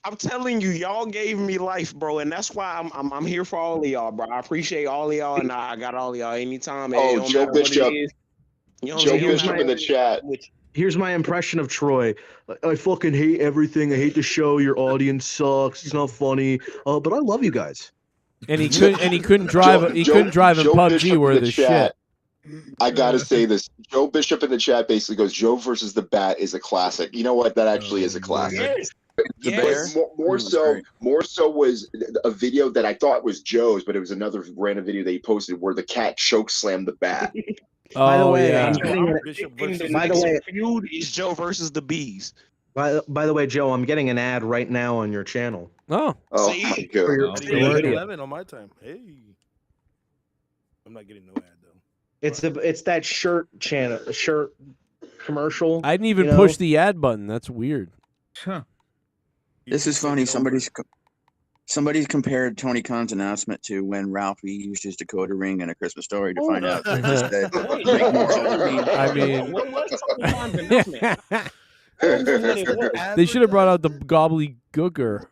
I'm telling you, y'all gave me life, bro, and that's why I'm here for all of y'all, bro. I appreciate all of y'all, and I got all of y'all anytime. Oh, Joe Bishop. Joe Bishop in the chat. Here's my impression of Troy. I fucking hate everything. I hate the show. Your audience sucks. It's not funny. But I love you guys. And he couldn't drive. He couldn't drive in PUBG where the shit. I gotta say this. Joe Bishop in the chat basically goes, "Joe versus the Bat is a classic." You know what? That actually is a classic. Yes. More so was a video that I thought was Joe's, but it was another random video that he posted where the cat choke slammed the bat. By the way, yeah. by the way, feud is Joe versus the Bees. By the way, Joe, I'm getting an ad right now on your channel. Oh, See? My God. For your video. 11 on my time. Hey, I'm not getting no ad though. It's that shirt commercial. I didn't even push the ad button. That's weird. Huh. This is funny. Somebody's compared Tony Khan's announcement to when Ralphie used his Dakota ring in A Christmas Story to find out. I mean, What was Tony Khan's announcement? they should have brought out the gobbledygooker.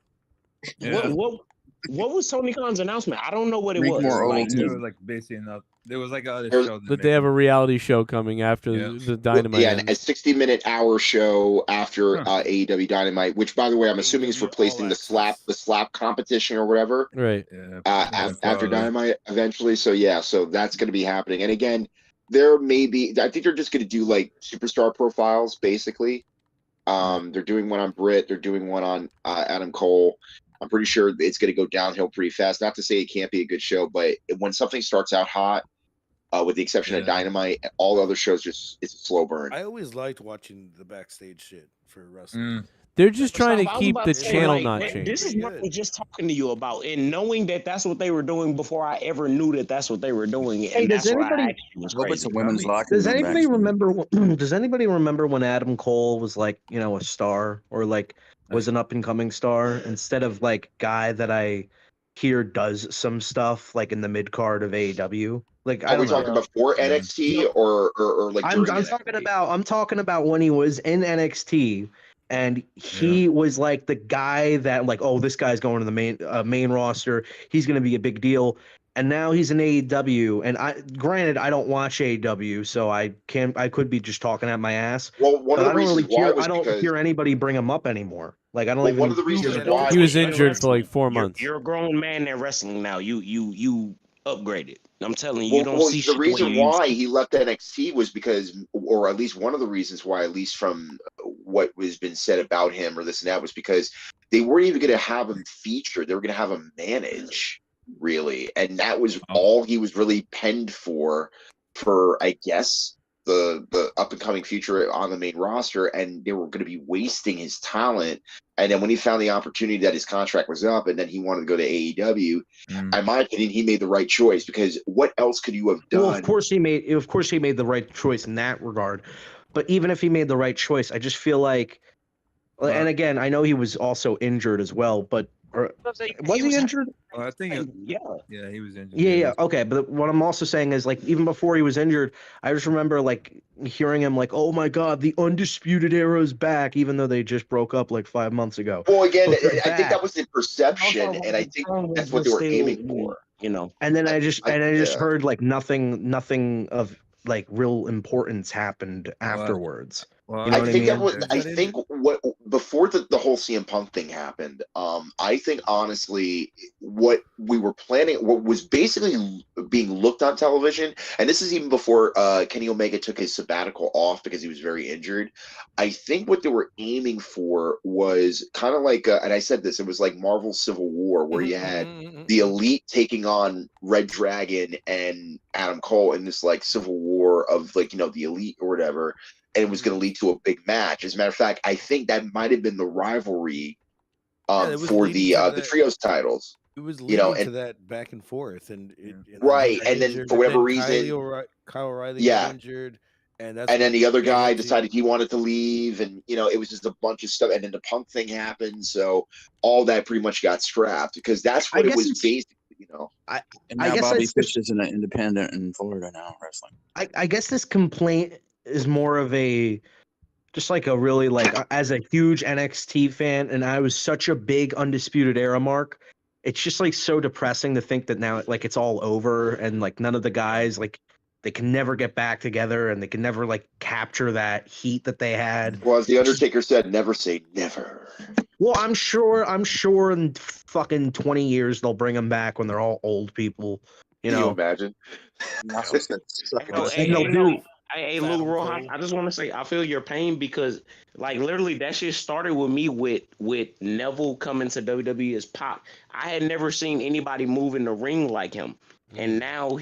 Yeah. What was Tony Khan's announcement? I don't know what it Rick was. Moore Like, It was like basically enough. There was like other shows. That they have a reality show coming after the Dynamite. Yeah, ends. a 60-minute hour show after AEW Dynamite, which, by the way, I'm assuming is replacing the slap competition or whatever. Right. After Dynamite eventually. So yeah, so that's going to be happening. And again, there may be. I think they're just going to do like superstar profiles, basically. They're doing one on Britt. They're doing one on Adam Cole. I'm pretty sure it's going to go downhill pretty fast. Not to say it can't be a good show, but when something starts out hot, with the exception of Dynamite, all the other shows it's a slow burn. I always liked watching the backstage shit for wrestling. They're just trying to I was keep about the to say, channel like, not this changing. is what I'm just talking to you about, and knowing that that's what they were doing before I ever knew that that's what they were doing. Hey, And does that's why anybody- I actually was What was crazy. the women's locker Does room anybody backstage? remember? Does anybody remember when Adam Cole was like, a star or like was an up and coming star instead of like guy that I hear does some stuff like in the mid card of AEW? Like, Are we talking before NXT or like? I'm during talking about when he was in NXT. And he was like the guy that like, oh, this guy's going to the main roster. He's going to be a big deal. And now he's in AEW. And granted, I don't watch AEW, so I could be just talking at my ass. Well, one of the reasons why was I don't because hear anybody bring him up anymore. Like I don't even. one of the reasons why He was injured for like 4 months. You're a grown man in wrestling now. You upgraded. I'm telling you, you don't see the shit the way reason you used why to. he left NXT was because, or at least one of the reasons why, at least from what was been said about him or this and that, was because they weren't even going to have him featured. They were going to have him manage, really. And that was all he was really penned for I guess, the up-and-coming future on the main roster. And they were going to be wasting his talent. And then when he found the opportunity that his contract was up and then he wanted to go to AEW, in my opinion, he made the right choice, because what else could you have done? Well, of course he made the right choice in that regard. But even if he made the right choice, I just feel like, and again, I know he was also injured as well, but was he injured? I think yeah, he was injured. Yeah, okay. But what I'm also saying is, like, even before he was injured, I just remember like hearing him like, "Oh my God, the Undisputed Era is back," even though they just broke up like 5 months ago. Well, again, But they're I think back. that was the perception, and I think that's what they were aiming for. You know. And then I just heard like nothing of like real importance happened afterwards. Well, You know I what think I mean? I think what before the whole CM Punk thing happened, I think honestly what we were planning, what was basically being looked on television, and this is even before Kenny Omega took his sabbatical off because he was very injured. I think what they were aiming for was kind of like, and I said this, it was like Marvel Civil War, where you had the Elite taking on Red Dragon and Adam Cole in this like civil war of like, the Elite or whatever. And it was going to lead to a big match. As a matter of fact, I think that might have been the rivalry for the trios titles. It was leading to that back and forth, and right. And then for whatever reason, Kyle O'Reilly yeah, got injured, and then the other guy decided he wanted to leave, and it was just a bunch of stuff. And then the Punk thing happened, so all that pretty much got scrapped because that's what it was basically. And now Bobby Fish is an independent in Florida now wrestling. I guess this complaint is more of just like a really like as a huge NXT fan, and I was such a big Undisputed Era mark. It's just like so depressing to think that now like it's all over and like none of the guys like they can never get back together and they can never like capture that heat that they had. Well, as the Undertaker said, never say never. Well, I'm sure in fucking 20 years they'll bring them back when they're all old people. Can you imagine? Hey, Lou Rojas, I just want to say I feel your pain because, like, literally that shit started with me with Neville coming to WWE as Pac. I had never seen anybody move in the ring like him, and now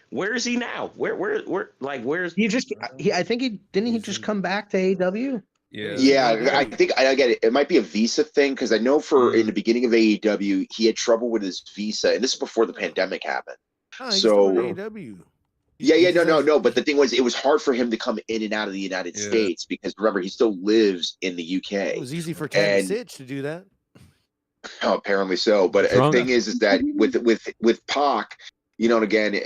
where is he now? Where's he just? I think he just come back to AEW. Yeah, I think I get it. It might be a visa thing because I know in the beginning of AEW he had trouble with his visa, and this is before the pandemic happened. So AEW. No. But the thing was, it was hard for him to come in and out of the United States because remember, he still lives in the UK. It was easy for Candice Sitch to do that. Oh, apparently so. But the thing is that with Pac, and again,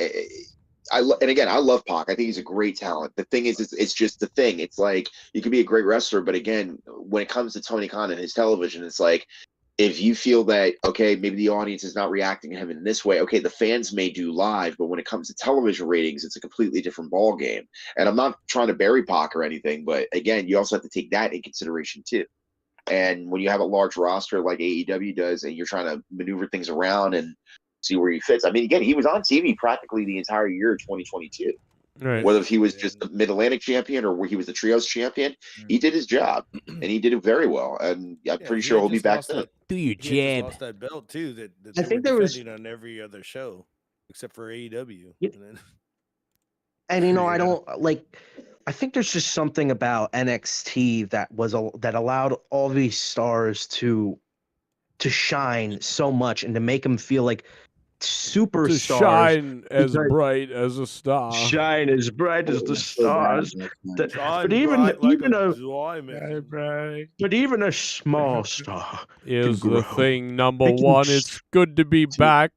I love Pac. I think he's a great talent. The thing is, it's just the thing. It's like you can be a great wrestler, but again, when it comes to Tony Khan and his television, it's like, if you feel that, okay, maybe the audience is not reacting to him in this way, okay, the fans may do live, but when it comes to television ratings, it's a completely different ball game. And I'm not trying to bury Pac or anything, but again, you also have to take that in consideration too. And when you have a large roster like AEW does, and you're trying to maneuver things around and see where he fits. I mean, again, he was on TV practically the entire year of 2022. Right. Whether he was just the Mid-Atlantic champion or where he was the trios champion, he did his job, and he did it very well. And I'm pretty sure he'll be back soon. Do your He had just job. lost that belt too. That I think there was on every other show except for AEW. And I don't like. I think there's just something about NXT that allowed all these stars to shine so much and to make them feel like superstars. To shine as bright as a star. Shine as bright as the stars. But even a small star is the thing. Number one, it's good to be back.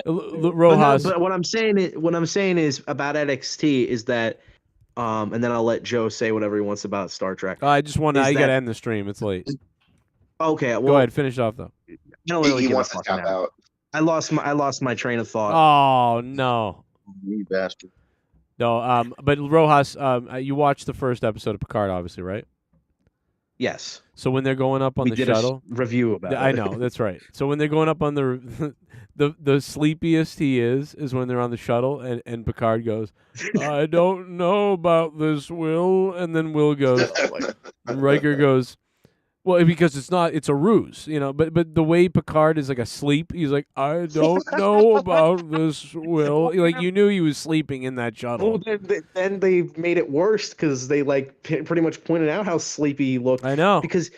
Rojas. But what I'm saying is about NXT is that, and then I'll let Joe say whatever he wants about Star Trek. I just want to. I gotta end the stream. It's late. Okay, well, go ahead. Finish off though. I don't really he give wants a fuck to tap now. out. I lost my train of thought. Oh no, you bastard. No, but Rojas, you watched the first episode of Picard, obviously, right? Yes. So when they're going up on the shuttle, review about it. I know that's right. So when they're going up on the sleepiest he is when they're on the shuttle, and Picard goes, "I don't know about this, Will," and then Will goes, and Riker goes, well, because it's a ruse, But the way Picard is like asleep, he's like, "I don't know about this, Will." Like you knew he was sleeping in that shuttle. Well, then they made it worse because they pretty much pointed out how sleepy he looked. I know because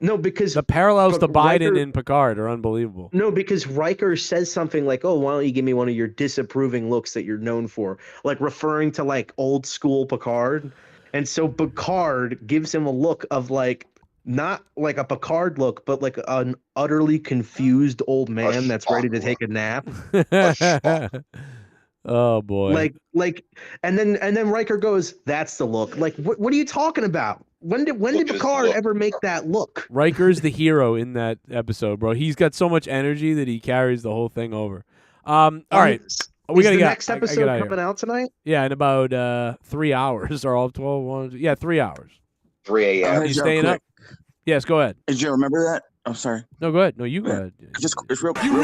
the parallels to Biden and Picard are unbelievable. No, because Riker says something like, "Oh, why don't you give me one of your disapproving looks that you're known for," like referring to like old school Picard, and so Picard gives him a look of like. Not like a Picard look, but like an utterly confused old man that's ready to take a nap. Oh boy! Like, and then Riker goes, "That's the look." Like, what are you talking about? When did Picard ever make that look? Riker's the hero in that episode, bro. He's got so much energy that he carries the whole thing over. All right, We Is gotta the get next episode coming out tonight? Yeah, in about 3 hours or all 12. 3 hours. 3 a.m. You staying up? Yes, go ahead. Did you remember that? Oh, sorry. No, go ahead. No, you go ahead. Just real quick. Oh,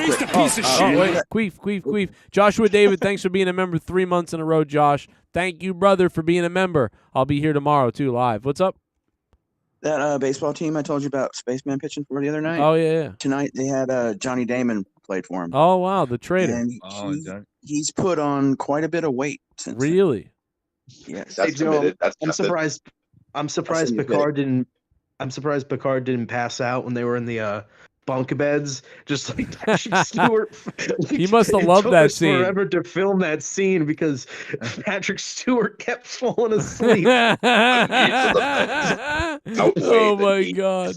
wait. Queef. Joshua David, thanks for being a member 3 months in a row, Josh. Thank you, brother, for being a member. I'll be here tomorrow, too, live. What's up? That baseball team I told you about, Spaceman pitching for the other night. Oh, yeah. Tonight they had Johnny Damon played for him. Oh, wow, the trader. And he's put on quite a bit of weight since. Really? Yes. That's committed. That's I'm surprised. I'm surprised That's Picard didn't. I'm surprised Picard didn't pass out when they were in the bunk beds, just like Patrick Stewart. He must have It loved took that us scene. forever to film that scene because Patrick Stewart kept falling asleep. Oh my god!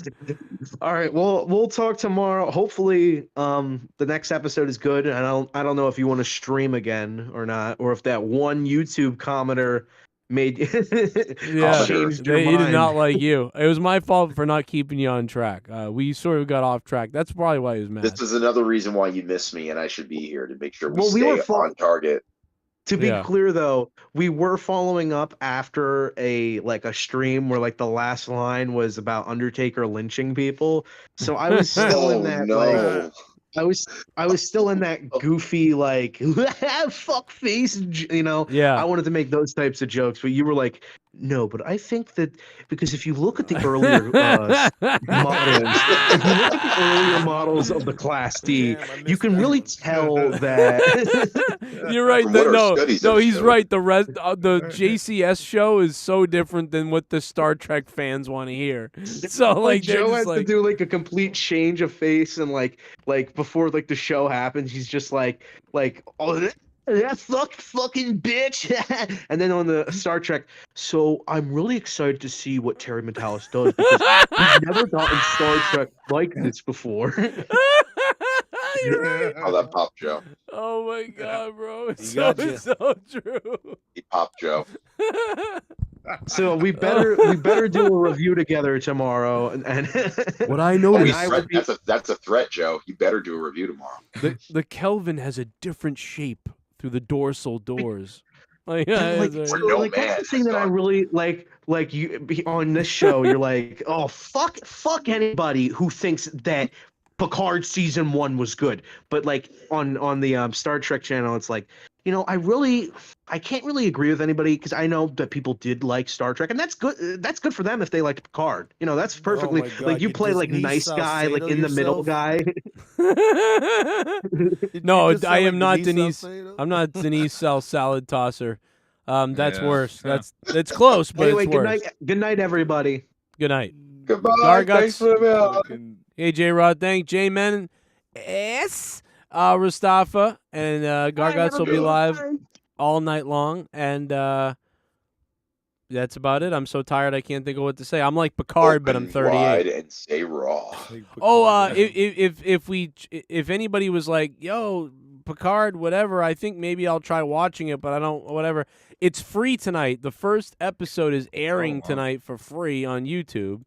All right, well, we'll talk tomorrow. Hopefully, the next episode is good. And I don't know if you want to stream again or not, or if that one YouTube commenter made Yeah, changed your he mind. did not like you. It was my fault for not keeping you on track. We sort of got off track. That's probably why he was mad. This is another reason why you miss me, and I should be here to make sure we Well, we stay were on target. To be Yeah. clear, though, we were following up after a stream where the last line was about Undertaker lynching people. So I was still in that no. I was still in that goofy fuck face, Yeah. I wanted to make those types of jokes, but you were like, no, but I think that because if you look at the earlier models of the Class D, you can really tell that. You're right. From what our No, studies no, have he's shown. right. The JCS show is so different than what the Star Trek fans want to hear. So they're Joe just has to do a complete change of face, and before the show happens, he's just oh, that fucking bitch. And then on the Star Trek, so I'm really excited to see what Terry Metalis does because he's never gotten Star Trek like this before. You're right. Oh, that popped Joe. Oh my god, bro! It's He got you. so true. He popped Joe. So we better do a review together tomorrow. And What I Oh, noticed, that's a threat, Joe. You better do a review tomorrow. the Kelvin has a different shape through the dorsal doors. Like, that's the thing that I really like you on this show. You're like, oh fuck anybody who thinks that Picard season 1 was good, but on the Star Trek channel, it's I can't really agree with anybody because I know that people did like Star Trek, and that's good. That's good for them if they liked Picard. That's perfectly my God, you you play nice guy, Salcedo in the middle yourself? guy. No, just I sound am not like Denise. Salcedo? I'm not Denise salad tosser. That's Yeah. worse. It's close, but Anyway, it's good worse. night. Good night, everybody. Good night. Goodbye. Garguts. Thanks for the mail. Hey, J Rod, thank J Men S. Mustafa and Garguts will be live all night long, and that's about it. I'm so tired I can't think of what to say. I'm like Picard, but I'm Open 38. wide and stay raw. Oh, if anybody was like, yo, Picard, whatever, I think maybe I'll try watching it, but I don't, whatever. It's free tonight. The first episode is airing tonight for free on YouTube.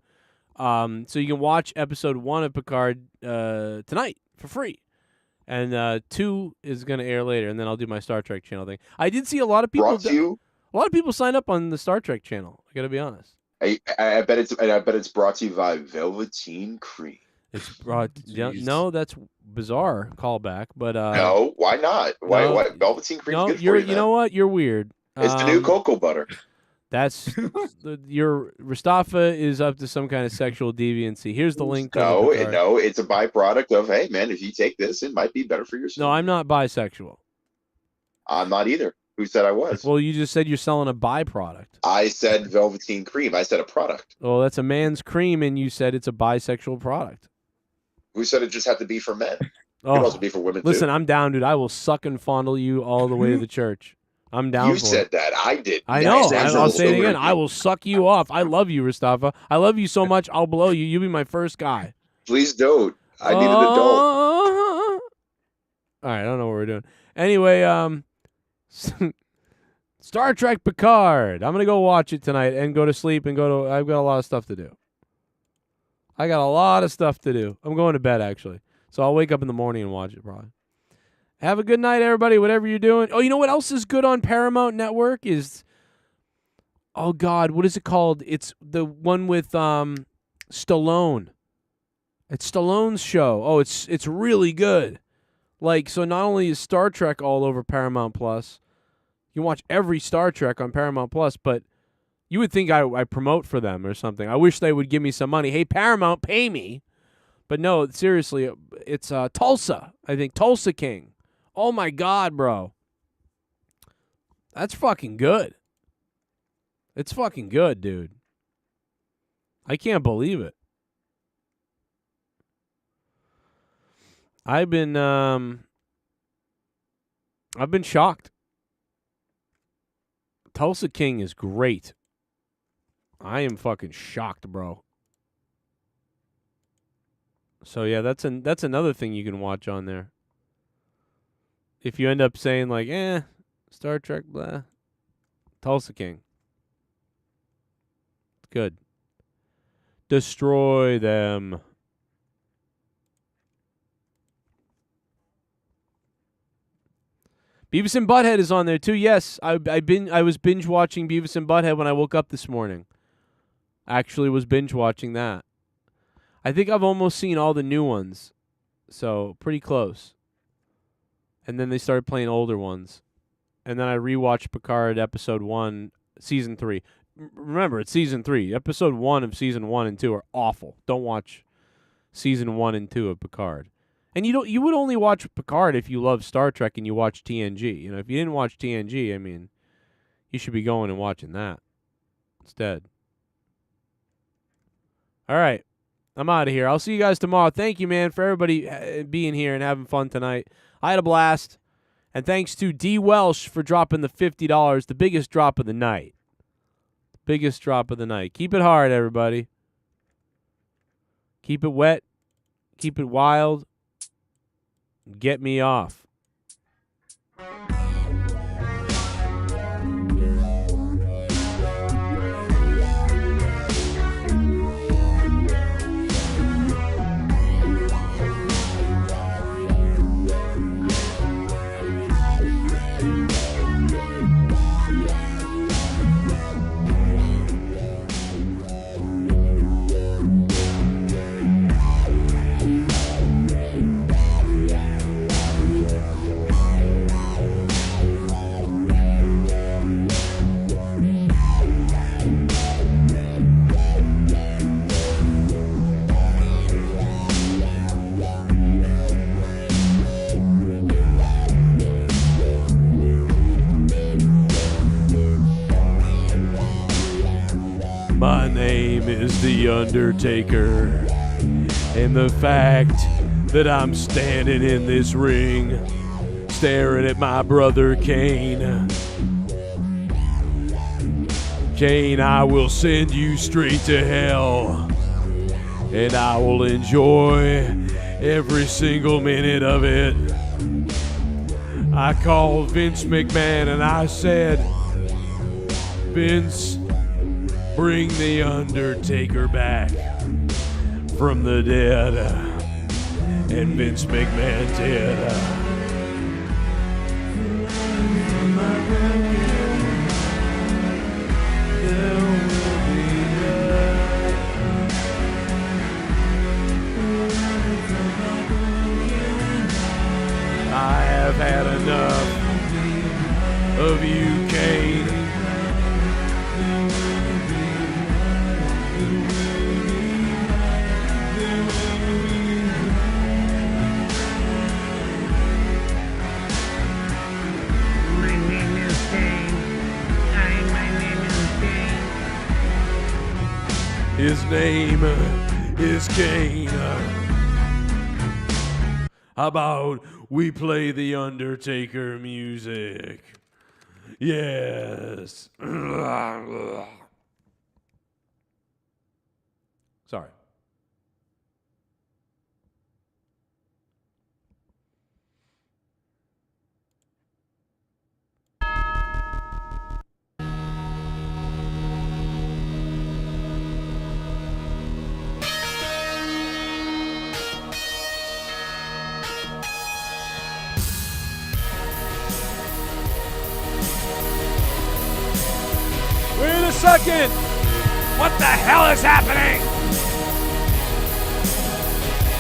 So you can watch episode 1 of Picard tonight for free. And 2 is going to air later, and then I'll do my Star Trek channel thing. I did see a lot of people. A lot of people sign up on the Star Trek channel. I got to be honest. I bet it's brought to you by Velveteen Cream. It's brought. No, that's bizarre callback. But No, why not? Why Velveteen Cream's No, good for you you, man. know what? You're weird. It's the new cocoa butter. That's your Mustafa is up to some kind of sexual deviancy. Here's the link. To No, the Picard. no, it's a byproduct of, hey, man, if you take this, it might be better for your No, I'm not bisexual. I'm not either. Who said I was? Well, you just said you're selling a byproduct. I said Velveteen Cream. I said a product. Well, that's a man's cream, and you said it's a bisexual product. Who said it just had to be for men? It Oh, can also be for women, listen, too. I'm down, dude. I will suck and fondle you all the way to the church. I'm down You for said it. that. I did. I know. That's I'll say it also again. weird. I will suck you off. I love you, Mustafa. I love you so much. I'll blow you. You'll be my first guy. Please don't. I need an adult. All right, I don't know what we're doing. Anyway, Star Trek Picard. I'm gonna go watch it tonight and go to sleep and go to. I've got a lot of stuff to do. I'm going to bed actually, so I'll wake up in the morning and watch it probably. Have a good night, everybody, whatever you're doing. Oh, you know what else is good on Paramount Network is, oh, God, what is it called? It's the one with Stallone. It's Stallone's show. Oh, it's really good. Like, so not only is Star Trek all over Paramount Plus, you can watch every Star Trek on Paramount Plus, but you would think I promote for them or something. I wish they would give me some money. Hey, Paramount, pay me. But no, seriously, it's Tulsa. I think Tulsa King. Oh, my God, bro. That's fucking good. It's fucking good, dude. I can't believe it. I've been shocked. Tulsa King is great. I am fucking shocked, bro. So yeah, that's another thing you can watch on there. If you end up saying like, Star Trek, blah, Tulsa King. It's good. Destroy them. Beavis and Butthead is on there too. Yes, I was binge watching Beavis and Butthead when I woke up this morning. Actually was binge watching that. I think I've almost seen all the new ones. So, pretty close. And then they started playing older ones. And then I rewatched Picard episode 1, season 3. Remember, it's season 3. Episode 1 of season 1 and 2 are awful. Don't watch season 1 and 2 of Picard. And you would only watch Picard if you love Star Trek and you watch TNG. You know, if you didn't watch TNG, I mean, you should be going and watching that instead. All right. I'm out of here. I'll see you guys tomorrow. Thank you, man, for everybody being here and having fun tonight. I had a blast. And thanks to DWELSH for dropping the $50, the biggest drop of the night. Biggest drop of the night. Keep it hard, everybody. Keep it wet. Keep it wild. Get me off. My name is The Undertaker, and the fact that I'm standing in this ring, staring at my brother KANE. KANE, I will send you straight to hell, and I will enjoy every single minute of it. I called Vince McMahon and I said, Vince, bring The Undertaker back from the dead. And Vince McMahon did. I have had enough of you, KANE. His name is KANE. How about we play the Undertaker music? Yes. Sorry. second. What the hell is happening?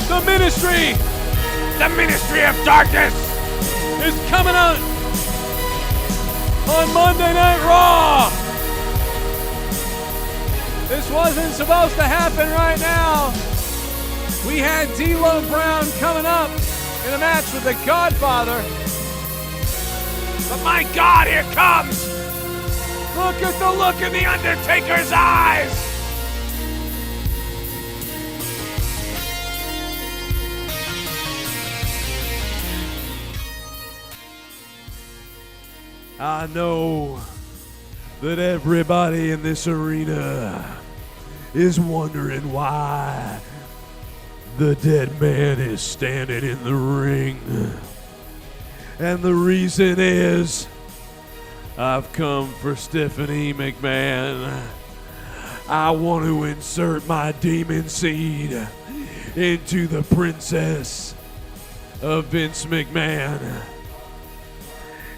The Ministry of Darkness is coming out on Monday Night Raw. This wasn't supposed to happen right now. We had D'Lo Brown coming up in a match with the Godfather. But my God, here comes! Look at the look in the Undertaker's eyes! I know that everybody in this arena is wondering why the dead man is standing in the ring. And the reason is I've come for Stephanie McMahon. I want to insert my demon seed into the princess of Vince McMahon.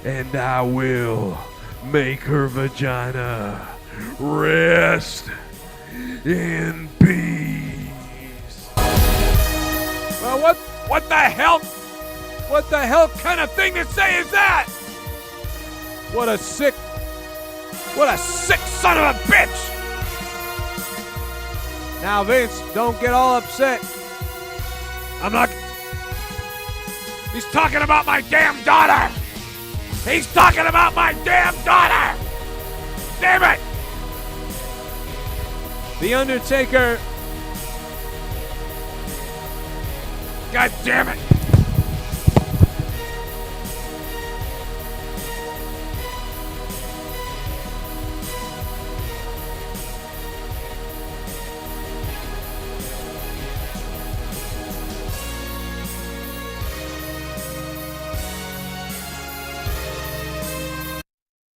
And I will make her vagina rest in peace. Well, what the hell? What the hell kind of thing to say is that? What a sick son of a bitch! Now, Vince, don't get all upset. I'm not. He's talking about my damn daughter! He's talking about my damn daughter! Damn it! The Undertaker. God damn it!